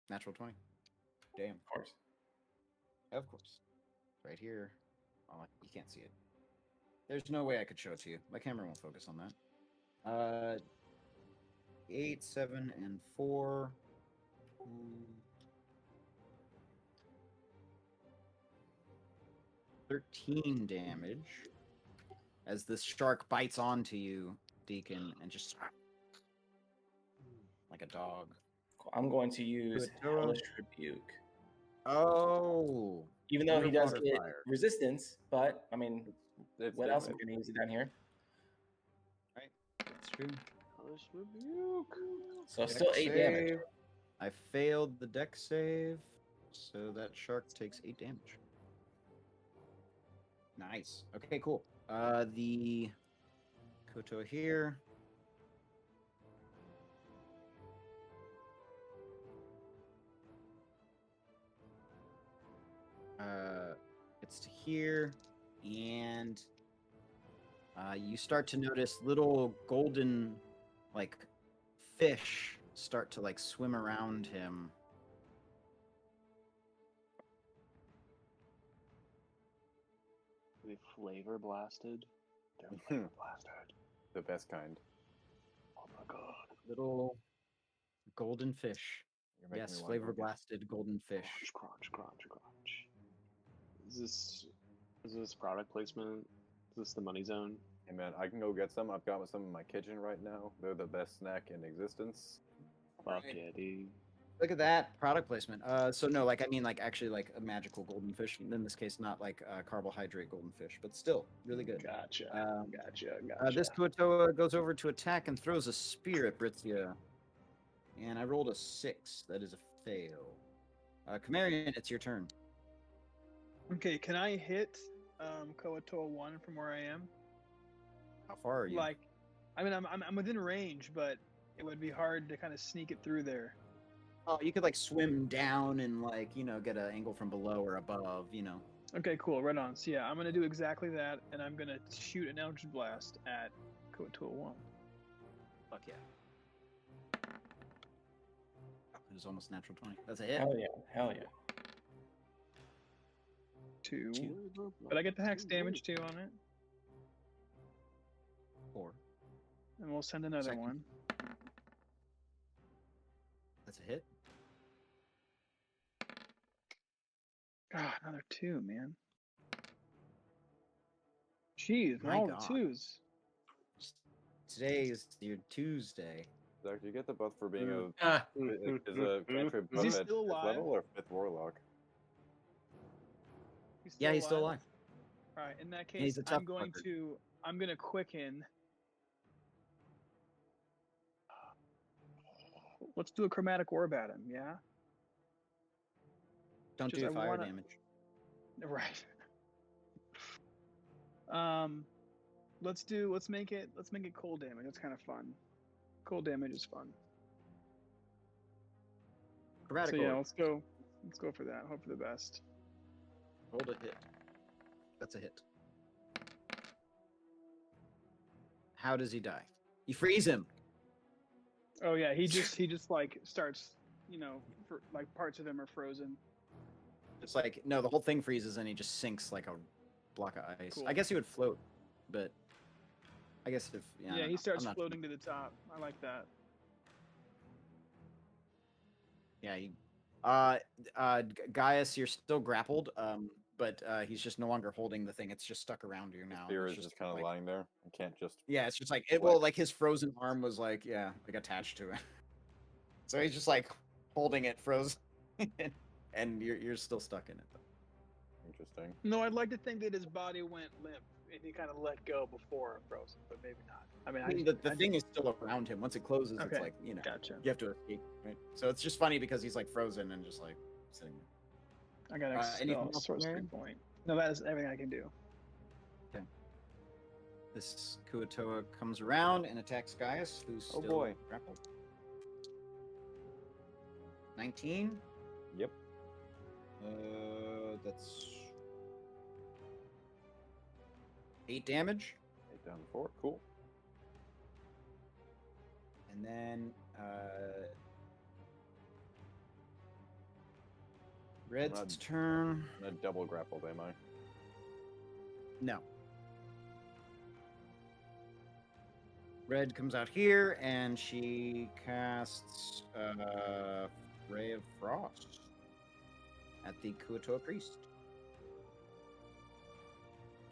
Natural 20. Damn. Of course. Of course. Right here. Oh, you can't see it. There's no way I could show it to you. My camera won't focus on that. 8, 7, and 4. 13 damage as this shark bites onto you, Deacon, and just like a dog. I'm going to use Good. Hellish Rebuke. Oh, Even though he does water get fire. resistance, but I mean, It's what else am damage. I going to use it down here? Right, that's true. Hellish rebuke. So still 8 damage. Save. I failed the deck save, so that shark takes 8 damage. Nice. Okay, cool. The Koto here. It's to here, and you start to notice little golden, like, fish start to like swim around him. Are they flavor blasted? They're flavor blasted. The best kind. Oh my god. Little golden fish. You're making Yes, me wanna flavor go get- blasted golden fish. Crunch, crunch, crunch, crunch. Is this product placement? Is this the money zone? Hey man, I can go get some. I've got some in my kitchen right now. They're the best snack in existence. Fuck Right. yeah, dude. Look at that product placement. So no, like I mean, like actually, like a magical golden fish. In this case, not like carbohydrate golden fish, but still really good. Gotcha. Um, Gotcha. This Kuotoa goes over to attack and throws a spear at Britzia. And I rolled a 6. That is a fail. Kamarian, it's your turn. Okay, can I hit Koatoa 1 from where I am? How far are you? Like, I mean, I'm within range, but it would be hard to kind of sneak it through there. Oh, you could like swim down and like, you know, get an angle from below or above, you know. Okay, cool, right on. So yeah, I'm gonna do exactly that, and I'm gonna shoot an Eldritch Blast at Koatoa 1. Fuck yeah. It was almost natural 20. That's a hit. Hell yeah. Hell yeah. 2. But I get the hex damage too on it. 4. And we'll send another Second. one. That's a hit. God, another 2, man. Jeez, My all God. the 2s. Today is your Tuesday. Zach, do you get the buff for being a Ah, is a cantrip Is he buff at still 5th alive? level or 5th warlock? Yeah, he's still alive. All right, in that And he's case, a tough I'm gonna quicken. Let's do a chromatic orb at him, yeah? Don't Just do I fire wanna- damage. Right. Let's make it cold damage. That's kind of fun. Cold damage is fun. Chromatic So yeah, orb. let's go for that. Hope for the best. Hold a hit. That's a hit. How does he die? You freeze him. Oh yeah, he just like starts, you know, like parts of him are frozen. It's like no, the whole thing freezes and he just sinks like a block of ice. Cool. I guess he would float, but I guess if yeah, I Yeah, don't he know. starts I'm not- floating to the top. I like that. Yeah, Gaius, you're still grappled, but he's just no longer holding the thing. It's just stuck around you now. Spear It's is just kind of like, lying there. You can't just. yeah, it's just like it. Well, like his frozen arm was like like attached to it. So he's just like holding it frozen, and you're still stuck in it. Interesting. No, I'd like to think that his body went limp and he kind of let go before frozen, but maybe not. I mean, The thing is still around him. Once it closes, it's Okay, like gotcha. you have to escape, right? So it's just funny because he's like frozen and just like sitting there. I got a anything spell else, sorcery Marion? point. No, that is everything I can do. This Kuatoa comes around and attacks Gaius, who's Oh, still boy. grappled. 19. Yep. That's 8 damage, 8 down to 4. Cool. and then Red's not- turn. I'm not double grappled, am I? No. Red comes out here and she casts Ray of Frost at the Kuotoa Priest.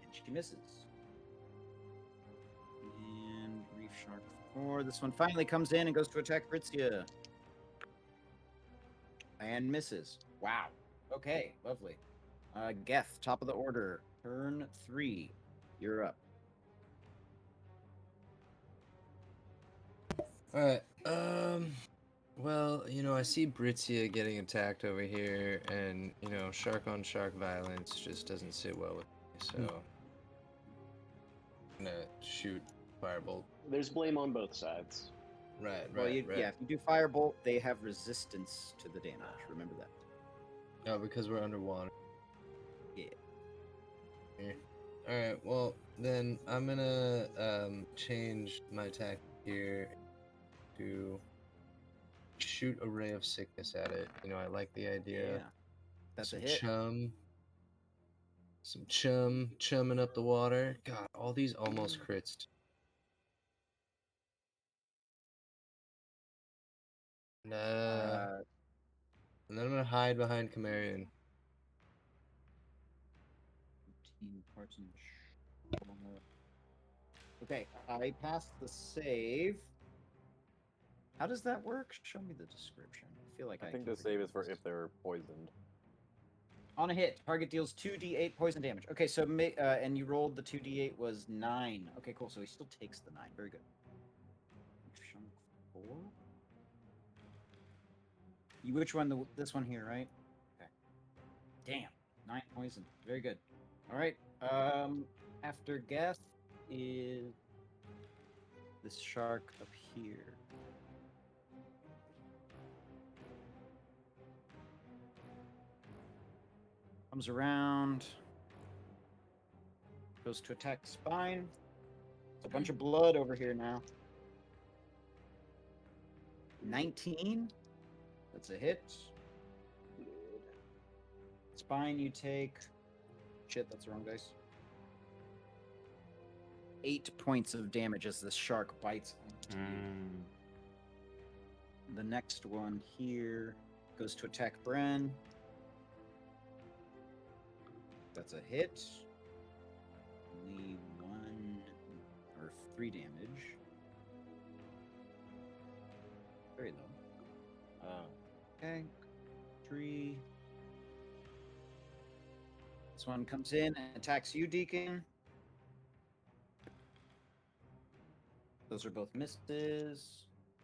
And she misses. And Reef Shark 4. This one finally comes in and goes to attack Fritzia. And misses. Wow. Okay, lovely. Geth, top of the order. Turn 3. You're up. Alright, well, I see Britzia getting attacked over here, and, shark on shark violence just doesn't sit well with me, so I'm gonna shoot Firebolt. There's blame on both sides. Right, Well, right. yeah, if you do Firebolt, they have resistance to the damage. Remember that. Oh, because we're underwater. Yeah. Alright, well, then I'm gonna change my attack here to shoot a ray of sickness at it. I like the idea. Yeah. That's a Some hit. chumming up the water. God, all these almost crits. And then I'm gonna hide behind Chimerian. 15 parts in the Okay, I passed the save. How does that work? Show me the description. I feel like I I think can the save is for forget if they're poisoned. On a hit, target deals 2d8 poison damage. Okay, so and you rolled the 2d8 was 9. Okay, cool. So he still takes the 9. Very good. Chunk 4. Which one? This one here, right? Okay. Damn, 9 poison. Very good. All right. After Geth is this shark up here. Comes around. Goes to attack spine. It's a bunch of blood over here now. 19. That's a hit. Spine, you take. Shit, that's the wrong dice. 8 points of damage as this shark bites. The next one here goes to attack Bren. That's a hit. Only 1 or 3 damage. Very low. Okay. 3. This one comes in and attacks you, Deacon. Those are both misses.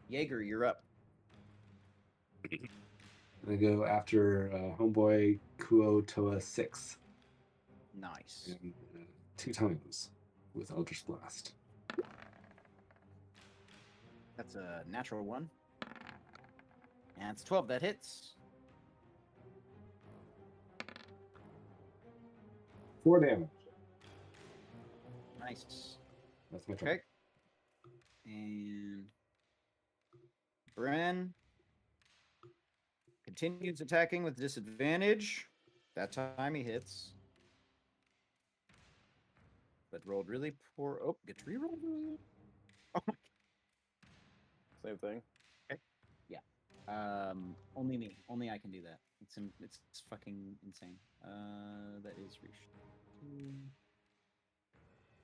Jaeger, you're up. I'm gonna go after homeboy Kuotoa 6. Nice. And, 2 times with Eldritch Blast. That's a natural 1. And it's 12. That hits. 4 damage. Nice. That's my turn. Okay. And Bren continues attacking with disadvantage. That time he hits. But rolled really poor. Oh, gets rerolled. Oh my. Same thing. Only me. Only I can do that. It's fucking insane. That is reach.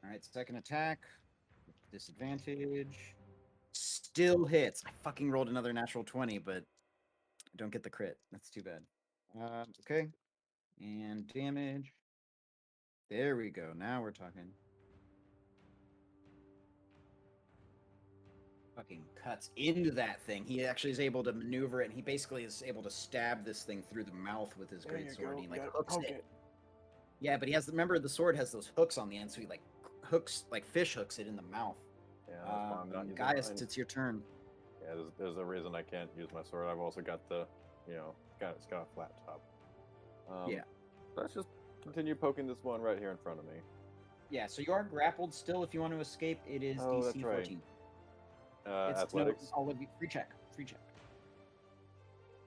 All right, second attack. Disadvantage. Still hits. I fucking rolled another natural 20, but I don't get the crit. That's too bad. Okay. And damage. There we go. Now we're talking. Fucking cuts into that thing. He actually is able to maneuver it, and he basically is able to stab this thing through the mouth with his great sword. And he like hooks it. Yeah, but he has. Remember, the sword has those hooks on the end, so he like hooks, like fish hooks it in the mouth. Yeah, that's why I'm not using Gaius, mine. it's your turn. Yeah, there's a reason I can't use my sword. I've also got the, it's got a flat top. Yeah. Let's just continue poking this one right here in front of me. Yeah, so you are grappled still. If you want to escape, it is Oh, that's DC right. 14. It's Athletics. No, free check. Free check.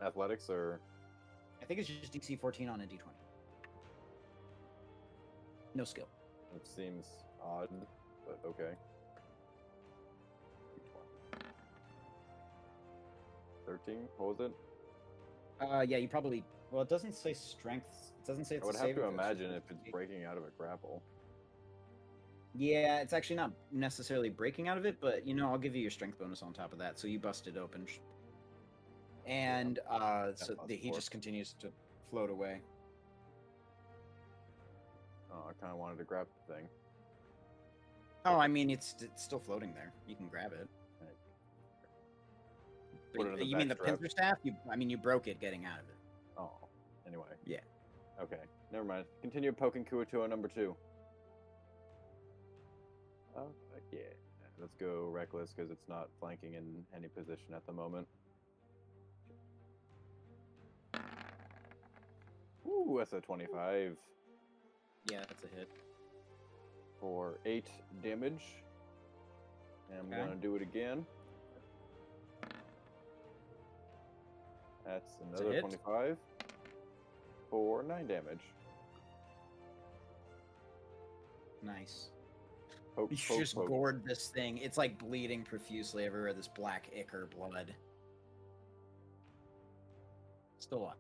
Athletics or I think it's just DC 14 on a D20. No skill. it seems odd, but okay. 13. What was it? Yeah, you probably. Well, it doesn't say strength. It doesn't say it's I would a have saving to throw, so imagine it's if it's a- breaking out of a grapple. Yeah, it's actually not necessarily breaking out of it, but I'll give you your strength bonus on top of that. So you busted open, and so he just continues to float away. Oh, I kind of wanted to grab the thing. Oh, I mean, it's still floating there. You can grab it. Put it in the You mean the backstrap. pincer staff? You broke it getting out of it. Oh, anyway. Yeah. Okay, never mind. Continue poking Kuatua number 2. Oh, yeah. Let's go reckless because it's not flanking in any position at the moment. Ooh, that's a 25 Yeah, that's a hit. for 8 damage. And I'm Okay. going to do it again. That's a another hit. 25 for 9 damage. Nice. Poke, You poke, just poke. gored this thing. It's like bleeding profusely everywhere. This black ichor blood. Still alive.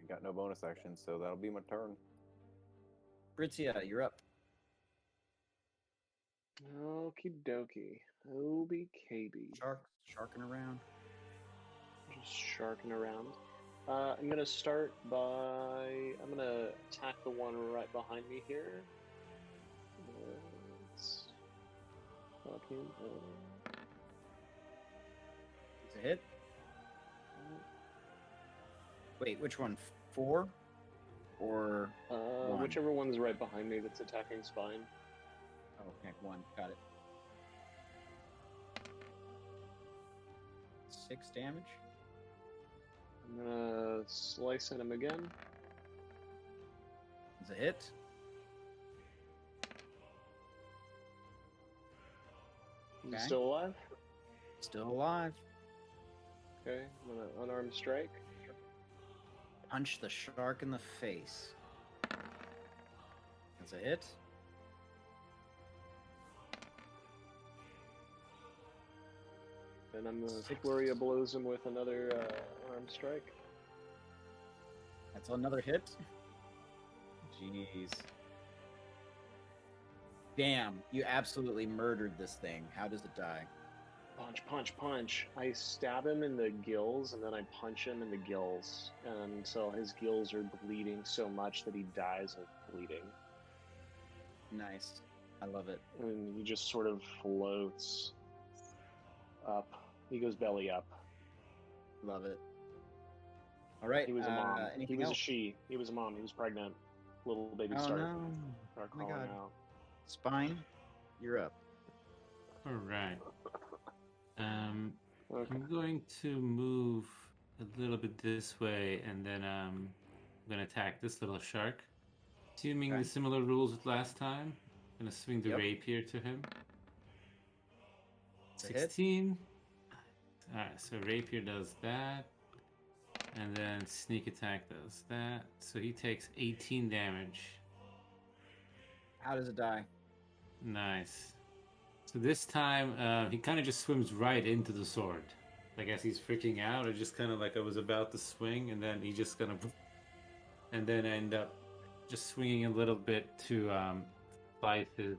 You got no bonus action, so that'll be my turn. Britzia, you're up. Okie dokie. Obi KB. Sharking around. Just sharking around. I'm gonna start by. I'm gonna attack the one right behind me here. It's fucking. It's a hit. Wait, which one? 4? Or one? Whichever one's right behind me that's attacking spine. Oh, okay, 1. Got it. 6 damage. I'm gonna slice at him again. It's a hit. Is he Okay. still alive? Still alive. Okay, I'm gonna unarmed strike. Punch the shark in the face. That's a hit. And I'm gonna 6. flurry of blows him with another armed strike. That's another hit. Jeez. Damn, you absolutely murdered this thing. How does it die? Punch, punch, punch. I stab him in the gills and then I punch him in the gills. And so his gills are bleeding so much that he dies of bleeding. Nice. I love it. And he just sort of floats up. He goes belly up. Love it. All right. He was a mom. He Anything was else? a she. He was a mom. He was pregnant. Little baby Oh started no. start Oh my crawling God. out. Spine, you're up. All right. Okay. I'm going to move a little bit this way, and then I'm going to attack this little shark. Assuming Okay. the similar rules as last time, I'm going to swing the Yep. rapier to him. It's a hit. 16. Alright, so rapier does that. And then sneak attack does that. So he takes 18 damage. How does it die? Nice. So this time, he kind of just swims right into the sword. Like as he's freaking out, I just kind of like I was about to swing, and then he just kind of, and then end up just swinging a little bit to slice his,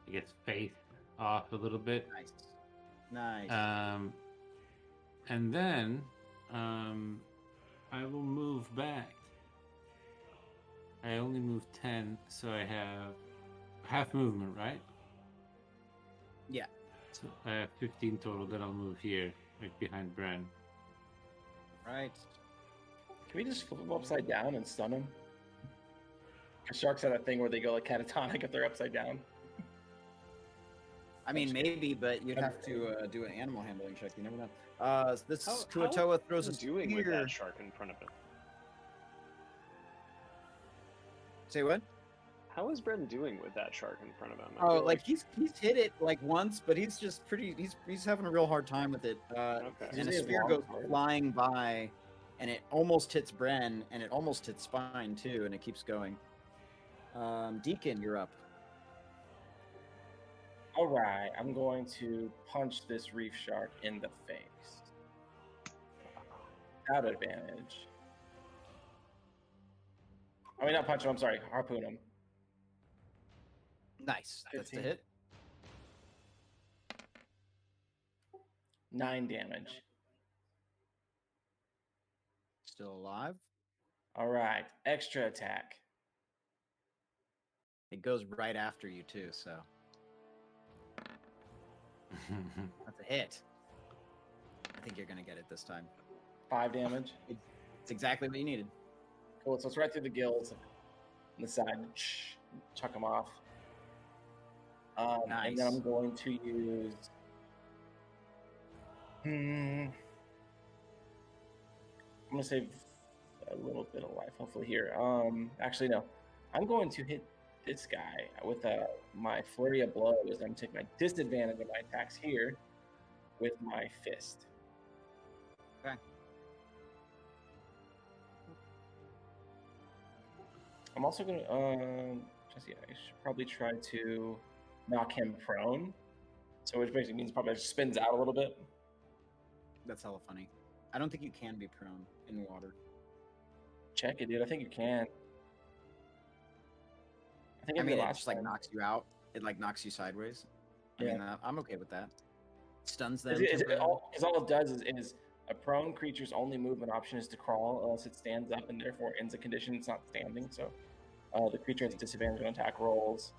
I guess, face off a little bit. Nice. Nice. And then I will move back. I only move 10, so I have half movement, right? Yeah. So I have 15 total. Then I'll move here, right behind Bren. Right. Can we just flip him upside down and stun him? 'Cause sharks have that thing where they go like catatonic if they're upside down. I mean, maybe, but you'd have to do an animal handling check. You never know. This How Kuatoa throws a is he doing with spear. that shark in front of him? Say what? How is Bren doing with that shark in front of him? I Oh, feel like he's hit it like once, but he's just pretty. He's having a real hard time with it. Okay. And a He has spear long goes sword. flying by, and it almost hits Bren, and it almost hits Spine too, and it keeps going. Deacon, you're up. All right, I'm going to punch this reef shark in the face. Out advantage. I mean, not punch him. I'm sorry, harpoon him. Nice. That's the 15. hit. 9 damage. Still alive. All right, extra attack. It goes right after you too, so that's a hit. I think you're gonna get it this time. 5 damage. It's exactly what you needed. Cool. So it's right through the gills, on the side. Chuck him off. And then I'm going to use. I'm gonna save a little bit of life, hopefully here. Actually no, I'm going to hit this guy with my flurry of blows. I'm gonna take my disadvantage of my attacks here with my fist. Okay. I'm also gonna just I should probably try to knock him prone. So which basically means probably just spins out a little bit. That's hella funny. I don't think you can be prone in water. Check it, dude. I think you can. I mean, it just like knocks you out. It like knocks you sideways. I mean, I'm okay with that. Stuns them. Because all it does is a prone creature's only movement option is to crawl unless it stands up and therefore ends a condition it's not standing. So the creature has disadvantage on attack rolls.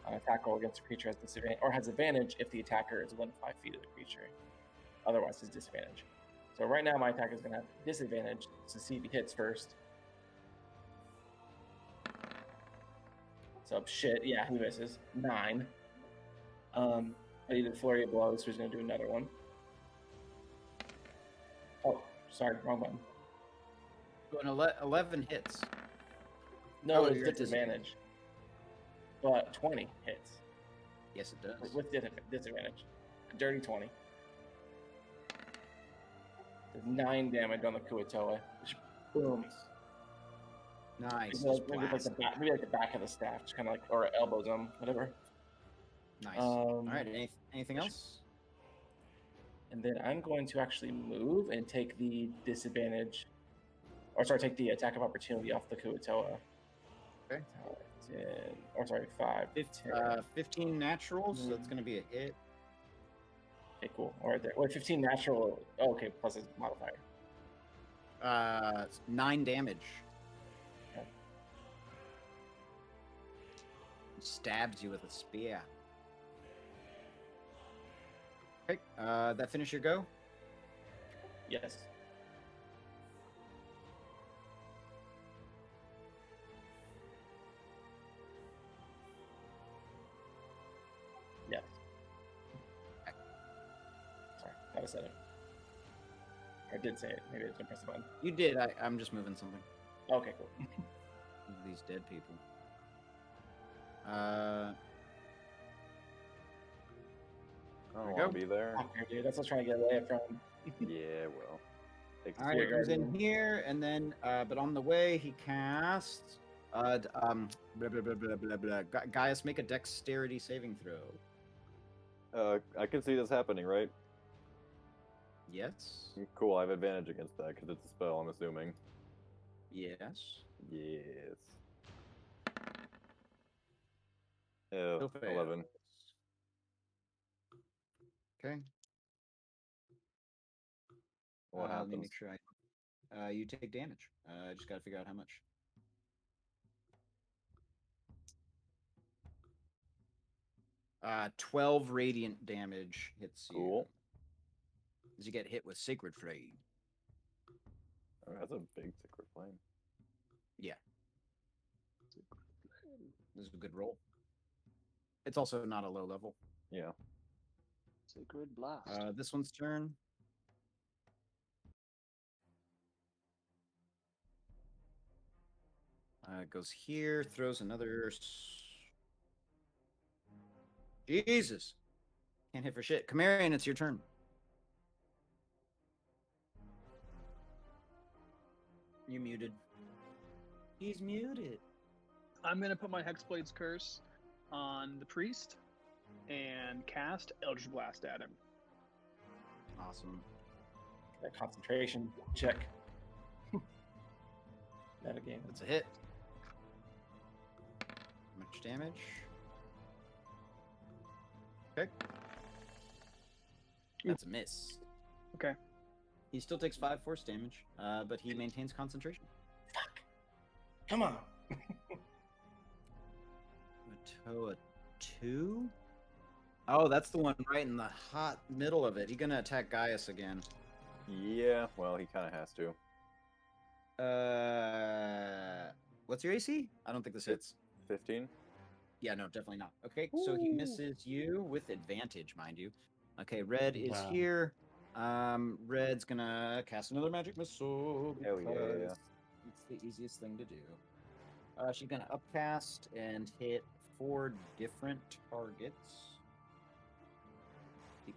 Attack roll against the creature has disadvantage or has advantage if the attacker is within 5 feet of the creature. Otherwise, it's disadvantage. So right now, my attacker is going to have disadvantage to see if he hits first. So shit, yeah, he misses. 9. But he did flurry of blows, so he's going to do another one. Oh, sorry, wrong button. An 11 hits. No, it's disadvantage. But 20 hits. Yes, it does. With disadvantage. A dirty 20. There's 9 damage on the Kuatoa. Boom. Nice. Maybe like the back of the staff, just kind of like, or elbows them, whatever. Nice. All right. Anything else? And then I'm going to actually move and take the disadvantage, take the attack of opportunity off the Kuatoa. Okay. 5. 15 natural, so that's going to be a hit. Okay, cool. All right there. Wait, 15 natural. Oh, okay, plus his modifier. 9 damage. Okay. Stabs you with a spear. Okay, that finish your go? Yes. Yes. Okay. Sorry, I said it. I did say it. Maybe I didn't press the button. You did. I'm just moving something. Okay, cool. These dead people. I don't want to be there. Okay, dude, that's what I was trying to get away from. Yeah, well. All right, it goes in here, and then, but on the way, he casts, blah, blah, blah, blah, blah, blah. Gaius, make a dexterity saving throw. I can see this happening, right? Yes. Cool, I have advantage against that because it's a spell, I'm assuming. Yes. Yes. Still 11. Okay. What Let me happens? make sure you take damage. I just got to figure out how much. 12 radiant damage hits you. Cool. As you get hit with Sacred Flame. Oh, that's a big Sacred Flame. Yeah. This is a good roll. It's also not a low level. Yeah. Sacred Blast. This one's turn. Goes here, throws another. Jesus. Can't hit for shit. Camarian, it's your turn. You muted. He's muted. I'm gonna put my Hexblade's Curse on the priest. and cast Eldritch Blast at him. Awesome. That concentration check. Meta game. That's a hit. How much damage? Okay. That's a miss. Okay. He still takes 5 force damage, but he maintains concentration. Fuck. Come on. Matoa 2? Oh, that's the one right in the hot middle of it. He's gonna attack Gaius again. Yeah, well, he kind of has to. What's your AC? I don't think this hits. 15? Yeah, no, definitely not. Okay, so he misses you with advantage, mind you. Okay, Red is Wow. here. Red's gonna cast another magic missile Hell because yeah. it's the easiest thing to do. She's gonna upcast and hit 4 different targets.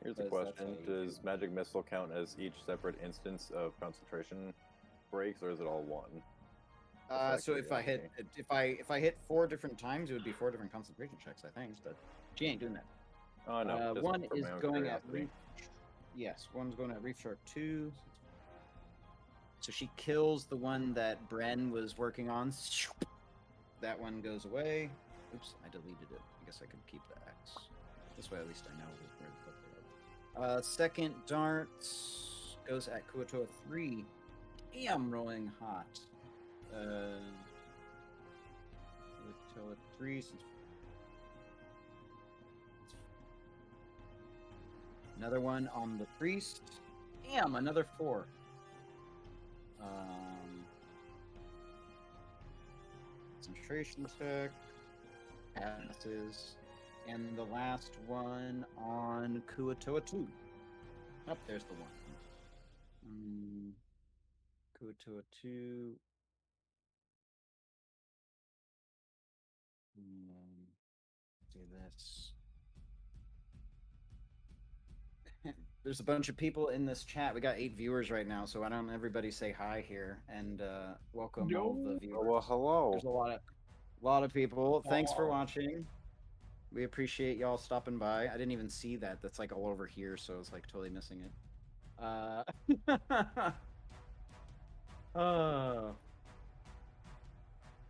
Here's the because that's question: how you does do. magic missile count as each separate instance of concentration breaks, or is it all one? So if I hit if I hit 4 different times, it would be 4 different concentration checks, I think. But she ain't doing that. Oh no. just One for is my own going at curiosity. Yes, one's going at Reef Shark 2. So she kills the one that Bren was working on. That one goes away. Oops, I deleted it. I guess I could keep the X. This way, at least I know where the fuck they are. Second dart goes at Kuatoa 3. Damn, rolling hot. Kuatoa 3. Another one on the priest. Damn, another 4. Concentration check. Passes. And the last one on Kuatoa 2. Oh, there's the one. Kuatoa 2. Do this. There's a bunch of people in this chat. We got 8 viewers right now, so why don't everybody say hi here and welcome all the viewers. Oh, well, hello. There's a lot of people. Thanks for watching. We appreciate y'all stopping by. I didn't even see that. That's like all over here, so I was like totally missing it.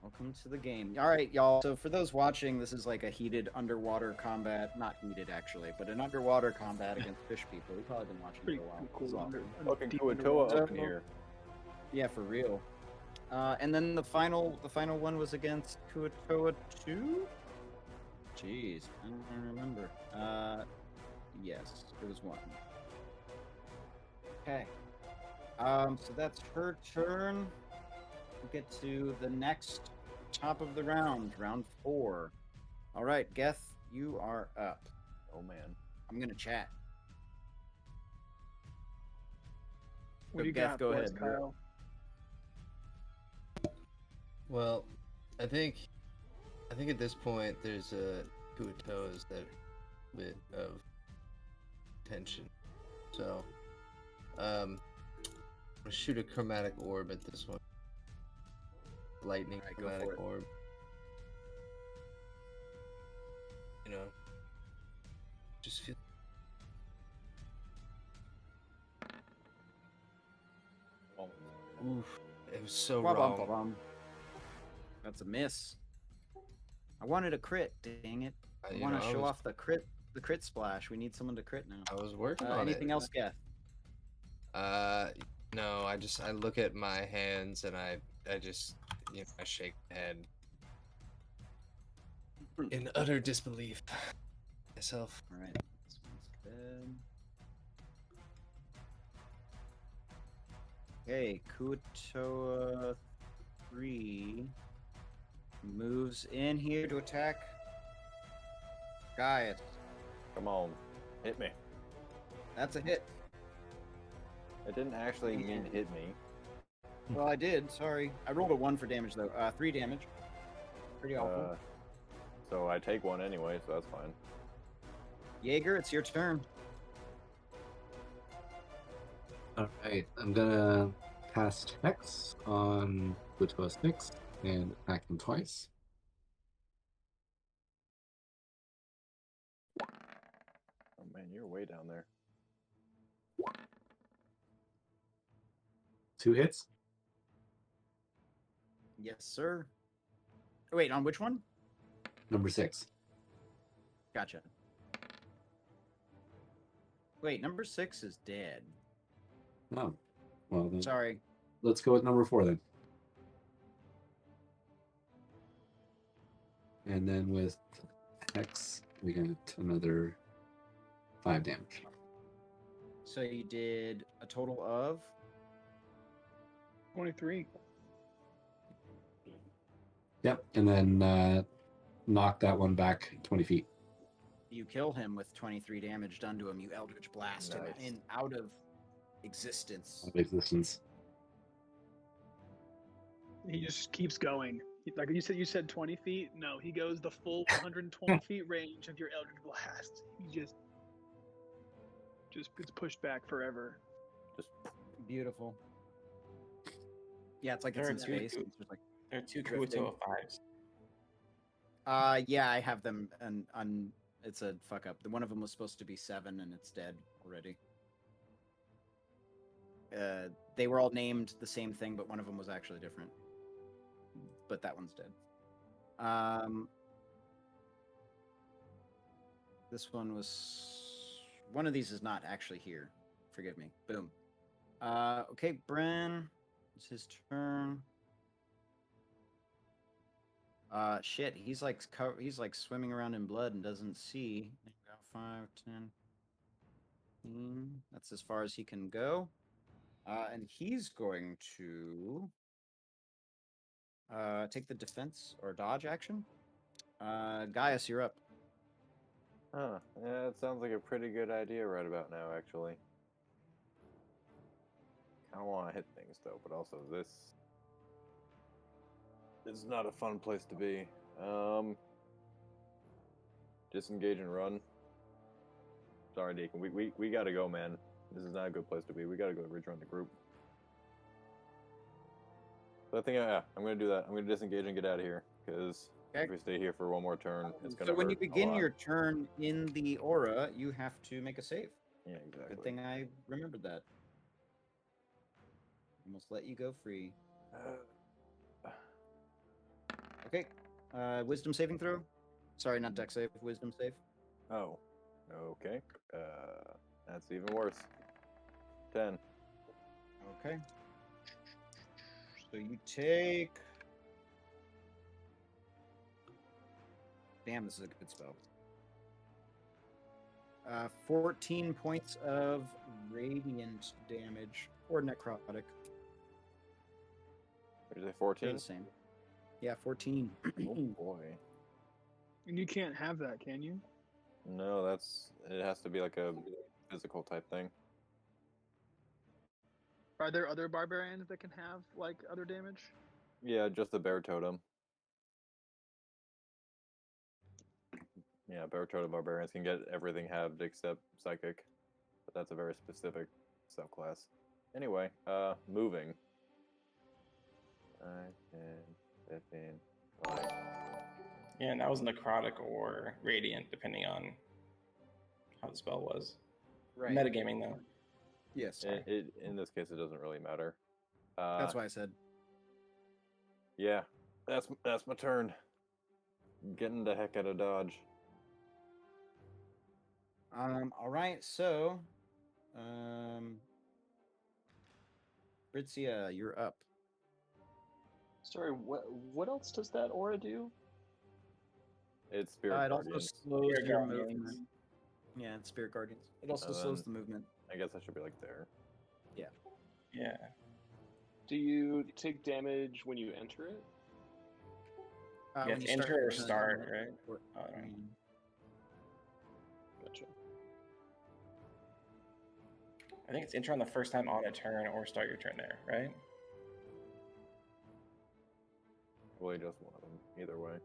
Welcome to the game. All right, y'all. So for those watching, this is like a heated underwater combat. Not heated, actually, but an underwater combat against fish people. We've probably been watching Pretty for a while. cool. It's awesome. Fucking Deep Kuatoa underwater. up in here. Yeah, for real. And then the final one was against Kuatoa 2? Jeez, I don't remember. Yes, it was 1. Okay. So that's her turn. We get to the next top of the round 4. All right, Geth, you are up. Oh man. I'm gonna chat. What do you Geth, got go for ahead. us, Kyle? Well, I think at this point there's a Kuatoa's that bit of tension. So, I'm gonna shoot a chromatic orb at this one. Lightning Alright, go chromatic for it. orb. You know, just feel. Oof, it was so wrong. Wah-bum-ba-bum. That's a miss. I wanted a crit, dang it. I want to show off the crit splash. We need someone to crit now. I was working on anything else, Geth? No, I look at my hands and I just, I shake my head in utter disbelief myself. All right. This one's good. Okay, Kuatoa 3 moves in here to attack Gaius. Come on. Hit me. That's a hit. It didn't actually mean hit me. Well, I did. Sorry. I rolled a 1 for damage, though. 3 damage. Pretty awful. So I take 1 anyway, so that's fine. Jaeger, it's your turn. All right, I'm gonna cast Hex on Kuatoa 6 and attack him twice. man, you're way down there. 2 hits. Yes, sir. Wait, on which one? Number 6. Gotcha. Wait, number 6 is dead. Oh, well then. Sorry. Let's go with number 4 then. And then with Hex, we got another 5 damage. So you did a total of 23. Yep, and then knock that one back 20 feet. you kill him with 23 damage done to him. You Eldritch Blast him Nice. in out of existence. Of existence. He just keeps going. Like you said 20 feet. No, he goes the full 120 feet range of your Eldritch Blast. He just gets pushed back forever. Just Beautiful. Yeah, it's like it's There in are two space. good- It's just like, There are 2 Drifting. Kuotoa 5s. yeah, I have them, and it's a fuck up. The one of them was supposed to be 7, and it's dead already. They were all named the same thing, but one of them was actually different. But that one's dead. This one was. One of these is not actually here. Forgive me. Boom. Okay, Bren. It's his turn. Shit. He's like swimming around in blood and doesn't see. 5, 10. 15. That's as far as he can go. And he's going to take the defense or dodge action. Gaius, you're up. Huh. Yeah, it sounds like a pretty good idea right about now, actually. I don't want to hit things, though, but also this is not a fun place to be. Disengage and run. Sorry, Deacon. We gotta go, man. This is not a good place to be. We gotta go rejoin the group. So I think, yeah, I'm gonna do that. I'm gonna disengage and get out of here, because Okay. if we stay here for one more turn, it's gonna So when you hurt a begin lot. your turn in the aura, you have to make a save. Yeah, exactly. Good thing I remembered that. Almost let you go free. Okay. Wisdom saving throw. Sorry, not dex save. Wisdom save. Oh, okay. That's even worse. 10. Okay. So you take. Damn, this is a good spell. 14 points of radiant damage or necrotic. What did you say, They're 14? the same. Yeah, 14. Oh boy. And you can't have that, can you? No, it has to be like a physical type thing. Are there other barbarians that can have like other damage? Yeah, just the bear totem. Yeah, bear totem barbarians can get everything halved except psychic, but that's a very specific subclass. Anyway, moving. 5, 10, 15, 20. Yeah, and that was necrotic or radiant, depending on how the spell was. Right. Metagaming, though. Yes. In this case, it doesn't really matter. That's why I said. Yeah, that's my turn. Getting the heck out of dodge. All right. So, Britzia, you're up. Sorry, what else does that aura do? It's Spirit It also Guardian. slows Spirit your Guardians. movement. Yeah, it's Spirit Guardians. It also And slows then- the movement. I guess I should be like there. Yeah. Do you take damage when you enter it? You When have to enter your or turn, start, you- right? or- Oh, right. Gotcha. I think it's enter on the first time on a turn or start your turn there, right? Really just one of them. Either way.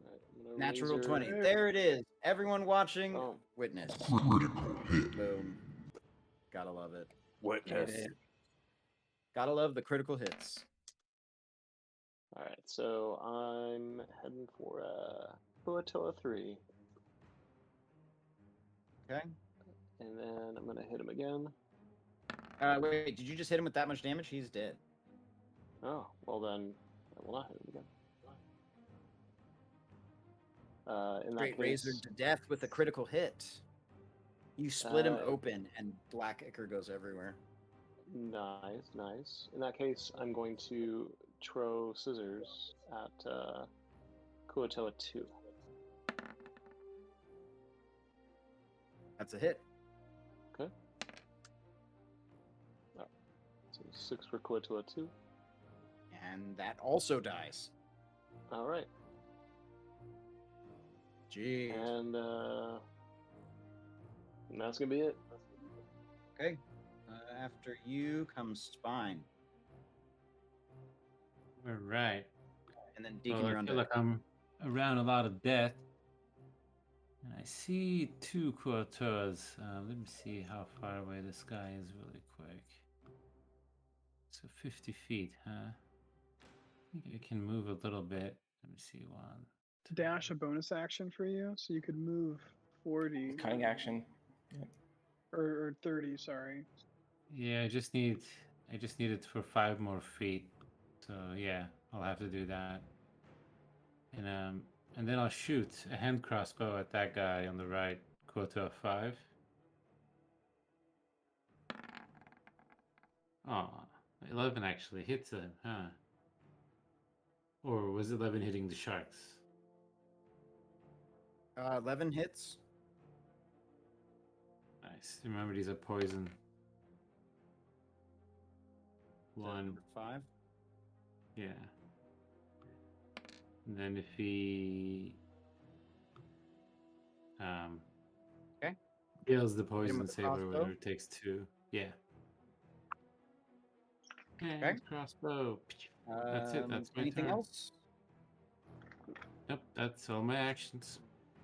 Alright, I'm gonna Natural razor- 20. There it is. Everyone watching, Oh, witness. Critical hit. Boom. Gotta love it. Witness. Get it. Gotta love the critical hits. All right, so I'm heading for Kuatoa 3, Okay. and then I'm gonna hit him again. Wait, did you just hit him with that much damage? He's dead. Oh, well then I will not hit him again. In that Great case, Razor to death with a critical hit. You split him Uh, open, and black ichor goes everywhere. nice, nice. In that case, I'm going to throw scissors at Kuatoa 2. That's a hit. Okay. All right. So 6 for Kuatoa 2. And that also dies. All right. Jeez. And that's gonna be it. Okay. After you comes Spine. All right. And then Deacon, Well, you're I on feel deck. like I'm around a lot of death. And I see 2 Kuatoas. Let me see how far away this guy is really quick. So 50 feet, huh? I think I can move a little bit. Let me see. 1. Dash a bonus action for you, so you could move 40 Cutting action. or 30. Sorry. Yeah, I just need it for 5 more feet. So yeah, I'll have to do that. And then I'll shoot a hand crossbow at that guy on the right, quota of 5. Oh, 11 actually hits him, huh? Or was 11 hitting the sharks? 11 hits. Nice. Remember, these are poison. 1. 5. Yeah. And then if he Okay. kills the poison with the saber, crossbow? whatever, it takes 2. Yeah. And Okay. crossbow. That's it. That's my anything turn. else? Yep, that's all my actions.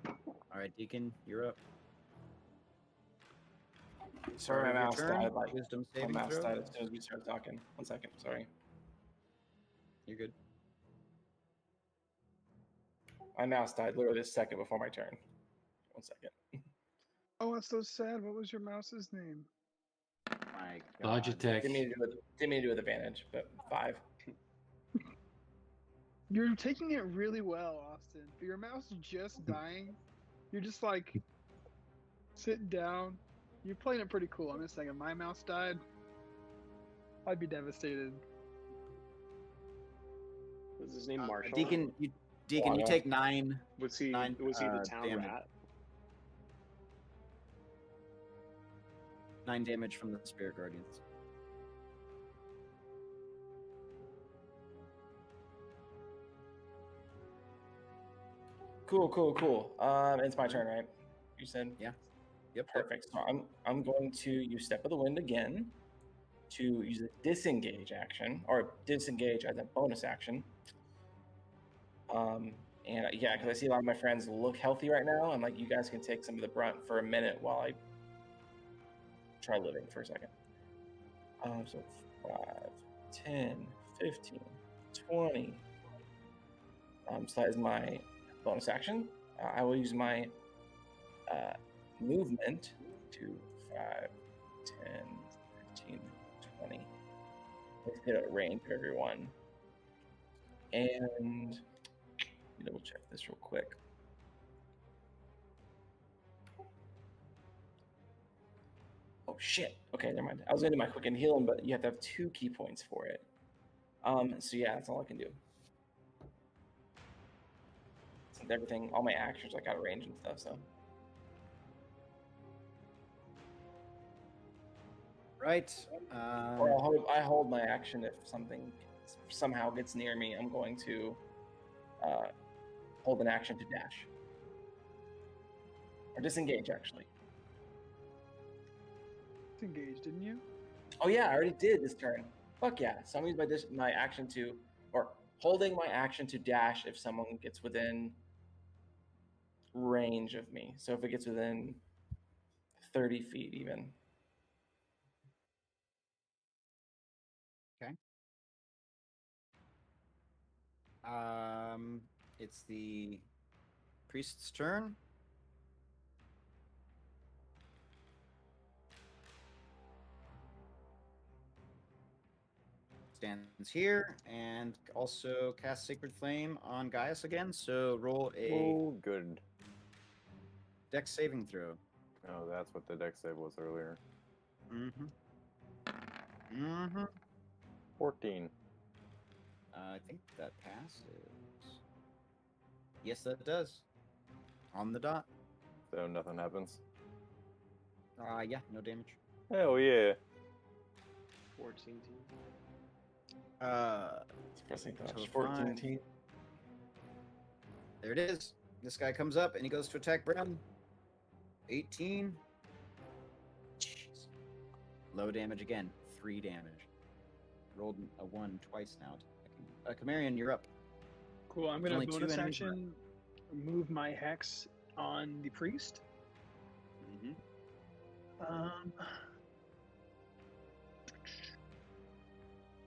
All right, Deacon, you're up. Sorry, Start my of your mouse turn. died. Like Wisdom my saving mouse throw. died as soon as we started talking. 1 second. Sorry. You're good. My mouse died literally a second before my turn. 1 second. Oh, that's so sad. What was your mouse's name? My God. Logitech. Didn't mean to do with advantage, but 5. You're taking it really well, Austin. But your mouse is just dying. You're just like sitting down. You're playing it pretty cool. I'm just saying, if my mouse died, I'd be devastated. Was his name Marshall? Deacon, you take 9. Was he 9, was he the town damage. rat? 9 damage from the Spirit Guardians. Cool. It's my turn, right? You said? Yeah. Yep. Perfect. So I'm going to use Step of the Wind again to use a disengage action, or disengage as a bonus action. And yeah, because I see a lot of my friends look healthy right now, and like you guys can take some of the brunt for a minute while I try living for a second. So 5, 10, 15, 20. So that is my bonus action. I will use my movement to 5, 10, 15, 20. Let's hit a range of everyone. And let me double check this real quick. Oh shit. Okay, never mind. I was gonna do my quick and healing, but you have to have 2 key points for it. So yeah, that's all I can do. Since everything, all my actions, I got a range and stuff, so. Right. Or I hold my action if something somehow gets near me. I'm going to hold an action to dash. Or disengage, actually. Engaged, didn't you? Oh yeah, I already did this turn. Fuck yeah. So I'm going to use my action to, or holding my action to dash if someone gets within range of me. So if it gets within 30 feet even. Okay. it's the priest's turn. Stands here and also casts Sacred Flame on Gaius again. So roll a Oh, good. Dex saving throw. Oh, that's what the deck save was earlier. Mm-hmm. Mm-hmm. 14. I think that passes. Yes, that does. On the dot. So nothing happens. Yeah, no damage. Hell yeah. 14. Pressing touch. So 14 fine. team. There it is. This guy comes up and he goes to attack Bren. 18. Jeez. Low damage again. 3 damage. Rolled a 1 twice now. Camarion, you're up. Cool. I'm There's gonna only 2 bonus enemies left. action move my hex on the priest.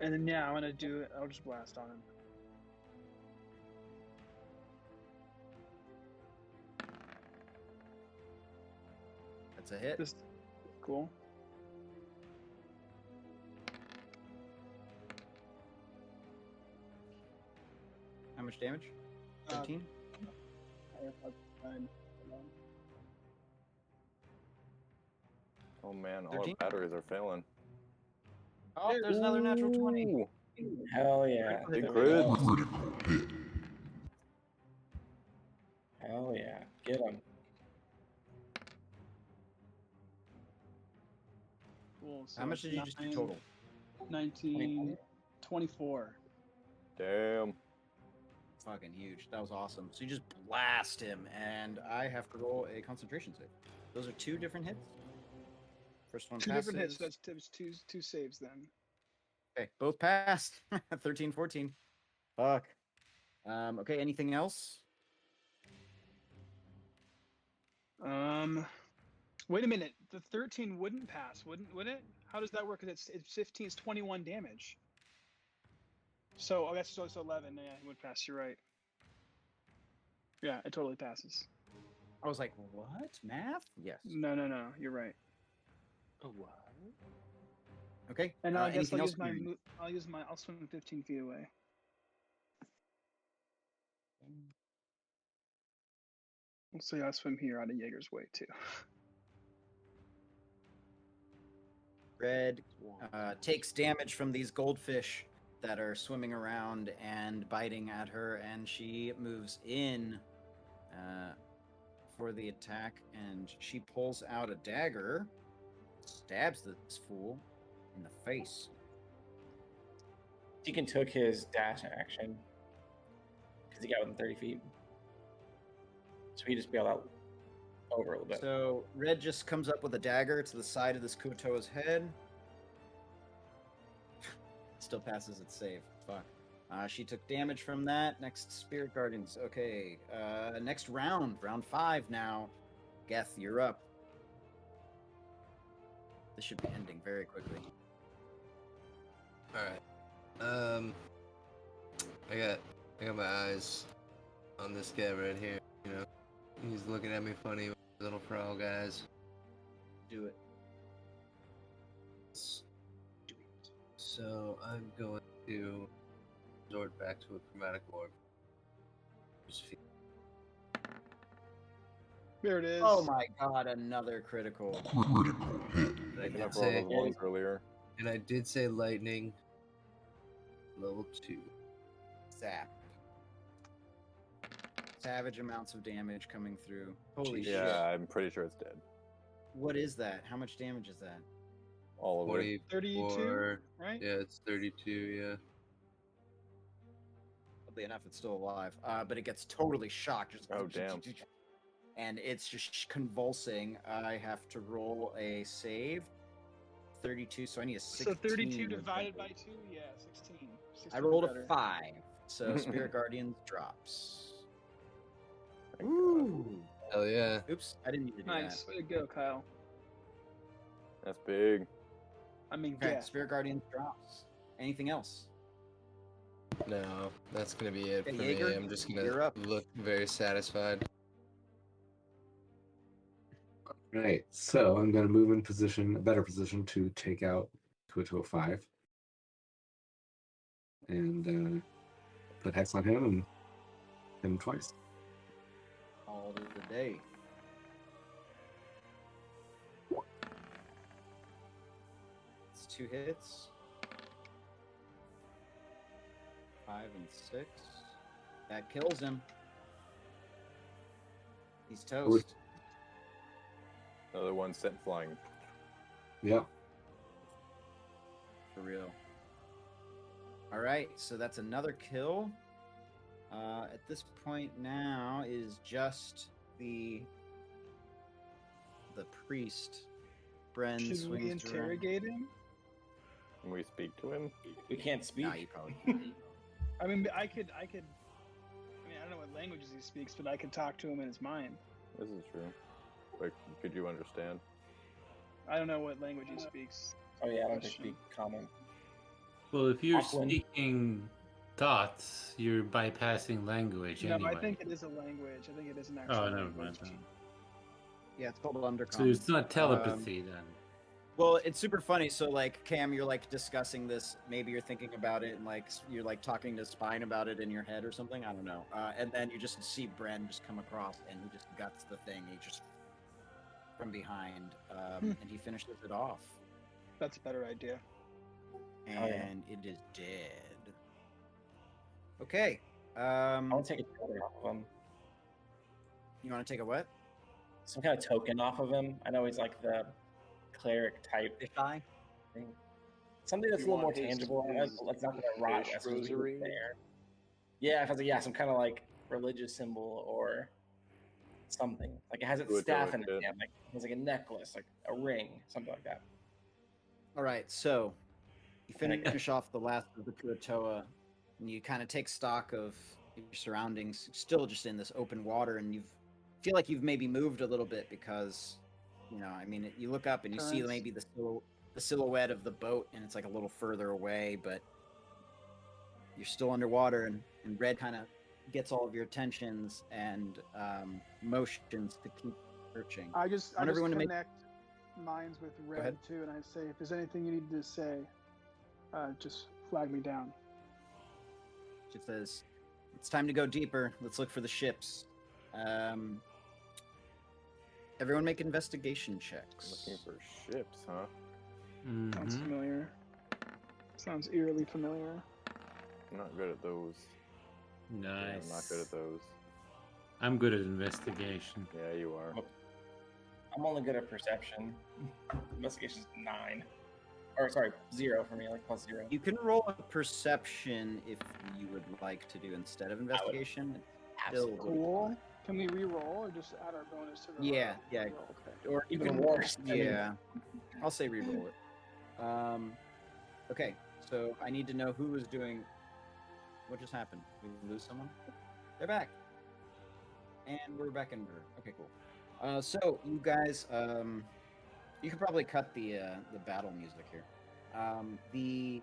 And then yeah, I'm gonna do it. I'll just blast on him. That's a hit. This cool. How much damage? 13? Oh man, all 13? our batteries are failing. Oh, there's another natural 20. Ooh, Hell yeah. big There we crit. go. Hell yeah. Get him. Cool. So How much did you just do total? 19, 24. Damn. Fucking huge. That was awesome. So you just blast him, and I have to roll a concentration save. Those are 2 different hits. First one Two passes. different hits. That's two saves then. Okay, both passed. 13, 14. Fuck. Okay, anything else? Wait a minute. The 13 wouldn't pass, would it? How does that work? Because it's 15. It's 21 damage. So I guess so. It's 11. Yeah, it would pass. You're right. Yeah, it totally passes. I was like, what? Math? Yes. No. You're right. Oh, what? Okay. And I guess anything I'll else? use my. I'll swim 15 feet away. We'll see. I swim here out of Jaeger's way too. Red takes damage from these goldfish that are swimming around and biting at her, and she moves in for the attack, and she pulls out a dagger, stabs this fool in the face. Deacon took his dash action because he got within 30 feet. So he just bailed out over a little bit. So Red just comes up with a dagger to the side of this Kutoa's head. Still passes its save. Fuck. She took damage from that. Next, Spirit Guardians. Okay. Next round. Round 5 now. Geth, you're up. This should be ending very quickly. All right. I got my eyes on this guy right here. You know, he's looking at me funny with his little frog eyes. Do it. So I'm going to resort back to a chromatic orb. There it is. Oh my god, another critical. Making up for all those ones earlier. And I did say lightning. Level 2. Zap. Savage amounts of damage coming through. Holy shit. Yeah, I'm pretty sure it's dead. What is that? How much damage is that? All of it. 32, right? Yeah, it's 32, yeah. Oddly enough, it's still alive. But it gets totally shocked. Just Oh, damn. And it's just convulsing. I have to roll a save. 32, so I need a 16. So 32 divided by 2, yeah, 16. I rolled better. a 5, so Spirit Guardians drops. Ooh. Hell yeah. Oops, I didn't need to do Nice, way to go, Kyle. That's big. I mean, that. Okay, yeah. Spirit Guardians drops. Anything else? No, that's gonna be it Okay, for Jaeger, me. I'm just you're gonna up. look very satisfied. Right. So I'm going to move in position, a better position to take out Kuo 5. And put Hex on him and hit him twice. All of the day. It's 2 hits. 5 and 6. That kills him. He's toast. Another one sent flying. Yeah. For real. All right, so that's another kill. At this point now is just the priest. Bren Should swings we around. interrogate him? Can we speak to him? We can't speak. Nah, you probably can't. I mean, I could. I mean, I don't know what languages he speaks, but I could talk to him in his mind. This is true. Like, could you understand? I don't know what language he speaks. Oh yeah, I don't speak common. Well, if you're Auckland. speaking thoughts, you're bypassing language No, anyway. I think it is a language. I think it is an actual Oh, never language. mind. then. Yeah, it's called undercommon. So it's not telepathy then. Well, it's super funny. So, like, Cam, you're like discussing this. Maybe you're thinking about it, and like you're like talking to Spine about it in your head or something. I don't know. And then you just see Bren just come across, and he just guts the thing. He just from behind, and he finishes it off, That's a better idea. and it is dead. Okay. I want to take a token off of him. You want to take a what? Some kind of token off of him. I know he's like the cleric type Fish eye? thing. Something that's You a little more want his- tangible. his Like not gonna rot fish as soon as he rosary? gets there. Yeah, if I was like, yeah, some kind of like religious symbol or something. Like it has its Do it, staff do in it, it. yeah. Yeah, like it has like a necklace, like a ring, something like that. All right, so you And I- finish off the last of the Kuatoa, and you kind of take stock of your surroundings. Still just in this open water, and you feel like you've maybe moved a little bit because, I mean, you look up and you see Currents. maybe the silhouette of the boat, and it's like a little further away, but you're still underwater, and Red kind of gets all of your attentions and motions to keep searching. I just want everyone to make- connect minds with ahead. Red too, and I say, if there's anything you need to say, just flag me down. She says, "It's time to go deeper. Let's look for the ships." Everyone make investigation checks. Looking for ships, huh? Sounds Mhm. familiar. Sounds eerily familiar. I'm not good at those. Yeah, Nice. I'm not good at those. I'm good at investigation. Yeah, you are. I'm only good at perception. Investigation's 9. Or sorry, 0 for me, like plus 0. You can roll a perception if you would like to do instead of investigation. It's still Cool. Can we re-roll or just add our bonus to the Yeah, yeah. Okay. Or you Even can, worse. I mean- Yeah, I'll say re-roll it. Okay, so I need to know who is doing. What just happened? Did we lose someone? They're back, and we're back in order. Okay, cool. So you guys, you can probably cut the battle music here. The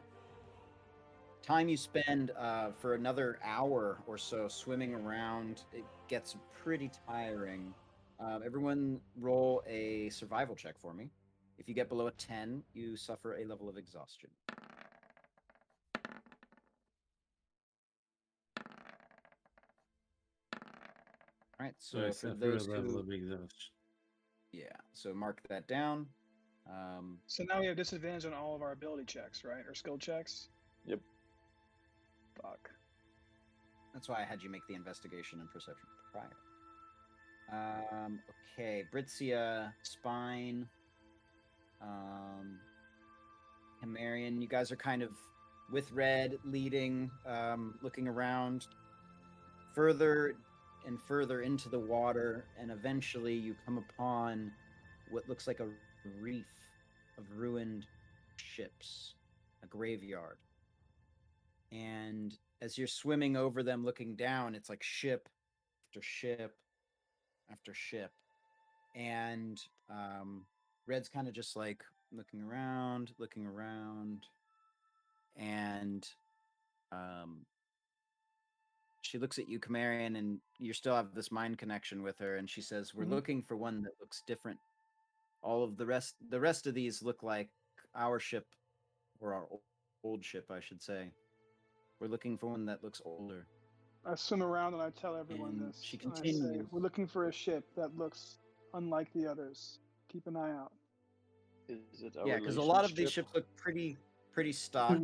time you spend for another hour or so swimming around, it gets pretty tiring. Everyone roll a survival check for me. If you get below a 10, you suffer a level of exhaustion. All right, So I so for suffer a those level who, of exhaustion. yeah, so mark that down. So now we have disadvantage on all of our ability checks, right? Or skill checks? Yep. Fuck. That's why I had you make the investigation and perception prior. Okay, Britzia, Spine, Himarian, you guys are kind of with Red leading, looking around further and further into the water, and eventually you come upon what looks like a reef of ruined ships, a graveyard. And as you're swimming over them, looking down, it's like ship after ship after ship. And Red's kind of just like looking around, and she looks at you, Camarian, and you still have this mind connection with her, and she says, "We're Mhm. looking for one that looks different. All of the rest of these look like our ship, or our old ship, I should say. We're looking for one that looks older." I swim around and I tell everyone And this. she And I say, continues. we're looking for a ship that looks unlike the others. Keep an eye out. Is it a Yeah, because a lot of these relationship? ships look pretty stock.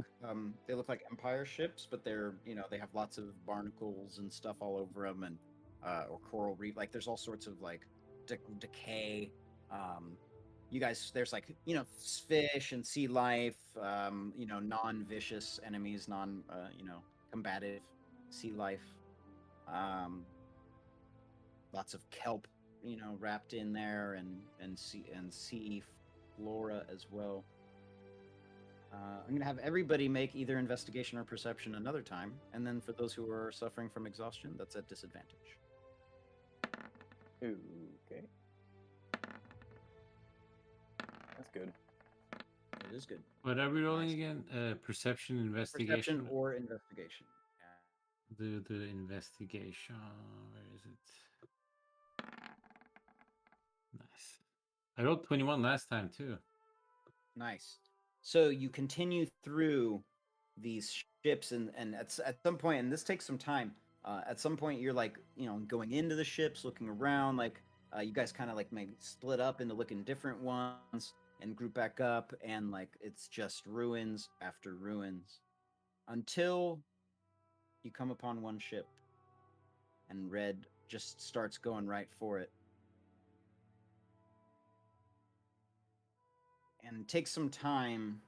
They look like Empire ships, but they're they have lots of barnacles and stuff all over them, and or coral reef. Like there's all sorts of like decay. You guys, there's like fish and sea life. Non-vicious enemies, combative sea life. Lots of kelp, wrapped in there, and sea flora as well. I'm gonna have everybody make either investigation or perception another time, and then for those who are suffering from exhaustion, that's at disadvantage. Okay. That's good. It is good. What are we rolling Nice. again? Perception, investigation. Perception or investigation. Do the investigation. Where is it? Nice. I rolled 21 last time too. Nice. So you continue through these ships, and at some point, and this takes some time. At some point, you're like going into the ships, looking around. Like you guys kind of like maybe split up into looking different ones and group back up, and like it's just ruins after ruins until you come upon one ship, and Red just starts going right for it. And it takes some time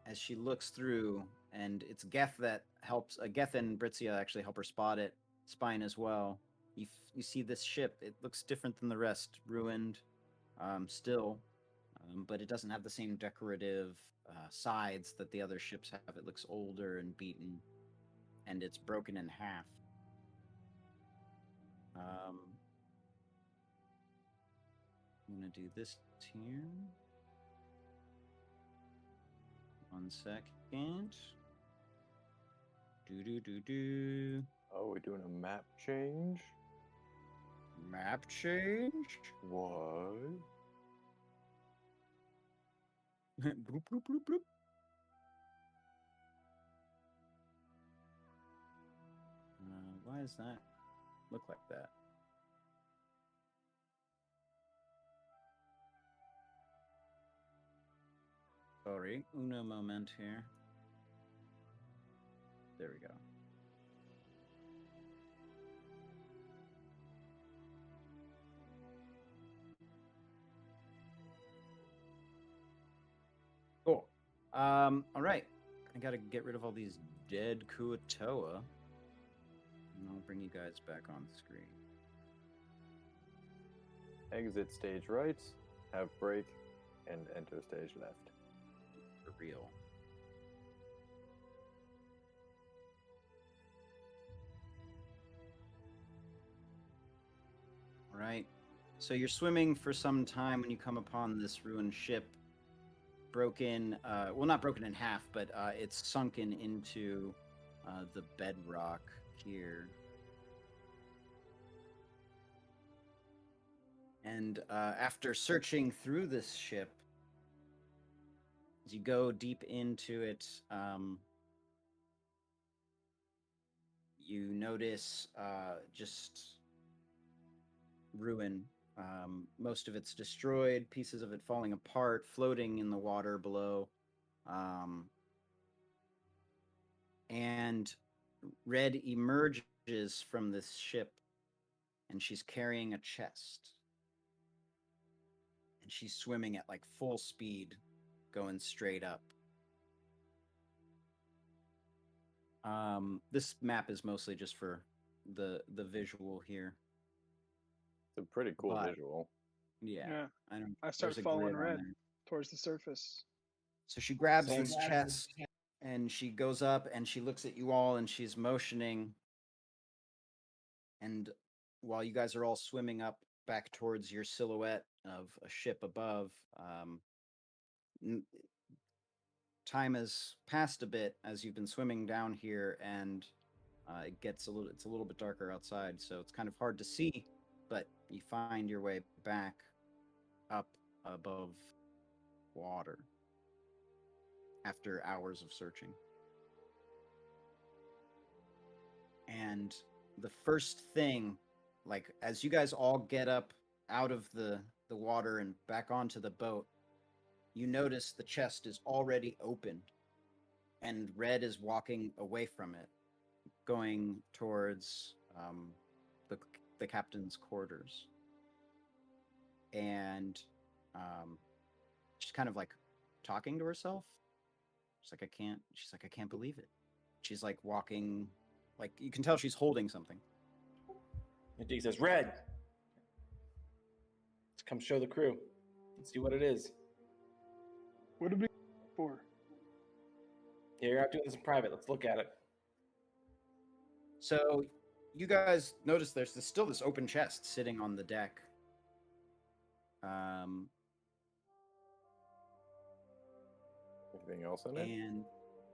as she looks through, and it's Geth that helps. Geth and Britzia actually help her spot it. Spine as well. You see this ship. It looks different than the rest, ruined, still, but it doesn't have the same decorative sides that the other ships have. It looks older and beaten, and it's broken in half. I'm gonna do this here. 1 second. Do. Oh, we're doing a map change? Map change? What? Bloop, bloop, bloop, bloop. Why does that look like that? Sorry, uno moment here. There we go. Cool. All right. I gotta get rid of all these dead Kuatoa, and I'll bring you guys back on screen. Exit stage right, have break, and enter stage left. For real. All right. So you're swimming for some time when you come upon this ruined ship. Broken, well, not broken in half, but it's sunken into the bedrock here. And after searching through this ship, as you go deep into it, you notice just ruin. Most of it's destroyed, pieces of it falling apart, floating in the water below. And Red emerges from this ship, and she's carrying a chest. And she's swimming at like full speed, going straight up. This map is mostly just for the visual here. It's a pretty cool But- visual. Yeah. I start there's a following grid on Red there. towards the surface. So she grabs this chest, and she goes up, and she looks at you all, and she's motioning. And while you guys are all swimming up back towards your silhouette of a ship above, time has passed a bit as you've been swimming down here, and It's a little bit darker outside, so it's kind of hard to see. But you find your way back up above water after hours of searching. And the first thing, like as you guys all get up out of the water and back onto the boat, you notice the chest is already opened, and Red is walking away from it, going towards the captain's quarters. And she's kind of like talking to herself. She's like, I can't believe it. She's like walking, like you can tell she's holding something. And Deke says, Red, let's come show the crew. Let's see what it is. What did we for? Yeah, you're out doing this in private. Let's look at it. So you guys notice there's still this open chest sitting on the deck. Anything else in it? And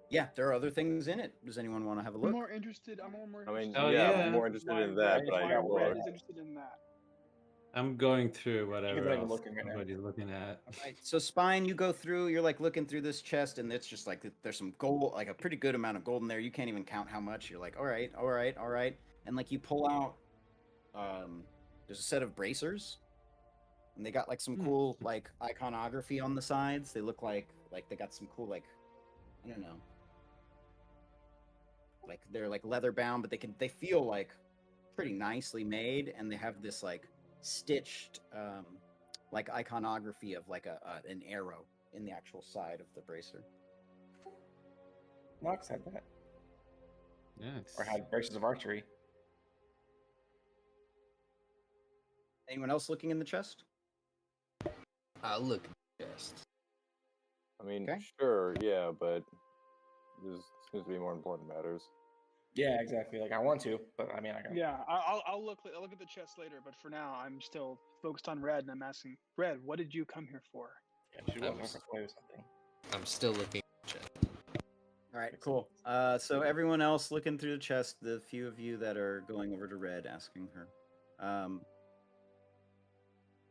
yeah, there are other things in it. Does anyone want to have a I'm look? more interested. I'm more I mean, interested. Oh, yeah, yeah. I'm more interested in Why that, Red- but I why know Red look. is interested in that. I'm going through whatever like else looking right now. everybody's looking at. Right. So Spine, you go through, you're like looking through this chest, and it's just like there's some gold, like a pretty good amount of gold in there. You can't even count how much. You're like, all right. And like you pull out there's a set of bracers. And they got like some cool like iconography on the sides. They look like they got some cool like, I don't know. Like they're like leather bound, but they feel like pretty nicely made, and they have this like stitched like iconography of like an arrow in the actual side of the bracer. Nox had that. Yes. Or had braces of archery. Anyone else looking in the chest? Look at the chest. I mean, Okay. sure, yeah, but there seems to be more important matters. Yeah, exactly. Like I want to, but I mean, I got. Yeah, I'll look at the chest later, but for now, I'm still focused on Red, and I'm asking Red, what did you come here for? Yeah, she wasn't for play or something. I'm still looking at the chest. All right, cool. So everyone else looking through the chest, the few of you that are going over to Red, asking her.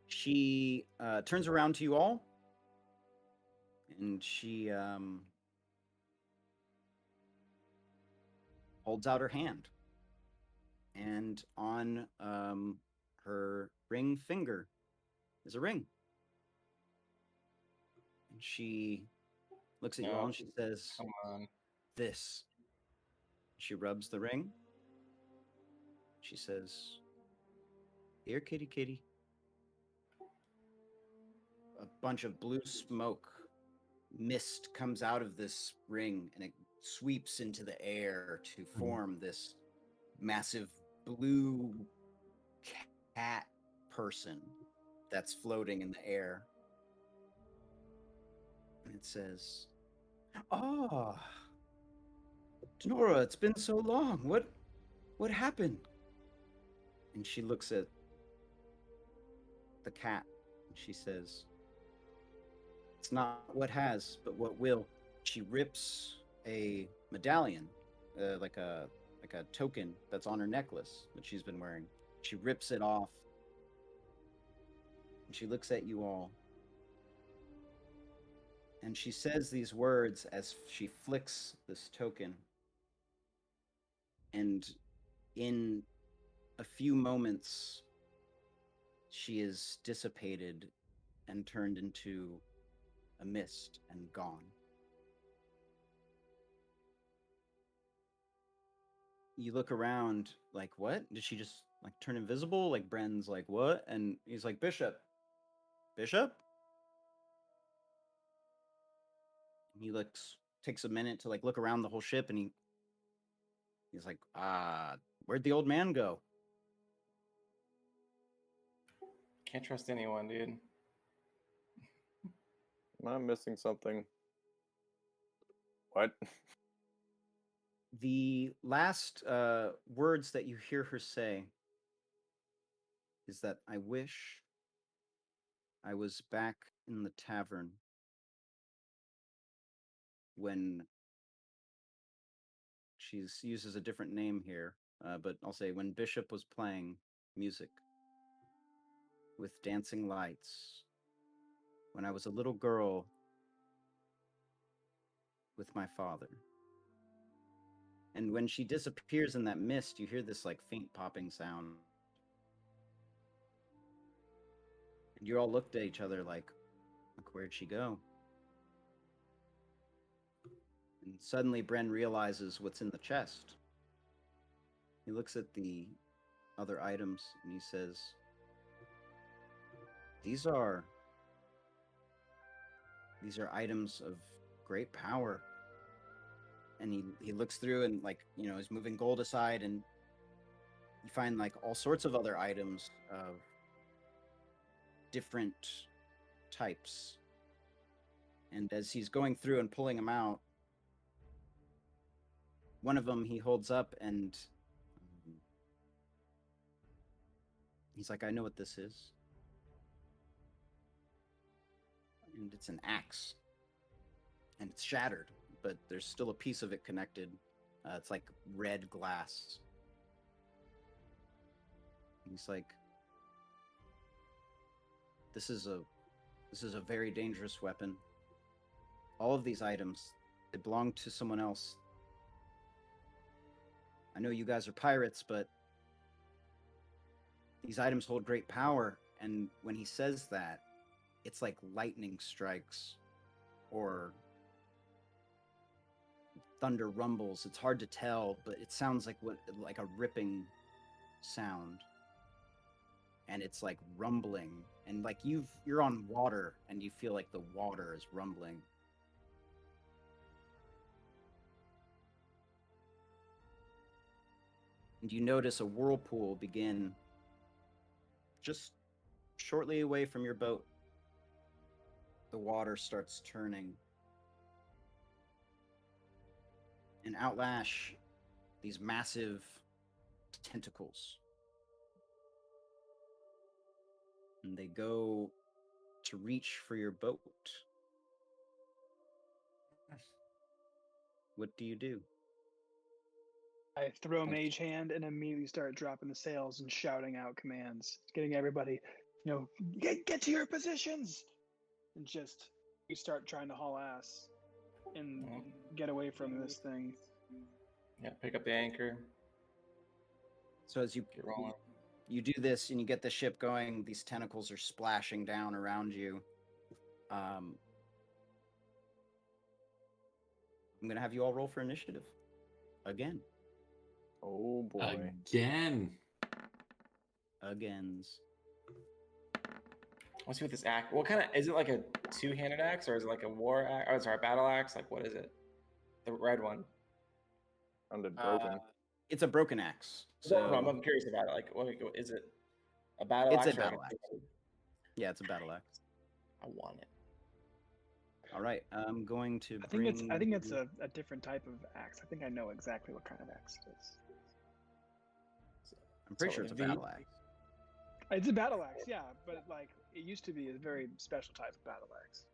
She turns around to you all, and she holds out her hand. And on her ring finger is a ring. And she looks at you all and she says, Come on. this. She rubs the ring. She says, here, kitty, kitty. A bunch of blue smoke, mist comes out of this ring, and it sweeps into the air to form this massive blue cat person that's floating in the air. And it says, "Ah, Denora, it's been so long. What happened?" And she looks at the cat and she says, "It's not what has, but what will." She rips a medallion, like a token that's on her necklace that she's been wearing. She rips it off, and she looks at you all, and she says these words as she flicks this token. And in a few moments, she is dissipated and turned into a mist and gone. You look around like, what? Did she just like turn invisible? Like Bren's like, what? And he's like, Bishop? And he takes a minute to like look around the whole ship, and he's like, where'd the old man go? Can't trust anyone, dude. Am I missing something? What? The last words that you hear her say is that, I wish I was back in the tavern when She uses a different name here, but I'll say when Bishop was playing music with dancing lights, when I was a little girl with my father. And when she disappears in that mist, you hear this like faint popping sound. And you all looked at each other like, where'd she go? And suddenly Bren realizes what's in the chest. He looks at the other items and he says, These are items of great power. And he looks through and like, is moving gold aside, and you find like all sorts of other items of different types. And as he's going through and pulling them out, one of them he holds up and he's like, I know what this is. And it's an axe. And it's shattered, but there's still a piece of it connected. It's like red glass. And he's like, this is a very dangerous weapon. All of these items, they belong to someone else. I know you guys are pirates, but these items hold great power. And when he says that, it's like lightning strikes or thunder rumbles. It's hard to tell, but it sounds like a ripping sound. And it's like rumbling, and like you're on water and you feel like the water is rumbling. And you notice a whirlpool begin just shortly away from your boat. The water starts turning. And outlash these massive tentacles. And they go to reach for your boat. What do you do? I throw Mage Hand and immediately start dropping the sails and shouting out commands, getting everybody, get to your positions, and just we start trying to haul ass and get away from this thing. Yeah, pick up the anchor. So as you Get rolling. You do this and you get the ship going, these tentacles are splashing down around you. I'm going to have you all roll for initiative. Again. Oh boy. Again. Agains. Let's see what this axe. What kind of is it? Like a two-handed axe, or is it like a war axe? Oh, sorry, battle axe. Like what is it? The red one. Sounded broken. It's a broken axe. So I'm curious about it. Like, is it a battle axe? It's a battle axe. Yeah, it's a battle axe. I want it. All right, I'm going to. I think it's a different type of axe. I think I know exactly what kind of axe it is. I'm pretty sure it's a battle axe. It's a battle axe, yeah, but like it used to be a very special type of battle axe.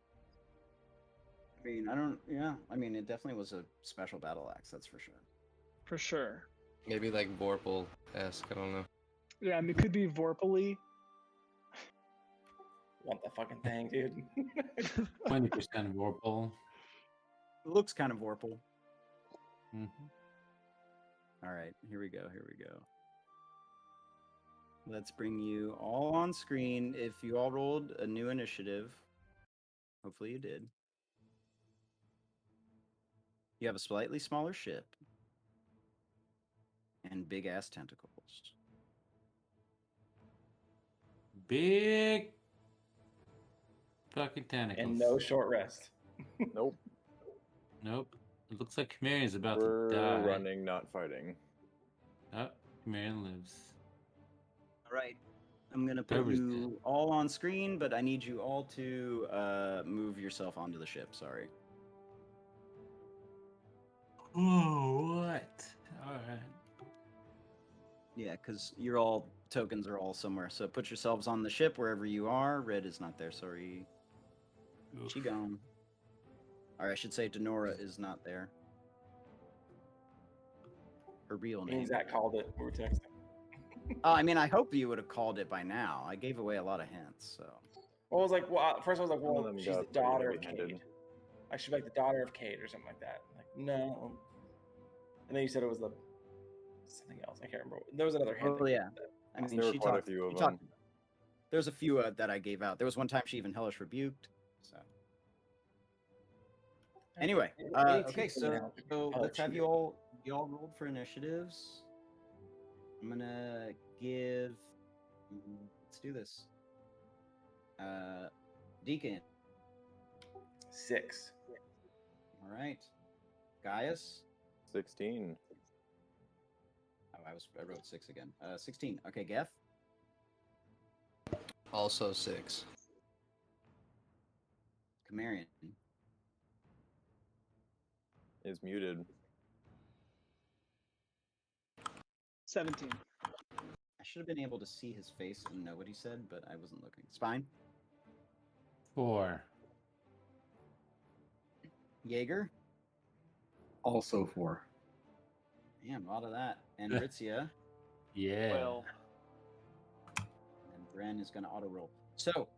I mean, it definitely was a special battle axe, that's for sure. For sure. Maybe like Vorpal-esque, I don't know. Yeah, I mean, it could be Vorpally. Want the fucking thing, dude. 20% Warple. It looks kind of Vorpal. Mm-hmm. All right, here we go. Let's bring you all on screen. If you all rolled a new initiative, hopefully you did. You have a slightly smaller ship and big ass tentacles. Big fucking tentacles. And no short rest. Nope. Nope. It looks like Chimerian is about We're to die. running, not fighting. Oh, Chimerian lives. All right. I'm going to put you all on screen, but I need you all to move yourself onto the ship. Sorry. Oh, what? All right. Yeah, because tokens are all somewhere. So put yourselves on the ship wherever you are. Red is not there, sorry. Oof. She gone. Or I should say Denora is not there. her real Me and name. Zach called it. We were texting. I mean, I hope you would have called it by now. I gave away a lot of hints, so. Well, I was like, well, first I was like, Some of well, them she's got the pretty daughter of heavy-handed. Cade. I should be like the daughter of Cade or something like that. Like, no. And then you said it was the something else. I can't remember. There was another hint. Oh yeah. I mean, There were she quite a talked. few of she them. talked- There's a few that I gave out. There was one time she even hellish rebuked. So. Anyway, okay, so let's have you all rolled for initiatives. I'm gonna give. Let's do this. Deacon. 6. All right. Gaius. 16. Oh, I wrote 6 again. 16. Okay, Geth. Also 6. Camarian. Is muted. 17. I should have been able to see his face and know what he said, but I wasn't looking. Spine. 4. Jaeger. Also 4. Damn, a lot of that. And Ritzia. Yeah. Well, And Bren is going to auto roll. So,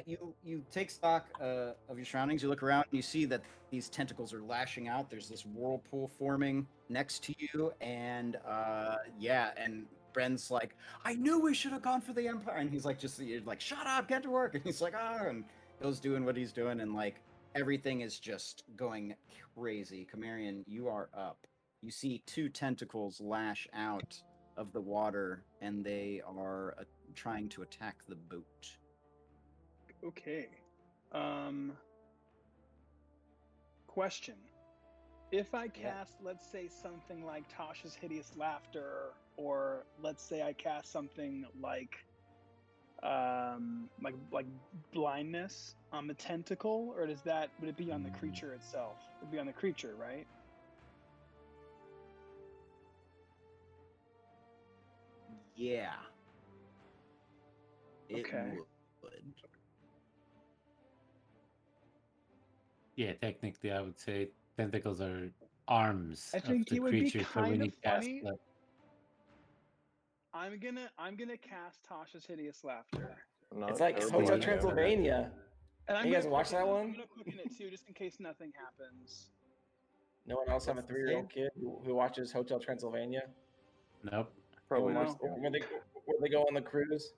you take stock of your surroundings. You look around and you see that these tentacles are lashing out. There's this whirlpool forming next to you, and and Bren's like, "I knew we should have gone for the Empire," and he's like, "You're like, shut up, get to work," and he's like, "Ah," and goes doing what he's doing, and like everything is just going crazy. Camarian, you are up. You see 2 tentacles lash out of the water, and they are trying to attack the boat. Okay. Question. If I cast, let's say, something like Tasha's Hideous Laughter, or let's say I cast something like blindness on the tentacle, or would it be on the creature itself? It would be on the creature, right? Yeah. It Okay. would. Yeah, technically, I would say tentacles are arms I think of the it would be creature. So kind when of you cast, funny. like, I'm gonna cast Tasha's Hideous Laughter. Not It's like terribly Hotel heavy-handed. Transylvania. And I'm You guys gonna watch click that in- one? I'm gonna click in it too, just in case nothing happens. No one else have a What's the 3-year-old kid who watches Hotel Transylvania? nope. Probably No. just When they go on the cruise,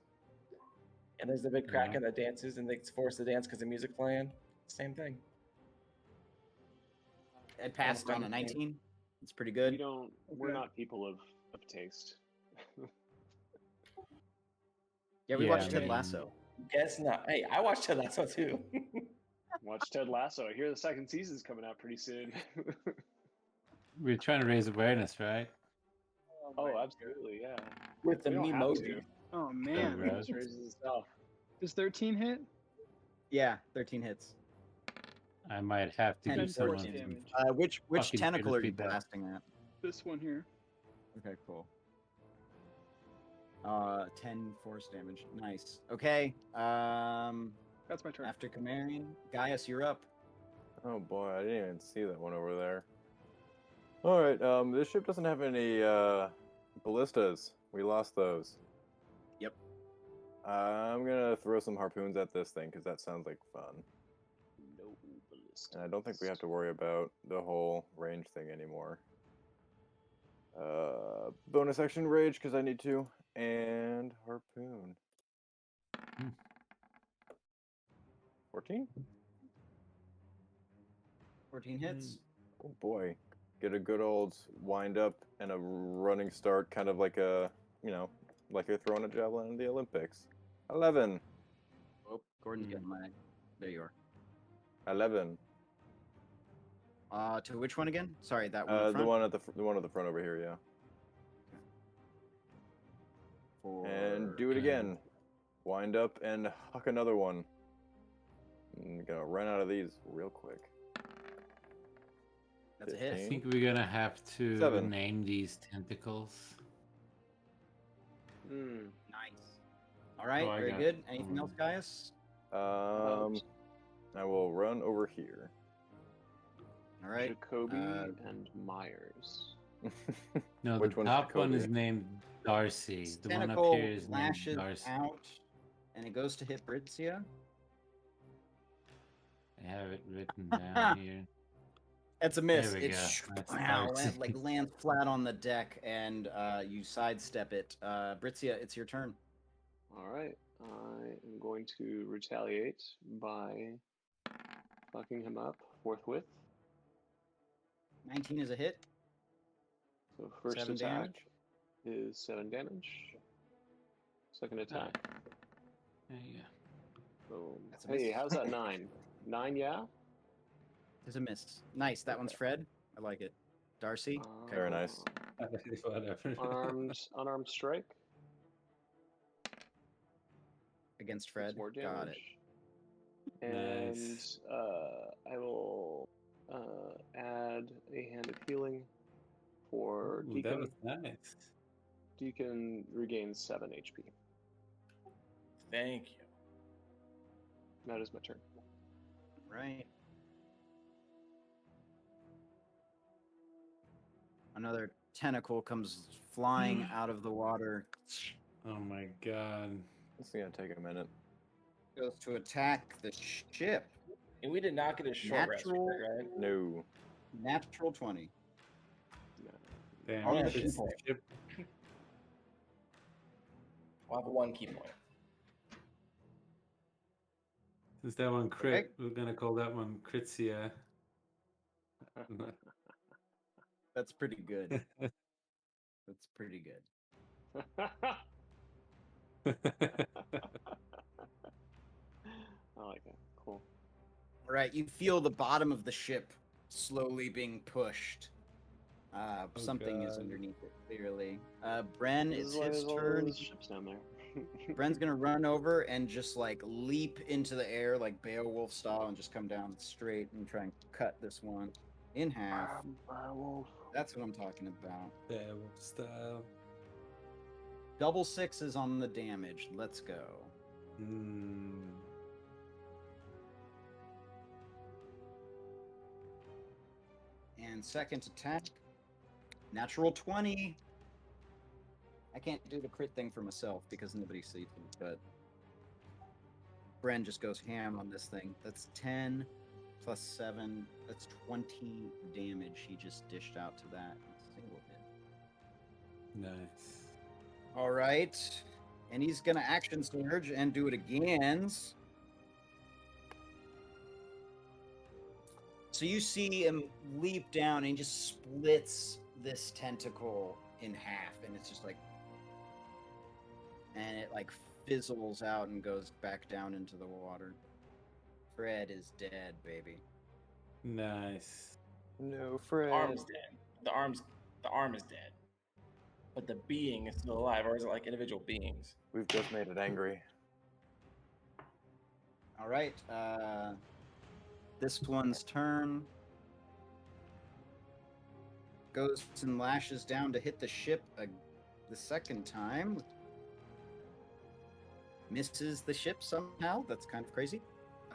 and there's the big kraken that dances, and they force to dance because the music's playing. Same thing. It passed on a 19. It's pretty we good. don't. We're Okay. not people of taste. Yeah, we Yeah, watched I Ted mean- Lasso. Guess not. Hey, I watched Ted Lasso too. Watch Ted Lasso. I hear the second season's coming out pretty soon. We're trying to raise awareness, right? Oh, absolutely, yeah. With the We don't have Memoji. to. Oh man. Right. Just raises itself. Does 13 hit? Yeah, 13 hits. I might have to 10 give someone force some. damage. Which Fucking tentacle are you feedback. blasting at? This one here. Okay, cool. 10 force damage. Nice. Okay. That's my turn. After Camarian, Gaius, you're up. Oh boy, I didn't even see that one over there. All right, this ship doesn't have any ballistas. We lost those. Yep. I'm gonna throw some harpoons at this thing because that sounds like fun. No ballistas. And I don't think we have to worry about the whole range thing anymore. Bonus action rage because I need to, and harpoon. 14? 14 hits. Oh boy. Get a good old wind up and a running start, kind of like a, like you're throwing a javelin in the Olympics. 11. Oh, Gordon's getting my. There you are. 11. To which one again? Sorry, that one. up The front? one at the one at the front over here, yeah. And do it again. Wind up and huck another one. I'm gonna run out of these real quick. That's a I hit. 15. think we're gonna have to 7. name these tentacles. Hmm. Nice. All right, Oh, I very got good. Anything else, Gaius? I will run over here. All right. Jacoby uh, and Myers. No, Which the one's top one Jacoby? is named Darcy. Its The one up tentacle here is named lashes Darcy. out, and it goes to hit Britzia. I have it written down here. That's a miss. There we It go. That's wow, Darcy. like lands flat on the deck, and you sidestep it. Britzia, it's your turn. All right. I am going to retaliate by fucking him up forthwith. 19 is a hit. So first 7 attack damage. is 7 damage. Second attack. There you go. Boom. That's a Hey, miss. how's that 9? 9, yeah? There's a miss. Nice. That one's Fred. I like it. Darcy. Very nice. Whatever. Unarmed strike. Against 6 Fred. more damage. Got it. And Nice. I will add a hand of healing for Ooh, Deacon. that was nice. Deacon regains 7 HP. Thank you. That is my turn. Right. Another tentacle comes flying out of the water. Oh my god. This is gonna take a minute. Goes to attack the ship. And we did not get a short rest, Natural- right? No. Natural 20. Damn, Oh, if yeah, it's keep the ship. We'll have 1 key point. Since that one crit, Okay. we're gonna call that one Critzia. That's pretty good. That's pretty good. I like that. Cool. All right, you feel the bottom of the ship slowly being pushed. Something is God. underneath it, clearly. Bren, This it's is why his there's all turn. those ships down there. Bren's gonna run over and just like leap into the air like Beowulf style and just come down straight and try and cut this one in half. Wolf. That's what I'm talking about. Beowulf style. Double sixes on the damage. Let's go. And second attack, natural 20. I can't do the crit thing for myself because nobody sees me, but Bren just goes ham on this thing. That's 10 plus 7. That's 20 damage he just dished out to that single hit. Nice. All right. And he's going to action surge and do it again. So you see him leap down and he just splits this tentacle in half. And it's just like... And it like fizzles out and goes back down into the water. Fred is dead, baby. Nice. No, Fred. Arm's dead. The arm is dead. But the being is still alive, or is it like individual beings? We've just made it angry. All right. This one's turn. Goes and lashes down to hit the ship the second time. Misses the ship somehow. That's kind of crazy.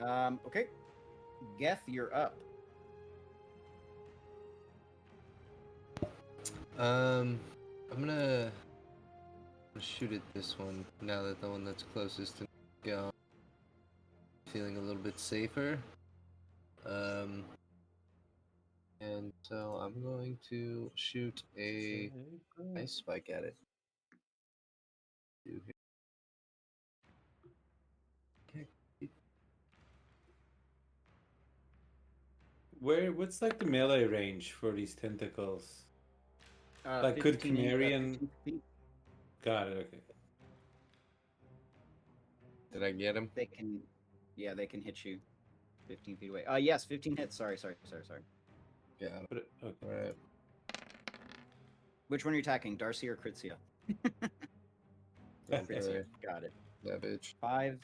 Okay. Geth, you're up. I'm gonna shoot at this one now that the one that's closest to me is gone. Feeling a little bit safer. And so I'm going to shoot a ice spike at it. What's like the melee range for these tentacles? Like, could 15 inch, Chimerian- 15 feet. Got it, okay. Did I get him? They can, yeah, they can hit you 15 feet away. Yes, 15 hits. Sorry. Yeah. Put it, okay. Alright. Which one are you attacking, Darcy or Kritzia? Kritzia. Got it. That bitch. 5.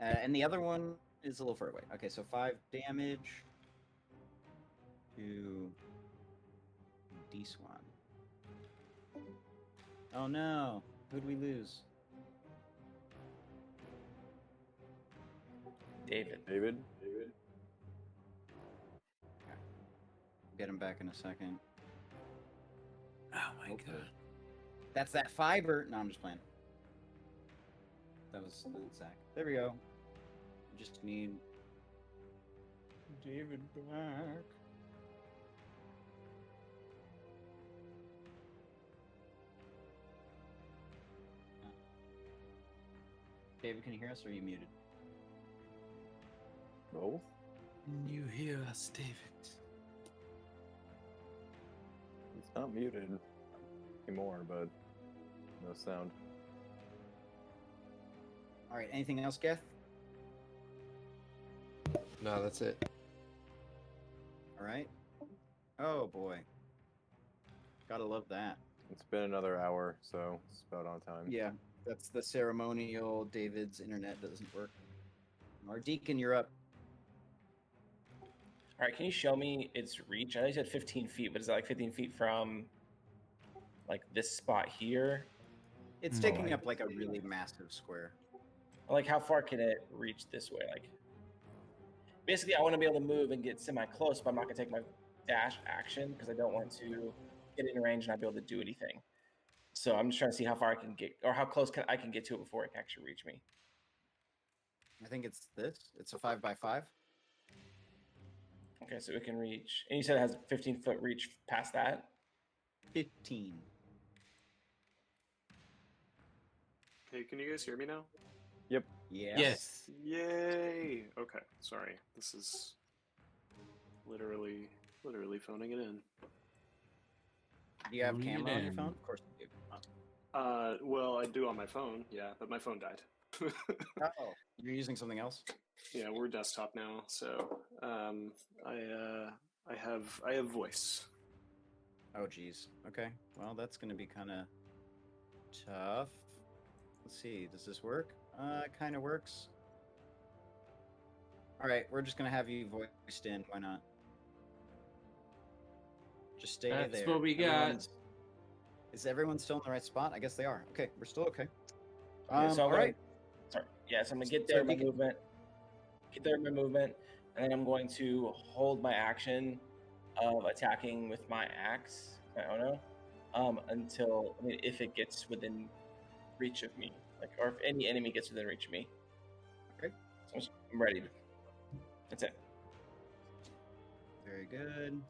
And the other one is a little further away. Okay, so 5 damage to D-Swan. Oh no, who'd we lose? David. David? Get him back in a second. Oh my Okay. god. That's that fiber. No, I'm just playing. That was Zach. There we go. Just need David back. David, can you hear us or are you muted? Both? You hear us, David? It's not muted anymore, but no sound. All right, anything else, Geth? No, that's it. All right. Oh boy. Gotta love that. It's been another hour, so it's about on time. Yeah, that's the ceremonial. David's internet doesn't work. Our deacon, you're up. All right, can you show me its reach? I know you said 15 feet, but is that like 15 feet from like this spot here? It's No, taking I- up like a really massive square. Like, how far can it reach this way? Like, basically, I want to be able to move and get semi-close, but I'm not going to take my dash action because I don't want to get in range and not be able to do anything. So I'm just trying to see how far I can get, or how close I can get to it before it can actually reach me. I think it's this. It's a 5x5. Okay, so it can reach, and you said it has 15-foot reach past that? 15. Hey, can you guys hear me now? Yep. Yes. Yes. Yay! Okay, sorry. This is literally phoning it in. Do you have Read camera on your in. phone? Of course you do. Well, I do on my phone, yeah, but my phone died. Oh, you're using something else? Yeah, we're desktop now, so I have voice. Oh, geez. Okay. Well, that's going to be kind of tough. Let's see. Does this work? It kind of works. All right. We're just going to have you voiced in. Why not? Just stay That's there. what we got. Is everyone still in the right spot? I guess they are. Okay. We're still okay. Okay, so all right. Sorry. Yeah, so I'm going to get So there in my Deacon- movement. Get there in my movement, and then I'm going to hold my action of attacking with my axe, my Ono, until, I mean, if it gets within reach of me, like, or if any enemy gets within reach of me. Okay. So I'm ready. That's it. Very good.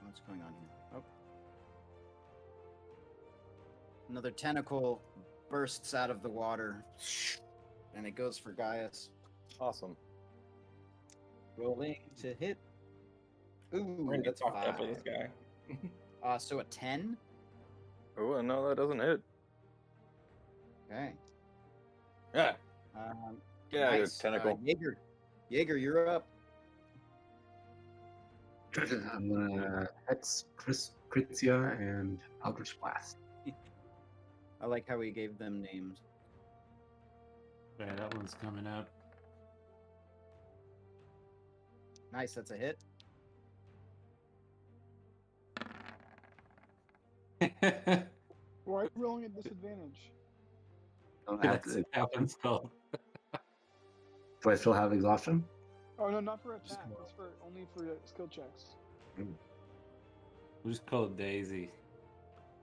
What's going on here? Oh. Another tentacle bursts out of the water, and it goes for Gaius. Awesome. Rolling to hit. Ooh, We're gonna get that's fucked up with 5. this guy. So a 10. Oh, no, that doesn't hit. Okay. Yeah. Get out of here, Nice. tentacle. Jaeger, you're up. I'm gonna Hex Kritzia and Eldritch Blast. I like how we gave them names. Right, that one's coming up. Nice, that's a hit. Why are you rolling at disadvantage? Don't have That's to, how it's called. do I still have exhaustion? Oh no, not for attack. It's for only for skill checks. We'll just call it Daisy.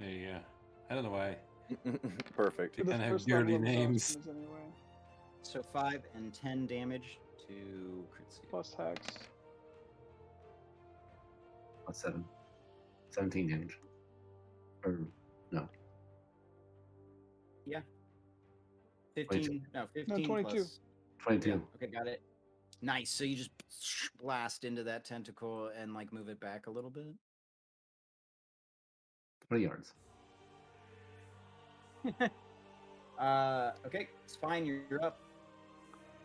There you go. I don't know why. Perfect. They For this kind of have first level dirty of names. exhaustion is anyway. So 5 and 10 damage to Kritzia. Plus hex. Plus 7. 17 damage. Or, no. 15. No, 15 22. plus. 22. Yeah, okay, got it. Nice. So you just blast into that tentacle and like move it back a little bit. 20 yards. Okay, it's fine. You're up.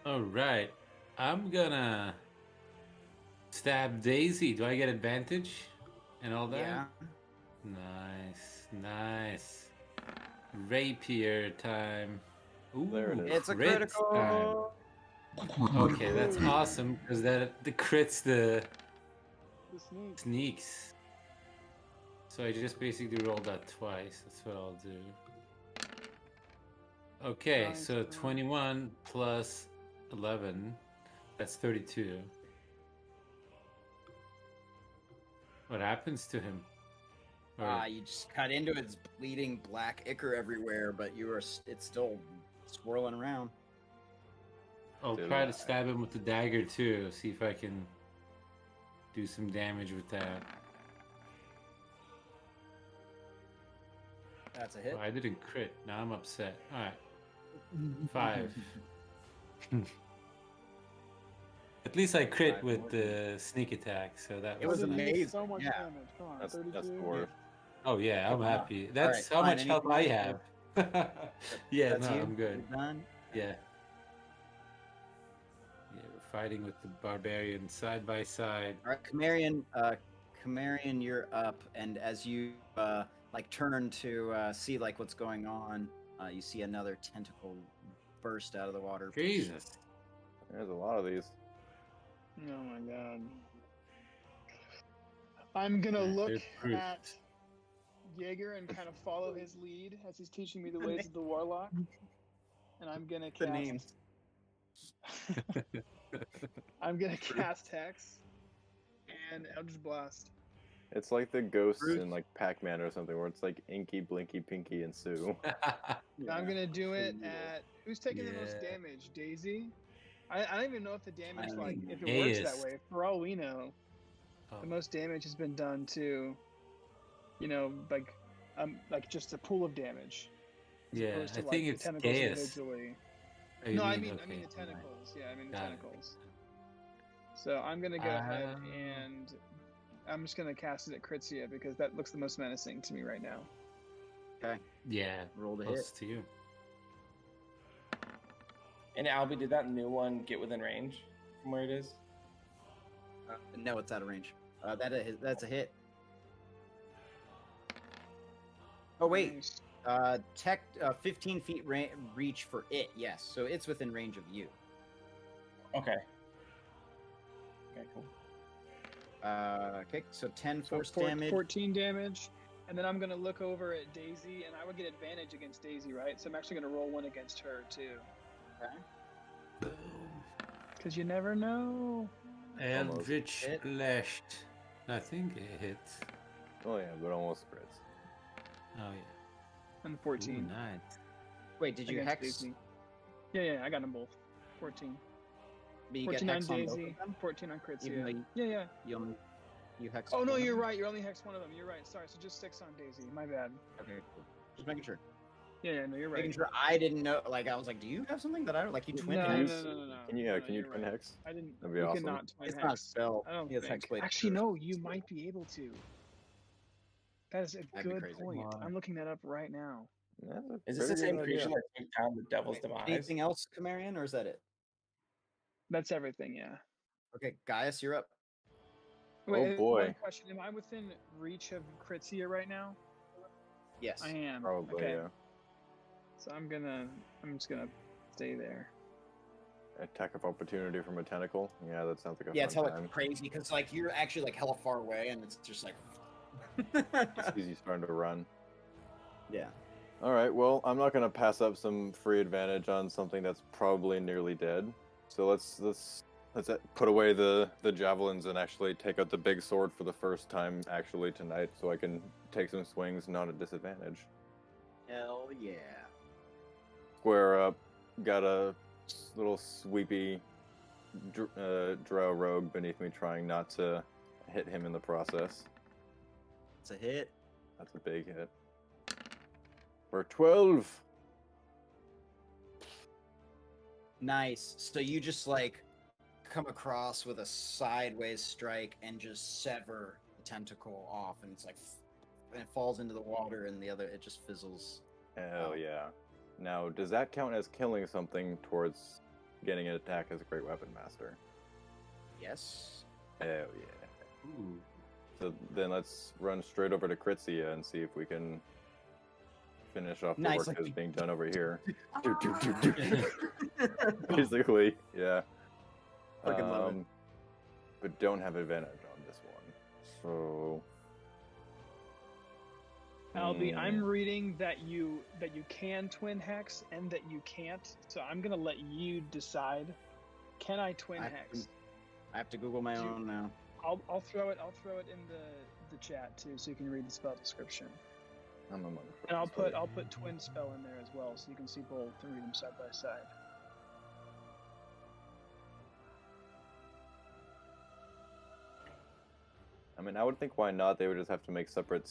All right. I'm gonna stab Daisy. Do I get advantage and all that? Yeah. Nice. Rapier time. Ooh, There it is. It's a crit critical. time. Okay, that's awesome because that the crits the The sneak. sneaks. So I just basically rolled that twice. That's what I'll do. Okay, Nice, so man. 21 plus 11. That's 32. What happens to him? Or- You just cut into it. It's bleeding black ichor everywhere, but it's still swirling around. I'll try to stab him with the dagger too. See if I can do some damage with that. That's a hit. Oh, I didn't crit. Now I'm upset. All right. 5. At least I crit 5 with more. the sneak attack, so that It was was That did amazing. So much Yeah. damage. Come on, That's 32. dwarf. Oh yeah, I'm happy. All That's right, how fine. much health I have. Yeah, That's no, you? I'm good. You're done? Yeah. Yeah, we're fighting with the barbarian side by side. All right, Camarian, you're up, and as you like turn to see like what's going on, you see another tentacle burst out of the water. Jesus. There's a lot of these. Oh my god. I'm gonna Yeah, look they're brute. at Jaeger and kind of follow his lead as he's teaching me the ways of the warlock. And I'm gonna The cast. names. I'm gonna cast Hex and Eldritch Blast. It's like the ghosts Bruce. in like Pac-Man or something, where it's like Inky, Blinky, Pinky, and Sue. I'm gonna do it at who's taking the most Yeah. damage? Daisy. I don't even know if the damage like if it Gaius. works that way. For all we know, Oh. the most damage has been done to, like just a pool of damage. As Yeah, opposed to, I think the it's tentacles Gaius. individually. Oh, you No, I mean okay. the tentacles. Yeah, I mean the Got it. tentacles. So I'm gonna go ahead Ah. and I'm just gonna cast it at Kritzia because that looks the most menacing to me right now. Okay, Yeah, roll the close hit. to you. And Albie, did that new one get within range from where it is? No, it's out of range. That's a hit. Oh wait, Nice. 15 feet reach for it. Yes, so it's within range of you. Okay. Okay, cool. Okay, so 10 So force damage. 14 damage. And then I'm gonna look over at Daisy, and I would get advantage against Daisy, right? So I'm actually gonna roll one against her too, Okay. because you never know. Eldritch Hit. Blast. I think it hits. Oh yeah, but almost crits. Oh yeah. And Ooh, 14 nice. Wait, did you against hex? Daisy. Yeah, I got them both. 14. But you get 14 on hex on both Daisy, of them? 14 on Kritzia. Even though Yeah. you hex. Oh no, one of you're them? right. You only hexed one of them. You're right. Sorry. So just 6 on Daisy. My bad. Okay, cool. Just making sure. Yeah, no, you're right. Making sure I didn't know. Like I was like, do you have something that I don't like? You twin No, hex? no. Can you you're twin right. hex? I didn't. That'd be you awesome. cannot twin It's hex. not a spell. I don't He has think. Hexblade Actually, first. no. You might be able to. That is a That'd be good crazy. point. Wow. I'm looking that up right now. That's a Is this the pretty same good creature idea. that took down the Devil's Demise? Anything else, Camarian, or is that it? That's everything. Yeah. Okay, Gaius, you're up. Wait, boy. One question: am I within reach of Kritzia right now? Yes. I am. Probably, Okay. yeah. So I'm just gonna stay there. Attack of opportunity from a tentacle. Yeah, that sounds like a Yeah, it's fun hella time. crazy because like you're actually like hella far away, and it's just like. He's starting to run. Yeah. All right, well, I'm not going to pass up some free advantage on something that's probably nearly dead. So let's put away the javelins and actually take out the big sword for the first time actually tonight, so I can take some swings not at disadvantage. Hell yeah. Square up, got a little sweepy drow rogue beneath me, trying not to hit him in the process. It's a hit. That's a big hit. For 12. Nice. So you just like come across with a sideways strike and just sever the tentacle off, and it's like, and it falls into the water, and it just fizzles. Hell Oh. yeah. Now, does that count as killing something towards getting an attack as a Great Weapon Master? Yes. Hell yeah. Ooh. So then let's run straight over to Kritzia and see if we can finish off the Nice, work like that's you- being done over here. Basically, yeah. Fucking love it. But don't have advantage on this one. So Albie, Hmm. I'm reading that you can twin hex and that you can't. So I'm gonna let you decide. Can I twin hex? I have to Google my Do you- own now. I'll throw it in the chat too, so you can read the spell description. I'm among And I'll friends, put twin spell in there as well, so you can see both and read them side by side. I mean, I would think why not? They would just have to make separate.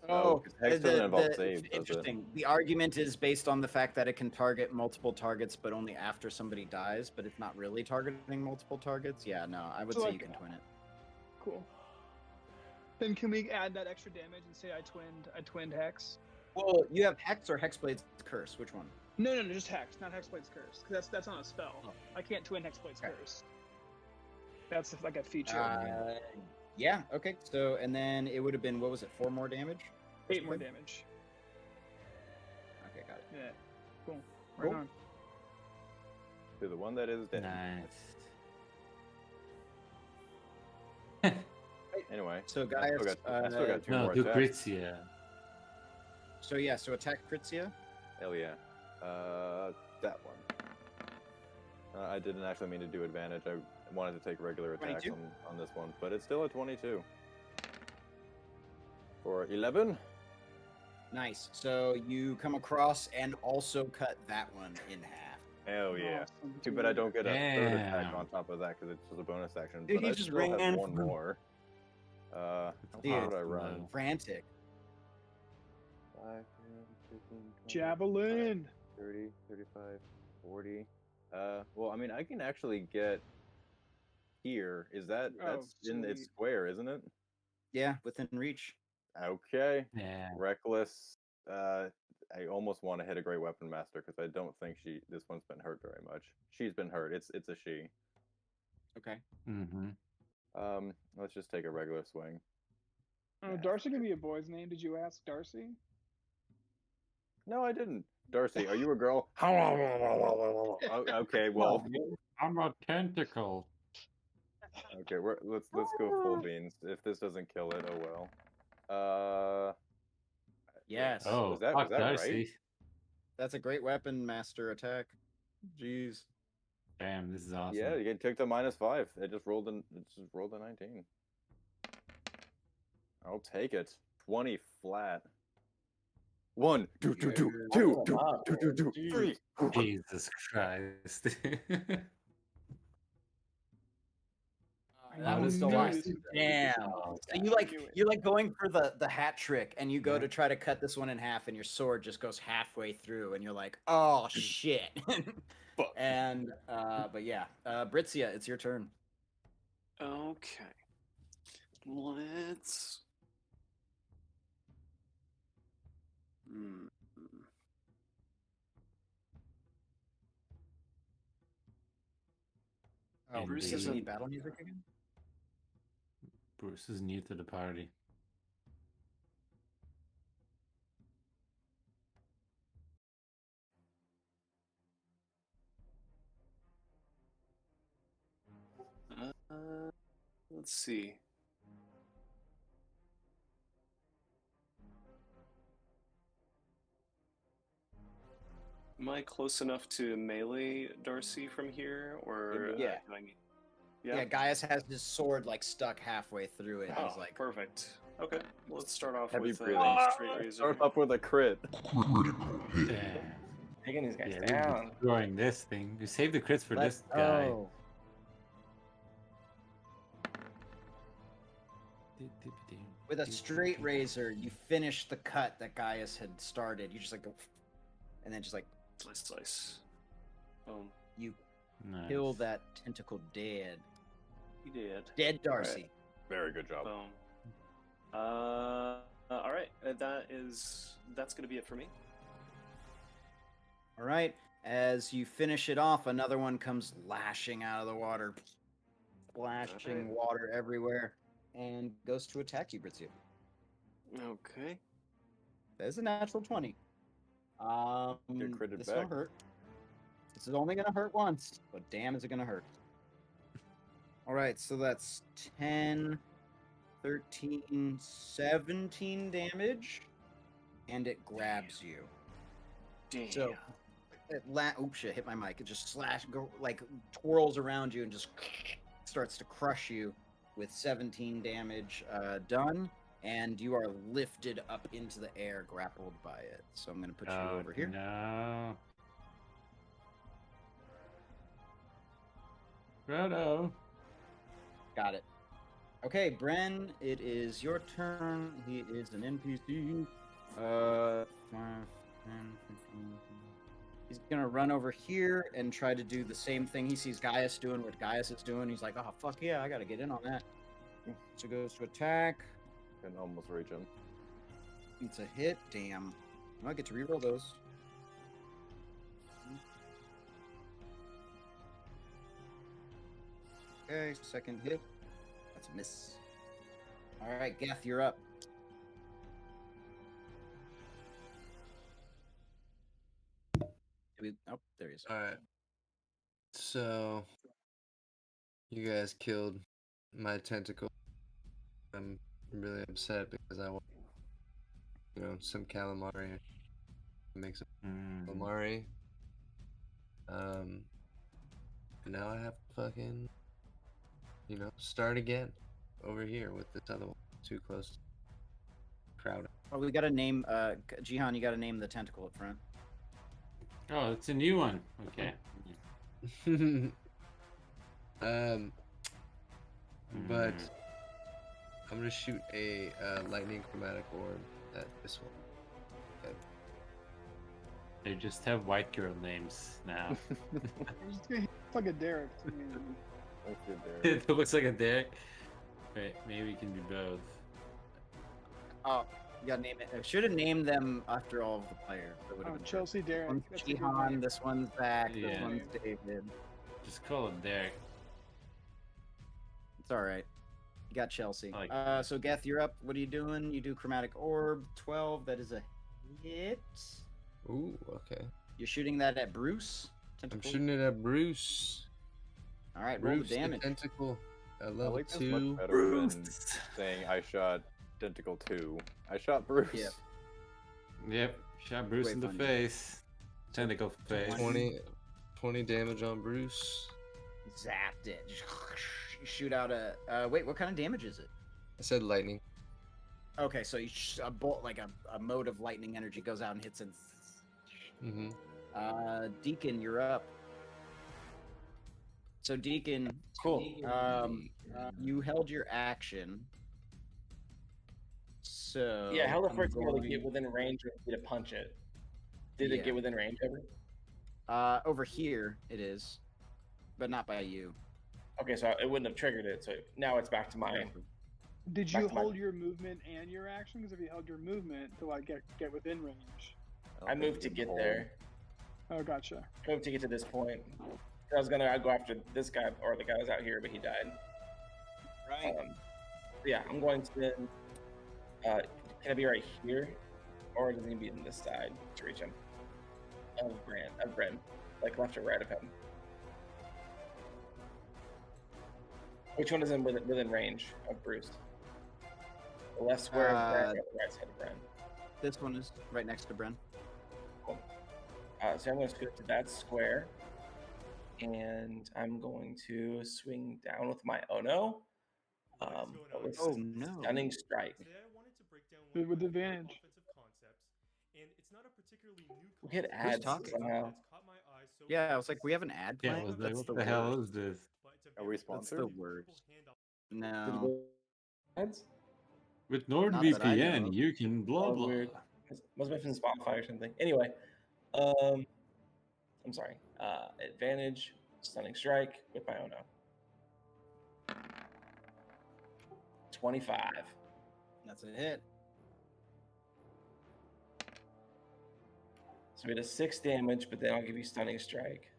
Oh, 'cause Hex doesn't involve saves, does it? interesting. The argument is based on the fact that it can target multiple targets, but only after somebody dies. But it's not really targeting multiple targets. Yeah, no, I would So, say like, you can twin it. Cool. Then can we add that extra damage and say I twinned Hex? Well, you have Hex or Hexblade's Curse. Which one? No, just Hex, not Hexblade's Curse, because that's not a spell. Oh. I can't twin Hexblade's Okay. Curse. That's like a feature. Yeah. Okay. So, and then it would have been, what was it? 4 more damage. 8 more damage. Okay, got it. Yeah. Cool. Right Cool. on. To the one that is dead. Nice. Anyway, So, I guys, still got 2 No, more do attacks. Gritzia. so yeah, so attack Kritzia. Hell yeah. That one. I didn't actually mean to do advantage. I wanted to take regular attacks 22? on this one, but it's still a 22. For 11. Nice. So you come across and also cut that one in half. Hell yeah. Awesome, Too bad I dude. don't get a third attack Damn. on top of that because it's just a bonus action. Dude, but he I just still have ran one through. more. How Dude, far would I run? Frantic. 5, 10, 15, 20, Javelin. 30, 35, 40. Well, I mean, I can actually get here. Is that that's in its sweet. square, isn't it? Yeah, within reach. Okay. Yeah. Reckless. I almost want to hit a Great Weapon Master because I don't think this one's been hurt very much. She's been hurt. It's a she. Okay. Mm-hmm. Let's just take a regular swing. Oh, Darcy can be a boy's name. Did you ask Darcy? No, I didn't. Darcy, are you a girl? Okay, well, I'm a tentacle. okay, let's go full beans. If this doesn't kill it, oh well. Yes. Oh, was that fuck right? Darcy. That's a great weapon master attack. Jeez. Damn, this is awesome. Yeah, you took the -5. It just rolled a 19. I'll take it. 20 flat. 1, 2, 2, 2, 2, 2, 2, 2, 2, 3. Jesus Christ. That was knew the this. Damn. Oh, So you're like going for the hat trick, and you go to try to cut this one in half, and your sword just goes halfway through, and you're like, oh shit. Fuck. And but yeah, Britzia, it's your turn. Okay. Let's. Oh, Bruce Indeed. is Any in. battle music again? Bruce is new to the party. Let's see. Am I close enough to melee Darcy from here, or Yeah. do I need? Yeah, Gaius has his sword like stuck halfway through it. And Oh, he's like, perfect. Okay, well, let's start off Heavy with breathing. straight razor. Start off with a crit. Damn. Taking these guys Yeah, we're down. destroying this thing. We saved the crits for let's this guy. go. With a straight razor, you finish the cut that Gaius had started. You just like go, and then just like Slice, slice. Boom. you Nice. kill that tentacle dead. He did. Dead Darcy. Very good job. Boom. All right. That's gonna be it for me. All right. As you finish it off, another one comes lashing out of the water, splashing Alright. water everywhere, and goes to attack you, Britsu. Okay. That is a natural 20. Get critted This back. will hurt. This is only gonna hurt once, but damn, is it gonna hurt. All right, so that's 10, 13, 17 damage, and it grabs you. Damn. So oops, shit, hit my mic. It just twirls around you and just starts to crush you. with 17 damage done, and you are lifted up into the air, grappled by it. So I'm going to put you over here. No. Frodo. Got it. Okay, Bren, it is your turn. He is an NPC. 5, 10, 15. He's gonna run over here and try to do the same thing. He sees Gaius doing what Gaius is doing. He's like, oh, fuck yeah, I gotta get in on that. So goes to attack. Can almost reach him. It's a hit. Damn. I get to reroll those. Okay, second hit. That's a miss. All right, Geth, you're up. Oh, there he is. All right. So, you guys killed my tentacle. I'm really upset because I want, some calamari. Make some calamari. And now I have to fucking, start again over here with this other one. Too close to crowd. Oh, we gotta name, Cihan, you gotta name the tentacle up front. Oh, it's a new one. Okay. But I'm gonna shoot a lightning chromatic orb at this one. Okay. They just have white girl names now. It's like a Derek. I mean, That's good there. It looks like a dick. Wait, maybe we can do both. Oh, you gotta name it. I should have named them after all of the players. That would've been Chelsea Derek. One's That's a good Cihan, name. this one's Zach, this Yeah. one's David. Just call it Derek. It's all right. You got Chelsea. I like that. So Geth, you're up. What are you doing? You do chromatic orb 12. That is a hit. Ooh, okay. You're shooting that at Bruce. I'm Tentacle? shooting it at Bruce. All right, roll Bruce the damage. tentacle at I level like this 2. much better than saying I shot Tentacle 2. I shot Bruce. Yeah. Yep. Shot Bruce Way in the funny. face. Tentacle face. 20 damage on Bruce. Zapped it. You shoot out a. Wait, what kind of damage is it? I said lightning. Okay, so you a bolt, like a mode of lightning energy goes out and hits it. Mm-hmm. Deacon, you're up. So Deacon, Cool. you held your action. So Yeah, how the I'm first to going- get within range or to punch it? Did Yeah. it get within range ever? Over here it is, but not by you. Okay, so it wouldn't have triggered it. So now it's back to mine. Did Back you to my- hold your movement and your action? Because if you held your movement to like get within range. I moved to get there. Oh, gotcha. I moved to get to this point. I was gonna go after this guy or the guy was out here, but he died. Right. Yeah, I'm going to then. Can I be right here, or does he need to be on this side to reach him? Of Bren, like left or right of him. Which one is within range of Bruce? The left square of Bren or the right side of Bren? This one is right next to Bren. So I'm going to scoot to that square, and I'm going to swing down with my Ono. With Oh no. stunning strike. With advantage. We hit ads talking? somehow. Yeah, I was like, we have an ad Yeah, playing. was like, That's what the hell worst. is this? Are we That's sponsored? the worst. Did No. we ads? With that I know NordVPN, of. you can blah Oh, blah. weird. Must have been from Spotify or something. Anyway, I'm sorry. Advantage, stunning strike with my Ono. 25. That's a hit. So we did a 6 damage, but then I'll give you stunning strike.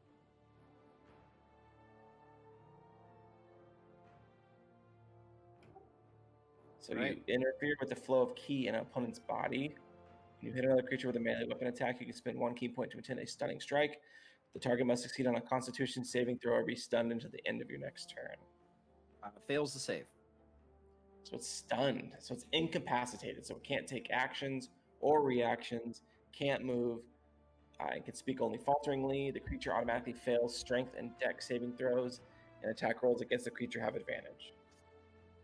So Right. you interfere with the flow of ki in an opponent's body. When you hit another creature with a melee weapon attack, you can spend 1 key point to attend a stunning strike. The target must succeed on a Constitution saving throw or be stunned until the end of your next turn. Fails the save. So it's stunned. So it's incapacitated. So it can't take actions or reactions, can't move. It can speak only falteringly. The creature automatically fails strength and dex saving throws, and attack rolls against the creature have advantage.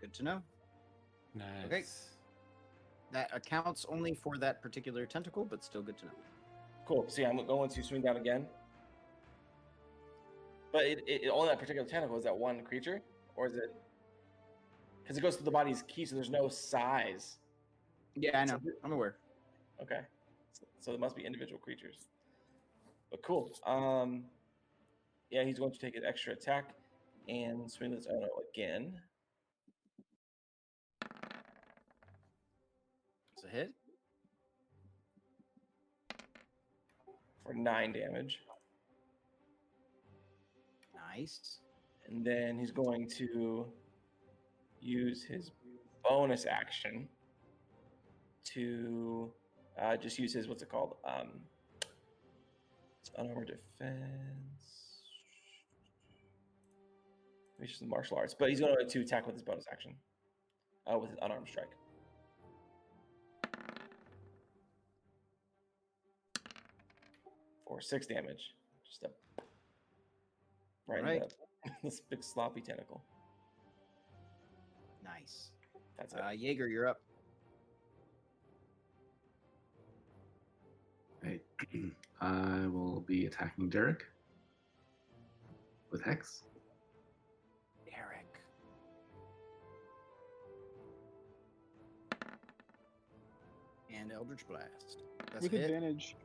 Good to know. Nice. Okay. That accounts only for that particular tentacle, but still good to know. Cool. See, I'm going to swing down again. But it only that particular tentacle is that one creature, or is it? Because it goes to the body's key, so there's no size. Yeah, I know. I'm aware. Okay. So it must be individual creatures. But cool. Yeah, he's going to take an extra attack and swing this arrow again. It's a hit. For 9 damage. Nice. And then he's going to use his bonus action to just use his, what's it called? It's unarmored defense. Which is the martial arts. But he's going to attack with his bonus action. With his unarmed strike. For 6 damage. Just right in this big sloppy tentacle. Nice. That's it. Jaeger, you're up. Right. I will be attacking Derek with Hex. Derek. And Eldritch Blast. That's With a hit. advantage.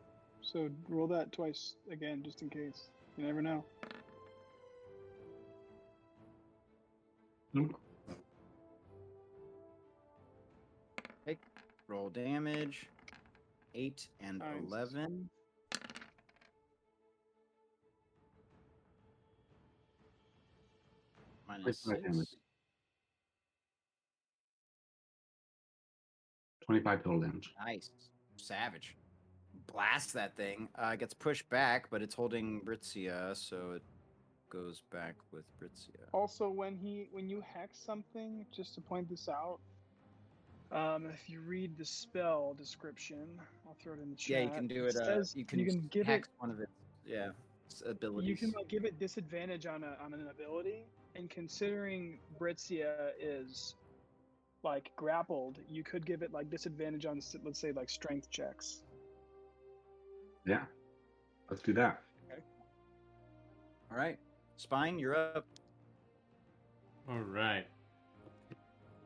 So roll that twice again, just in case. You never know. Nope. Okay. Roll damage. 8 and Nice. 11. Minus 25 damage. 6. 25 total damage. Nice. Savage. Blast that thing. Gets pushed back, but it's holding Britzia, so it goes back with Britzia. Also, when you hex something, just to point this out, if you read the spell description, I'll throw it in the chat. Yeah, you can do it. Says You can give hex it. one of its abilities. You can give it disadvantage on an ability, and considering Britzia is like grappled, you could give it like disadvantage on, let's say, like strength checks. Yeah. Let's do that. All right. Spine, you're up. All right.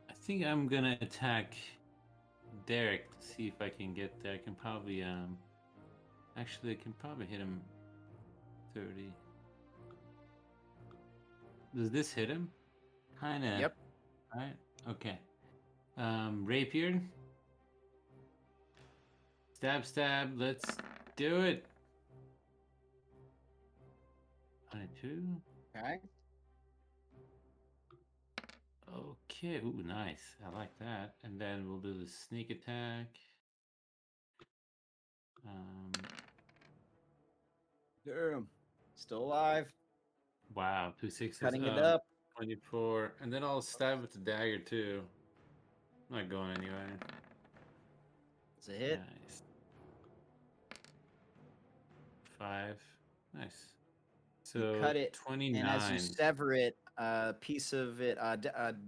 I think I'm gonna attack Derek to see if I can get there. I can probably actually I can probably hit him 30. Does this hit him? Kinda. Yep. Right? Okay. Rapier. Stab, let's do it. 22. Okay. Okay, ooh, nice. I like that. And then we'll do the sneak attack. Damn. Still alive. Wow, 2 6s. Cutting it up. 24. And then I'll stab with the dagger too. Not going anywhere. It's a hit. Nice. 5. Nice. So You cut it, 29. and as you sever it, a piece of it,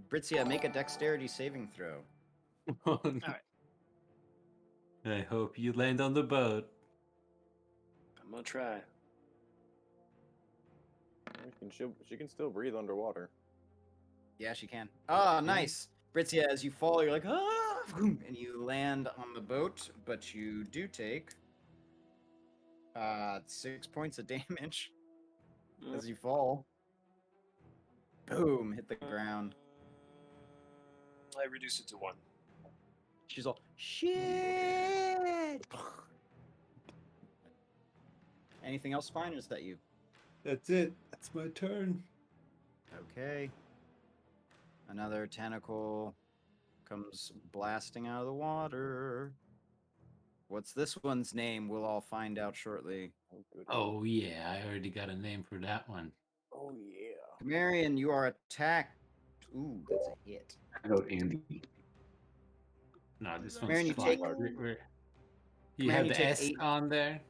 Britzia, make a dexterity saving throw. Oh, no. I hope you land on the boat. I'm gonna try. She can still breathe underwater. Yeah, she can. Oh, nice. Britzia, as you fall, you're like, ah, and you land on the boat, but you do take 6 points of damage as you fall. Boom, hit the ground. I reduce it to 1. She's all, shit! Anything else fine, or is that you? That's it. That's my turn. Okay. Another tentacle comes blasting out of the water. What's this one's name? We'll all find out shortly. Oh, yeah. I already got a name for that one. Oh yeah. Marion, you are attacked. Ooh, that's a hit. I vote Andy. No, this Marion, one's you fine. take- You Marion, have you the take S 8. on there?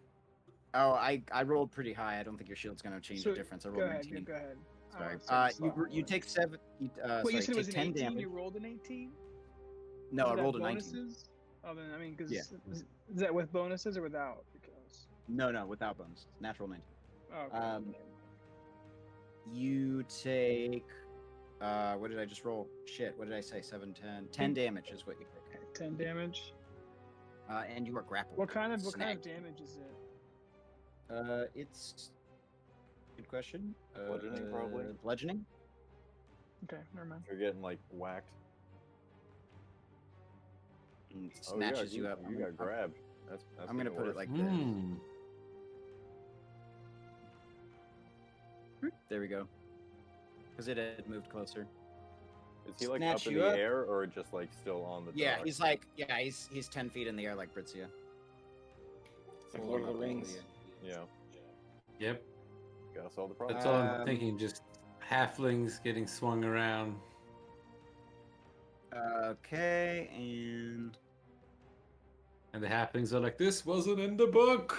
Oh, I rolled pretty high. I don't think your shield's going to change the difference. I Go rolled ahead, 19. go ahead. Sorry. wanna say You take 7. What Sorry, you said it was take an 10 18? damage. You rolled an 18? No, Does I that rolled a 19. bonuses? Oh, then I mean, because Yeah. is that with bonuses or without? Because No, without bonus. Natural 19. oh, okay. You take. What did I just roll? Shit, what did I say? 7, 10. 10 damage is what you take. Okay, 10 damage. And you are grappled. What kind of Snagged. damage is it? It's. Good question. Bludgeoning, probably. Bludgeoning? Okay, never mind. You're getting like whacked. Snatches you up. You got grabbed. That's I'm gonna getting put it worse. like this. There we go. Because it had moved closer. Is he like Snatch up in you the up. air or just like still on the Yeah, dock? he's 10 feet in the air like Britzia. It's like Lord of the Rings. Yeah. Yep. Gotta solve the problem. That's all I'm thinking. Just halflings getting swung around. Okay, and And the halflings are like, this wasn't in the book.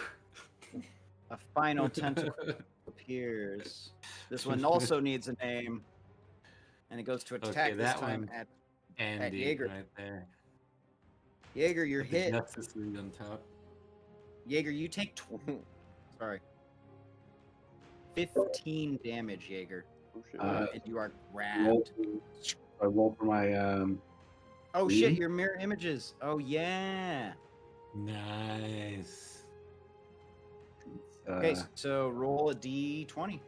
a final tentacle appears. This one also needs a name. And it goes to attack Okay, this that time one. at Andy, Jaeger. right there. Jaeger, you're With the hit. Justice League on top. Jaeger, you take sorry. 15 damage, Jaeger. Oh, shit. And you are Roll grabbed. I roll for my Oh shit, Mhm. your mirror images. Oh yeah. Nice. Okay, so roll a d20.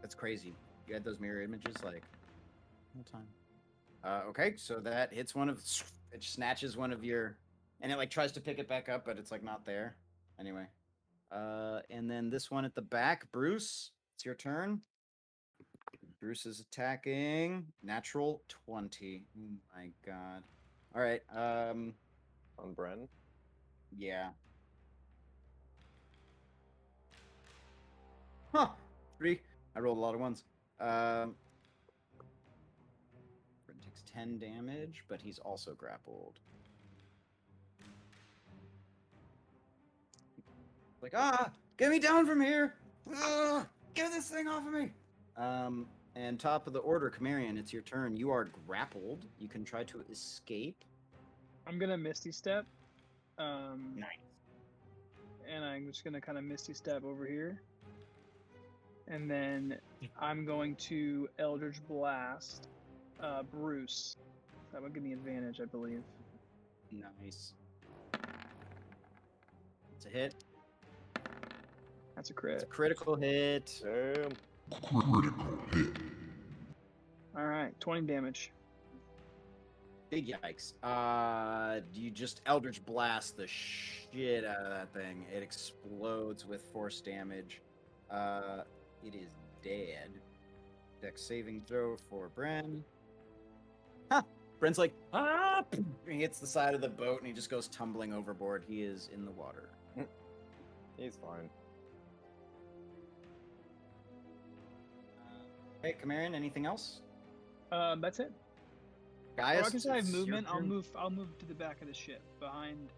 That's crazy. You had those mirror images like all the time. Okay, so that hits one of it snatches one of your and it like tries to pick it back up, but it's like not there. Anyway. And then this one at the back, Bruce, it's your turn. Bruce is attacking. Natural 20. Oh my god. All right. On Bren. Yeah. Huh. 3. I rolled a lot of ones. Bren takes 10 damage, but he's also grappled. Like, get me down from here! Get this thing off of me! And top of the order, Camarion, it's your turn. You are grappled. You can try to escape. I'm gonna Misty Step. Nice. And I'm just gonna kind of Misty Step over here. And then I'm going to Eldritch Blast Bruce. That would give me advantage, I believe. Nice. It's a hit. That's a It's a crit. critical hit. Damn. All right, 20 damage. Big yikes. You just Eldritch Blast the shit out of that thing. It explodes with force damage. It is dead. Dex saving throw for Bren. Huh. Bren's like, He hits the side of the boat and he just goes tumbling overboard. He is in the water. He's fine. Hey, Camarion, anything else? That's it. Guys, Or I guess I have it's your movement. I'll turn. move to the back of the ship, behind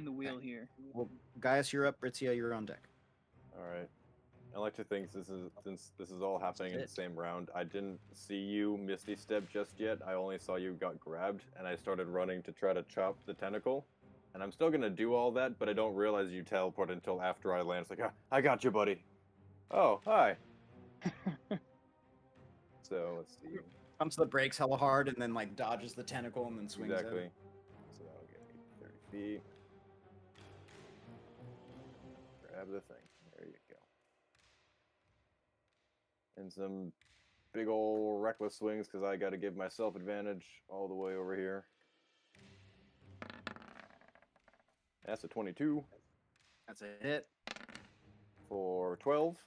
the wheel here. Well, Gaius, you're up. Britzia, you're on deck. All right. I like to think since this is all happening in the it. same round, I didn't see you Misty Step just yet. I only saw you got grabbed, and I started running to try to chop the tentacle. And I'm still gonna do all that, but I don't realize you teleport until after I land. It's like, I got you, buddy. Oh, hi. So let's see. Comes to the brakes hella hard and then like dodges the tentacle and then swings Exactly. it. So that'll get me 30 feet. Grab the thing. There you go. And some big ol' reckless swings because I got to give myself advantage all the way over here. That's a 22 That's a hit. for 12.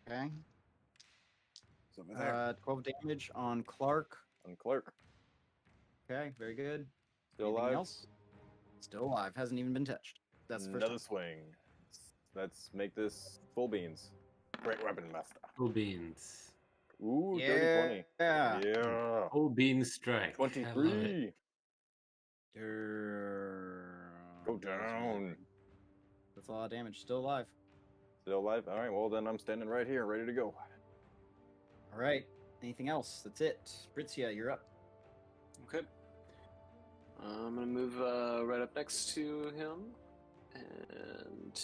Okay. So over there. 12 damage on Clark. On Clark. Okay, very good. Still Anything alive. else? Still alive. Hasn't even been touched. That's the first Another swing. Let's make this full beans. Great weapon master. Full beans. Ooh, Yeah. dirty 20. Yeah. Yeah. Full bean strike. I love it. 23. Go That's down. a lot of damage. Still alive. Still alive? All right, well, then I'm standing right here, ready to go. All right. Anything else? That's it. Britzia, you're up. Okay. I'm gonna move right up next to him and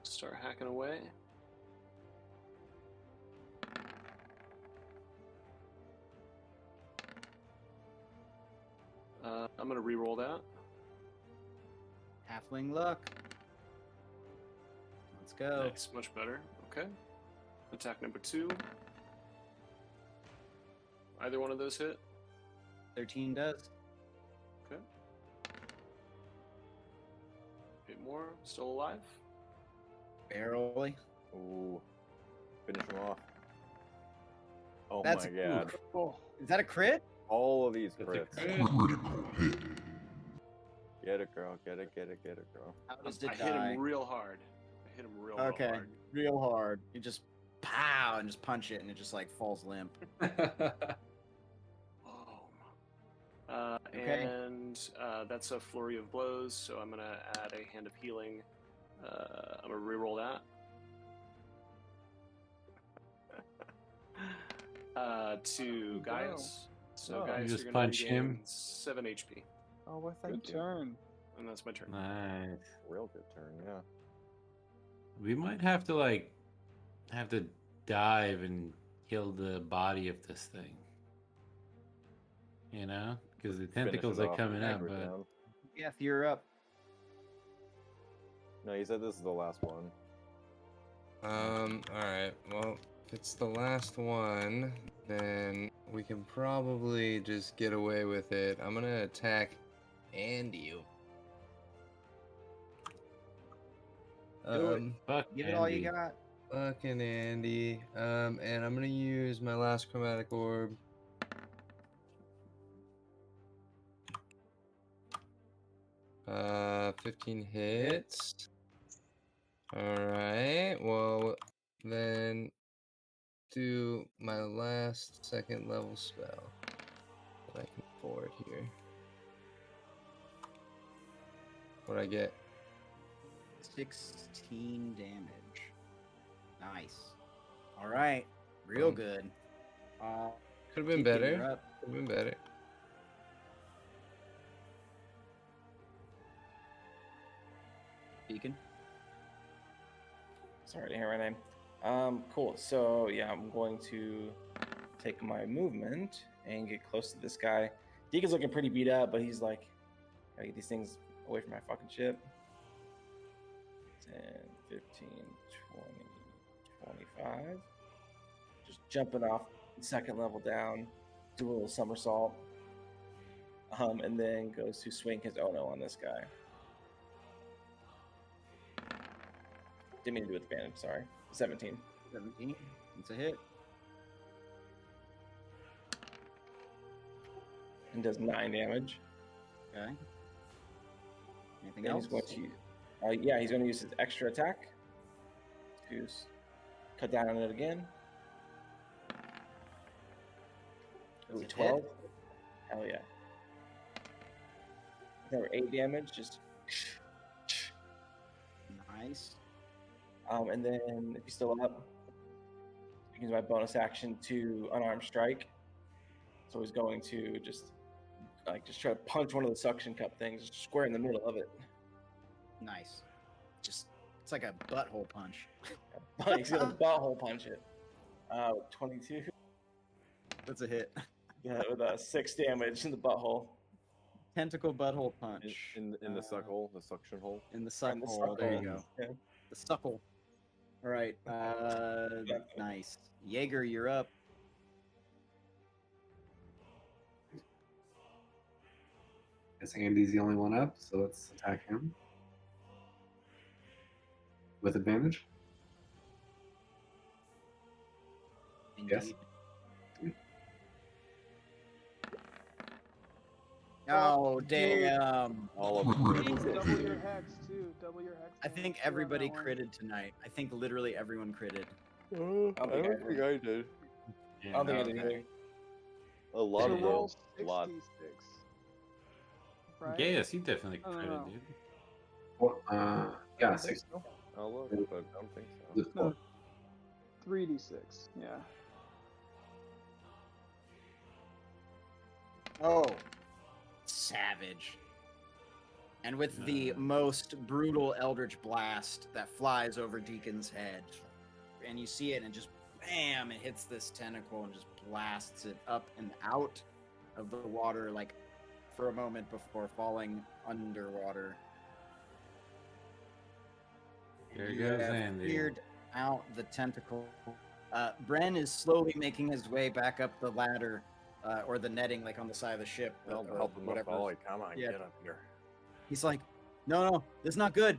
start hacking away. I'm gonna re-roll that. Halfling luck. Let's go. Nice, much better. Okay. Attack number 2. Either one of those hit. 13 does. Okay. 8 more. Still alive. Barely. Ooh. Finish him off. Oh That's my god. Oh, Is that a crit? All of these That's a crits. crit. Get it, girl. Get it, girl. How does it I hit die? him real hard. I hit him real Okay, hard. real hard. You just pow and just punch it, and it just like falls limp. Okay. And that's a flurry of blows, so I'm going to add a hand of healing. I'm going to reroll that. To Oh, Gaius. So Oh. Gaius, You just you're going punch to him? 7 HP. Oh, well, thank good you. turn. And that's my turn. Nice. Real good turn, yeah. We might have to dive and kill the body of this thing. You know, because the Finish tentacles it are off, coming hammer out. it But down. Yes, you're up. No, you said this is the last one. Alright. Well, if it's the last one, then we can probably just get away with it. I'm gonna attack Andy. Do it. fuck, Give it all you Andy. got. Fucking Andy. And I'm gonna use my last chromatic orb. Uh, 15 hits. Alright, well, then do my last second level spell that I can afford here. What'd I get? 16 damage. Nice. All right. Real good. Could have been Keep better. you're up. Could have been better. Beacon. Sorry to hear my name. Cool. So yeah, I'm going to take my movement and get close to this guy. Deacon's looking pretty beat up, but he's like, gotta get these things away from my fucking ship. 10, 15, 20, 25. Just jumping off second level down, do a little somersault. And then goes to swing his Ono on this guy. Didn't mean to do it with advantage, sorry. 17. 17. It's a hit. And does 9 damage. Okay. Anything Then else? he's going to, yeah, he's going to use his extra attack to cut down on it again. Ooh, Does it 12. hit? Hell yeah. Another 8 damage, just. Nice. And then if he's still up, I can use my bonus action to unarmed strike. So he's going to just try to punch one of the suction cup things, just square in the middle of it. Nice. Just it's like a butthole punch. He's gonna butthole punch it. 22. That's a hit. Yeah, with 6 damage in the butthole. Tentacle butthole punch. In the suck hole, the suction hole. In the suck And the hole. suck There hole. you go. Yeah. The suckle. All right. Nice. Jaeger, you're up. Guess Andy's the only one up, so let's attack him. With advantage? Yes. Indeed. Oh, damn. All of them. Double your hex too. Double your hex. I damage, think too, on everybody that one. critted tonight. I think literally everyone critted. I don't think don't think I did. I don't think I did Okay. either. A lot So of roll them. A lot. 66. Right? Yes, you definitely I don't credit, know. dude. Well, yeah, 6. I'll look, but I don't think so. The No, 3d6. Yeah. Oh, savage. And with the most brutal eldritch blast that flies over Deacon's head, and you see it, and just bam, it hits this tentacle and just blasts it up and out of the water, like for a moment before falling underwater. Here You goes have Andy. cleared out the tentacle. Bren is slowly making his way back up the ladder, or the netting, like on the side of the ship. Help or him up, whatever. Ollie. Come on, Yeah. get up here. He's like, no, this is not good.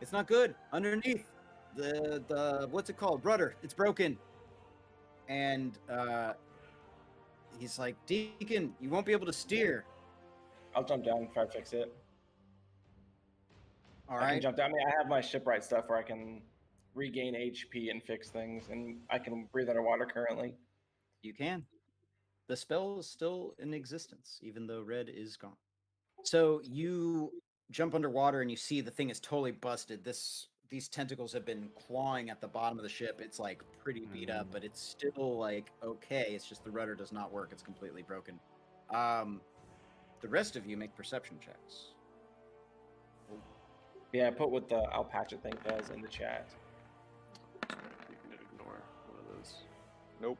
It's not good. Underneath the what's it called? Rudder. It's broken. And he's like, Deacon, you won't be able to steer. I'll jump down and try to fix it. All I can right. jump down. I mean, I have my shipwright stuff where I can regain HP and fix things, and I can breathe underwater currently. You can. The spell is still in existence, even though red is gone. So you jump underwater and you see the thing is totally busted. These tentacles have been clawing at the bottom of the ship. It's like pretty beat up, but it's still like okay. It's just the rudder does not work. It's completely broken. The rest of you make perception checks. Yeah, I put what the Alpatcha thing does in the chat. You can ignore one of those. Nope.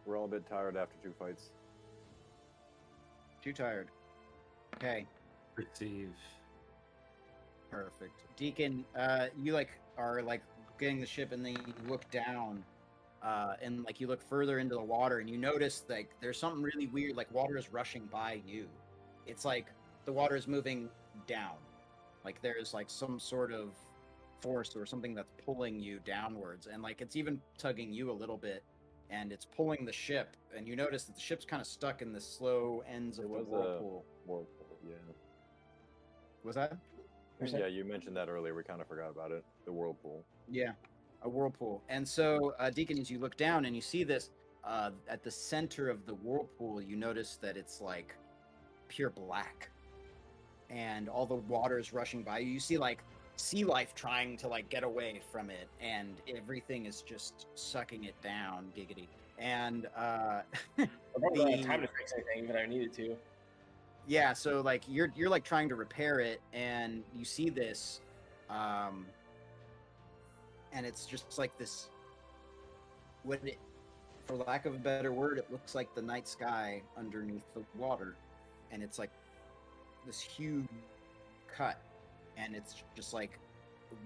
We're all a bit tired after 2 fights. Too tired. Okay. Perceive. Perfect. Deacon, you are getting the ship, and then you look down, and you look further into the water, and you notice there's something really weird. Like water is rushing by you. It's like the water is moving down. Like there's some sort of force or something that's pulling you downwards, and it's even tugging you a little bit, and it's pulling the ship. And you notice that the ship's kind of stuck in the slow ends of the whirlpool. Whirlpool, yeah. Was that? Yeah, you mentioned that earlier. We kind of forgot about it. The whirlpool. Yeah, a whirlpool. And so, Deacon, as you look down and you see this, at the center of the whirlpool, you notice that it's like pure black. And all the water is rushing by you. You see sea life trying to get away from it, and everything is just sucking it down, giggity. And I don't have time to fix anything, even if I needed to. yeah, so you're trying to repair it, and you see this, and it's just this. For lack of a better word, it looks like the night sky underneath the water, and it's like this huge cut, and it's just the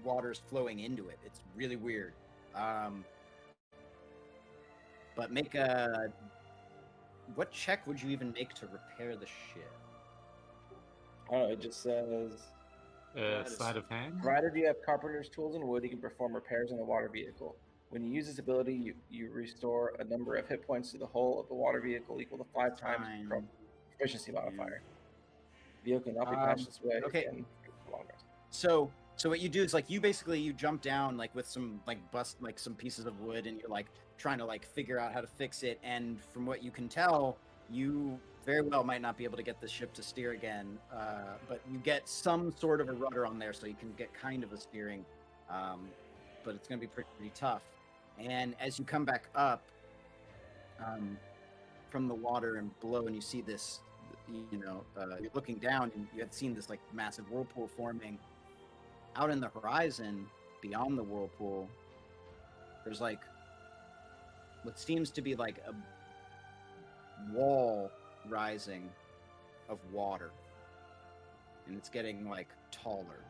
water's flowing into it. It's really weird. But what check would you even make to repair the ship? I don't know, it just says, Sleight of hand? provided you have carpenter's tools and wood, you can perform repairs on the water vehicle. When you use this ability, you restore a number of hit points to the hull of the water vehicle equal to 5 times the proficiency modifier. Vehicle cannot be patched this way. Okay. Again, for long rest. So what you do is you jump down with some some pieces of wood, and you're trying to figure out how to fix it. And from what you can tell, you very well might not be able to get the ship to steer again, but you get some sort of a rudder on there, so you can get kind of a steering, but it's going to be pretty tough. And as you come back up from the water and below, and you see this, you're looking down, and you had seen this massive whirlpool forming. Out in the horizon, beyond the whirlpool, there's what seems to be a wall rising of water, and it's getting taller.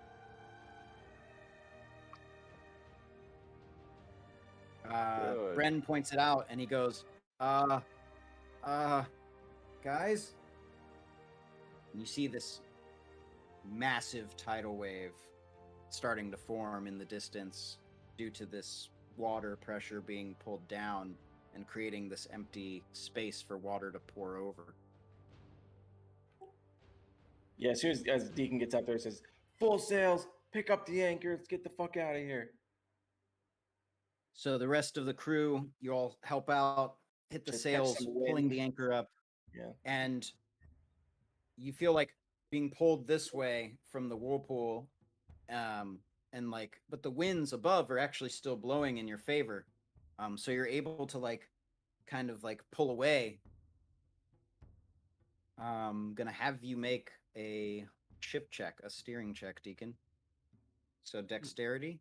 Good. Bren points it out, and he goes, guys, and you see this massive tidal wave starting to form in the distance due to this water pressure being pulled down and creating this empty space for water to pour over. Yeah, as soon as Deacon gets up there, it says, full sails, pick up the anchor, let's get the fuck out of here. So the rest of the crew, you all help out, hit the Just catch sails, some pulling wind. the anchor up, Yeah. and you feel being pulled this way from the whirlpool and like, but the winds above are actually still blowing in your favor. So you're able to like, kind of like pull away. Gonna have you make a ship check, a steering check, Deacon. So dexterity.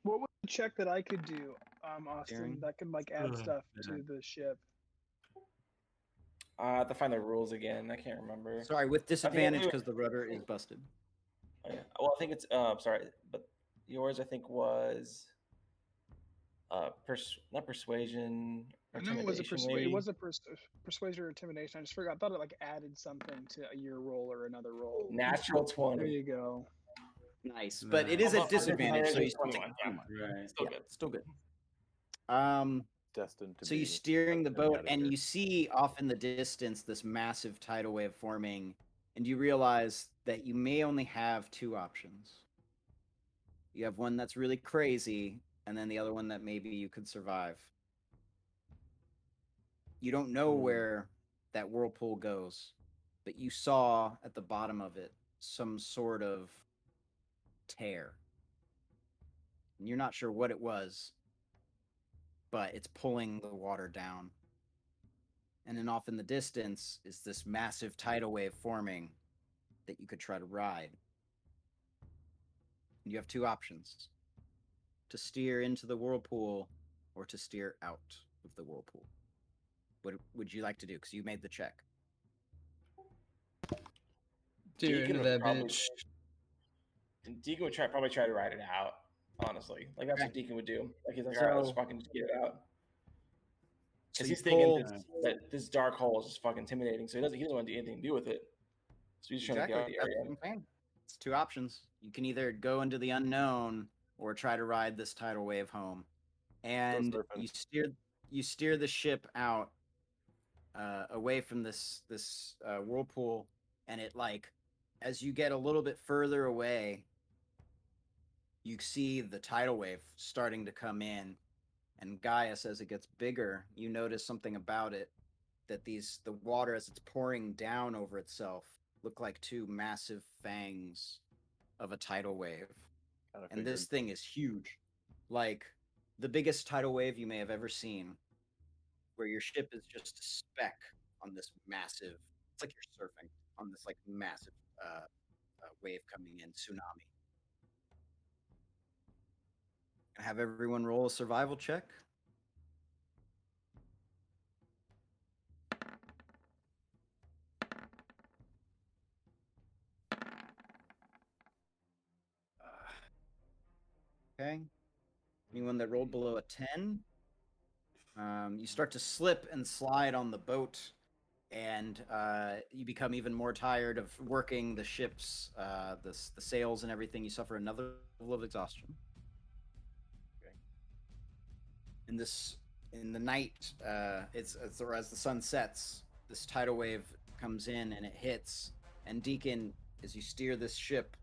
What was the check that I could do, Austin, Steering? that could like add stuff to the ship? I have to find the rules again. I can't remember. Sorry, with disadvantage do it. because the rudder is busted. Oh, yeah. Well, I think it's sorry, but yours I think was not persuasion. I know it was a intimidation, maybe? it was a persuasion or intimidation. I just forgot. I thought it like added something to your roll or another roll. Natural There 20. you go. Nice, but it is Although at disadvantage, so you still 21. take Yeah. 21. Right. Still Yeah, good. still good. Destined to So be you're steering the coming boat, out of and here. you see off in the distance this massive tidal wave forming, and you realize that you may only have two options. You have one that's really crazy, and then the other one that maybe you could survive. You don't know where that whirlpool goes, but you saw at the bottom of it some sort of tear. And you're not sure what it was, but it's pulling the water down. And then off in the distance is this massive tidal wave forming that you could try to ride. And you have two options: to steer into the whirlpool or to steer out of the whirlpool. What would you like to do? Because you made the check. Steer Deacon into would that probably- bitch. Deacon would probably try to ride it out. Honestly, like that's what Okay. Deacon would do. Like he's like, all right, let's So- fucking just get it out. So Because you he's thinking pull- that this dark hole is just fucking intimidating, so he doesn't want to do anything to do with it. So he's trying to get out of the That's area. what I'm saying. It's two options. You can either go into the unknown or try to ride this tidal wave home. And surfing. you steer the ship out away from this whirlpool, and it like, as you get a little bit further away, you see the tidal wave starting to come in, and Gaius, as it gets bigger, you notice something about it, that the water as it's pouring down over itself look like two massive fangs of a tidal wave. And this thing is huge, like the biggest tidal wave you may have ever seen, where your ship is just a speck on this massive, it's like you're surfing on this like massive wave coming in, tsunami. I have everyone roll a survival check. Okay. Anyone that rolled below a 10? You start to slip and slide on the boat, and you become even more tired of working the ship's the sails and everything. You suffer another level of exhaustion. Okay. In the night, it's as the sun sets, this tidal wave comes in and it hits. And Deacon, as you steer this ship,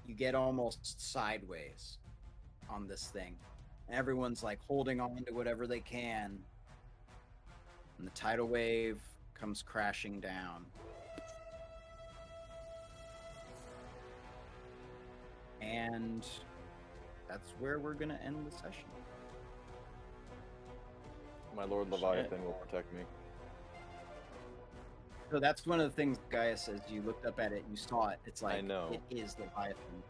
you get almost sideways on this thing. And everyone's like holding on to whatever they can. And the tidal wave comes crashing down. And that's where we're going to end the session. My Lord Leviathan will protect me. So that's one of the things Gaius says. You looked up at it, you saw it. It's like, I know. it is Leviathan.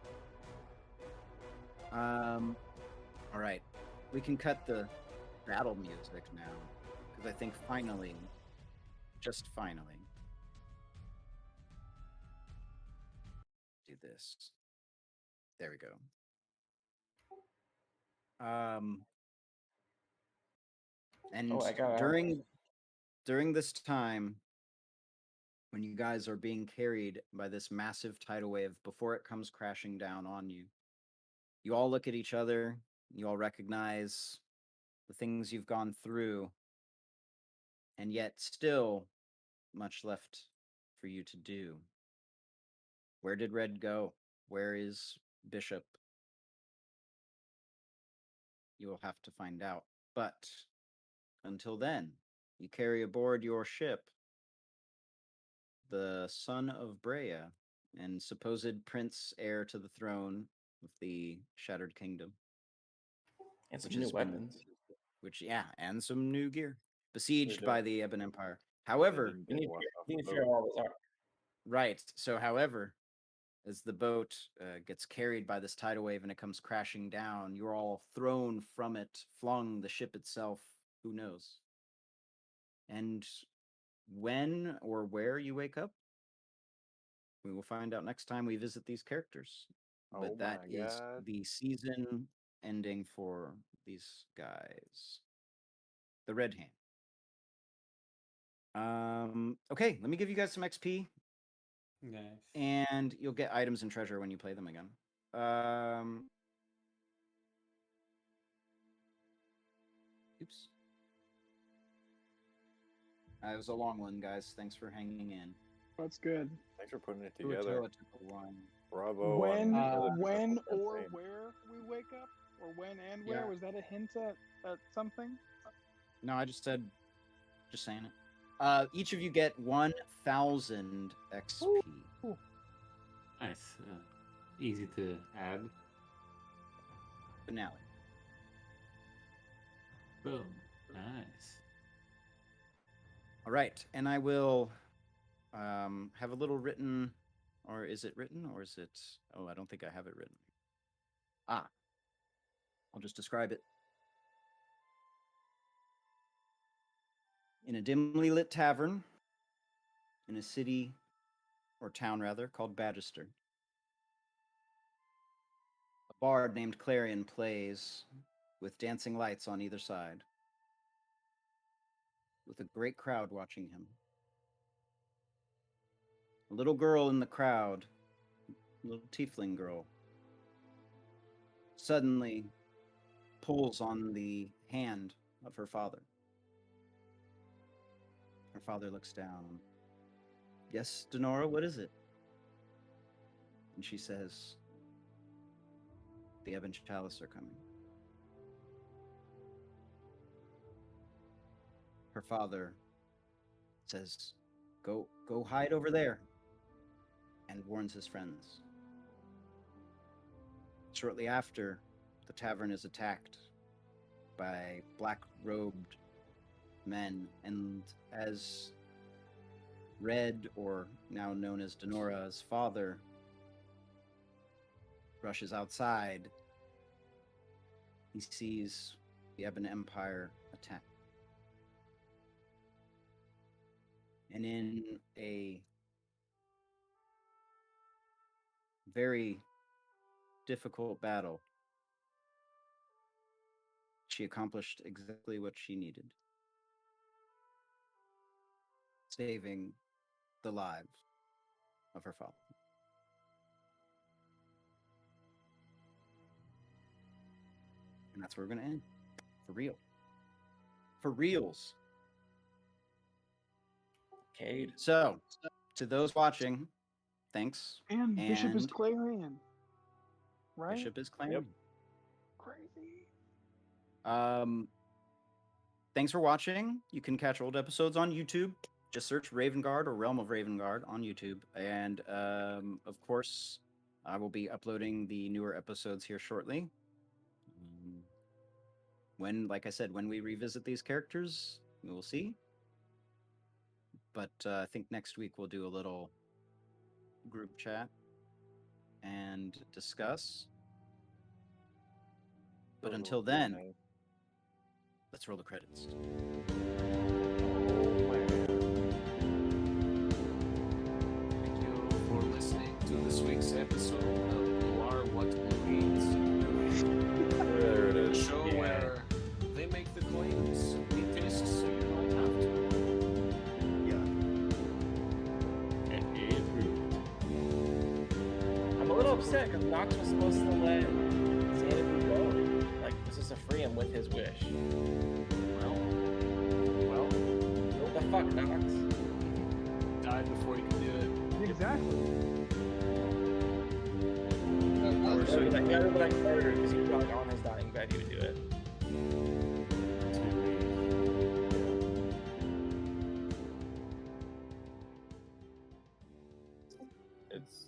All right. We can cut the battle music now, because I think finally, just finally, do this. There we go. And during this time, when you guys are being carried by this massive tidal wave before it comes crashing down on you, you all look at each other, you all recognize the things you've gone through, and yet still much left for you to do. Where did Red go? Where is Bishop? You will have to find out. But until then, you carry aboard your ship the son of Brea, and supposed prince heir to the throne of the Shattered Kingdom. And some Which new has been- weapons. And some new gear. Besieged did. by the Ebon Empire. However, Didn't You get need, one to- off you need the to figure out boat. all those are. right. So, however, as the boat gets carried by this tidal wave and it comes crashing down, you're all thrown from it, flung, the ship itself, who knows? And when or where you wake up, we will find out next time we visit these characters. Oh But that my is God. the season ending for these guys. The Red Hand. Okay, let me give you guys some XP, Nice. and you'll get items and treasure when you play them again. Oops. It was a long one, guys. Thanks for hanging in. That's good. Thanks for putting it Ruatilla together. took a while. Bravo. When, on the when successful or campaign. where we wake up, or when and where? Yeah. Was that a hint at something? No, I just said, just saying it. Each of you get 1,000 XP. Nice. Easy to add. Finale. Boom. Nice. All right, and I will have a little written, or is it written, or is it? Oh, I don't think I have it written. I'll just describe it. In a dimly lit tavern, in a city, or town rather, called Badgester, a bard named Clarion plays with dancing lights on either side, with a great crowd watching him. A little girl in the crowd, a little tiefling girl, suddenly pulls on the hand of her father. Her father looks down. Yes, Denora, what is it? And she says, the Ebon Chalice are coming. Her father says, go hide over there, and warns his friends. Shortly after, the tavern is attacked by black-robed men, and as Red, or now known as Denora's father, rushes outside, he sees the Ebon Empire attack. And in a very difficult battle, she accomplished exactly what she needed, saving the lives of her father. And that's where we're going to end. For real. For reals. Cade. So, to those watching, thanks. And Bishop is And- Clarion. Right? Bishop is claiming. Crazy. Thanks for watching. You can catch old episodes on YouTube. Just search Ravengard or Realm of Ravengard on YouTube. And of course, I will be uploading the newer episodes here shortly. When, like I said, when we revisit these characters, we will see. But I think next week we'll do a little group chat and discuss. But Those until will be then, nice. let's roll the credits. Thank you for listening to this week's episode of You Are What You Read. There it The is. show where they make the claims, we taste so you don't have to. I'm a little upset because Nox was supposed to let Xanadu go. Like, this is a free him with his wish. Well, What the fuck, Nox? died before you could do it. Exactly. So he's like, never like murdered because he was like on his dying bed, he would do it. It's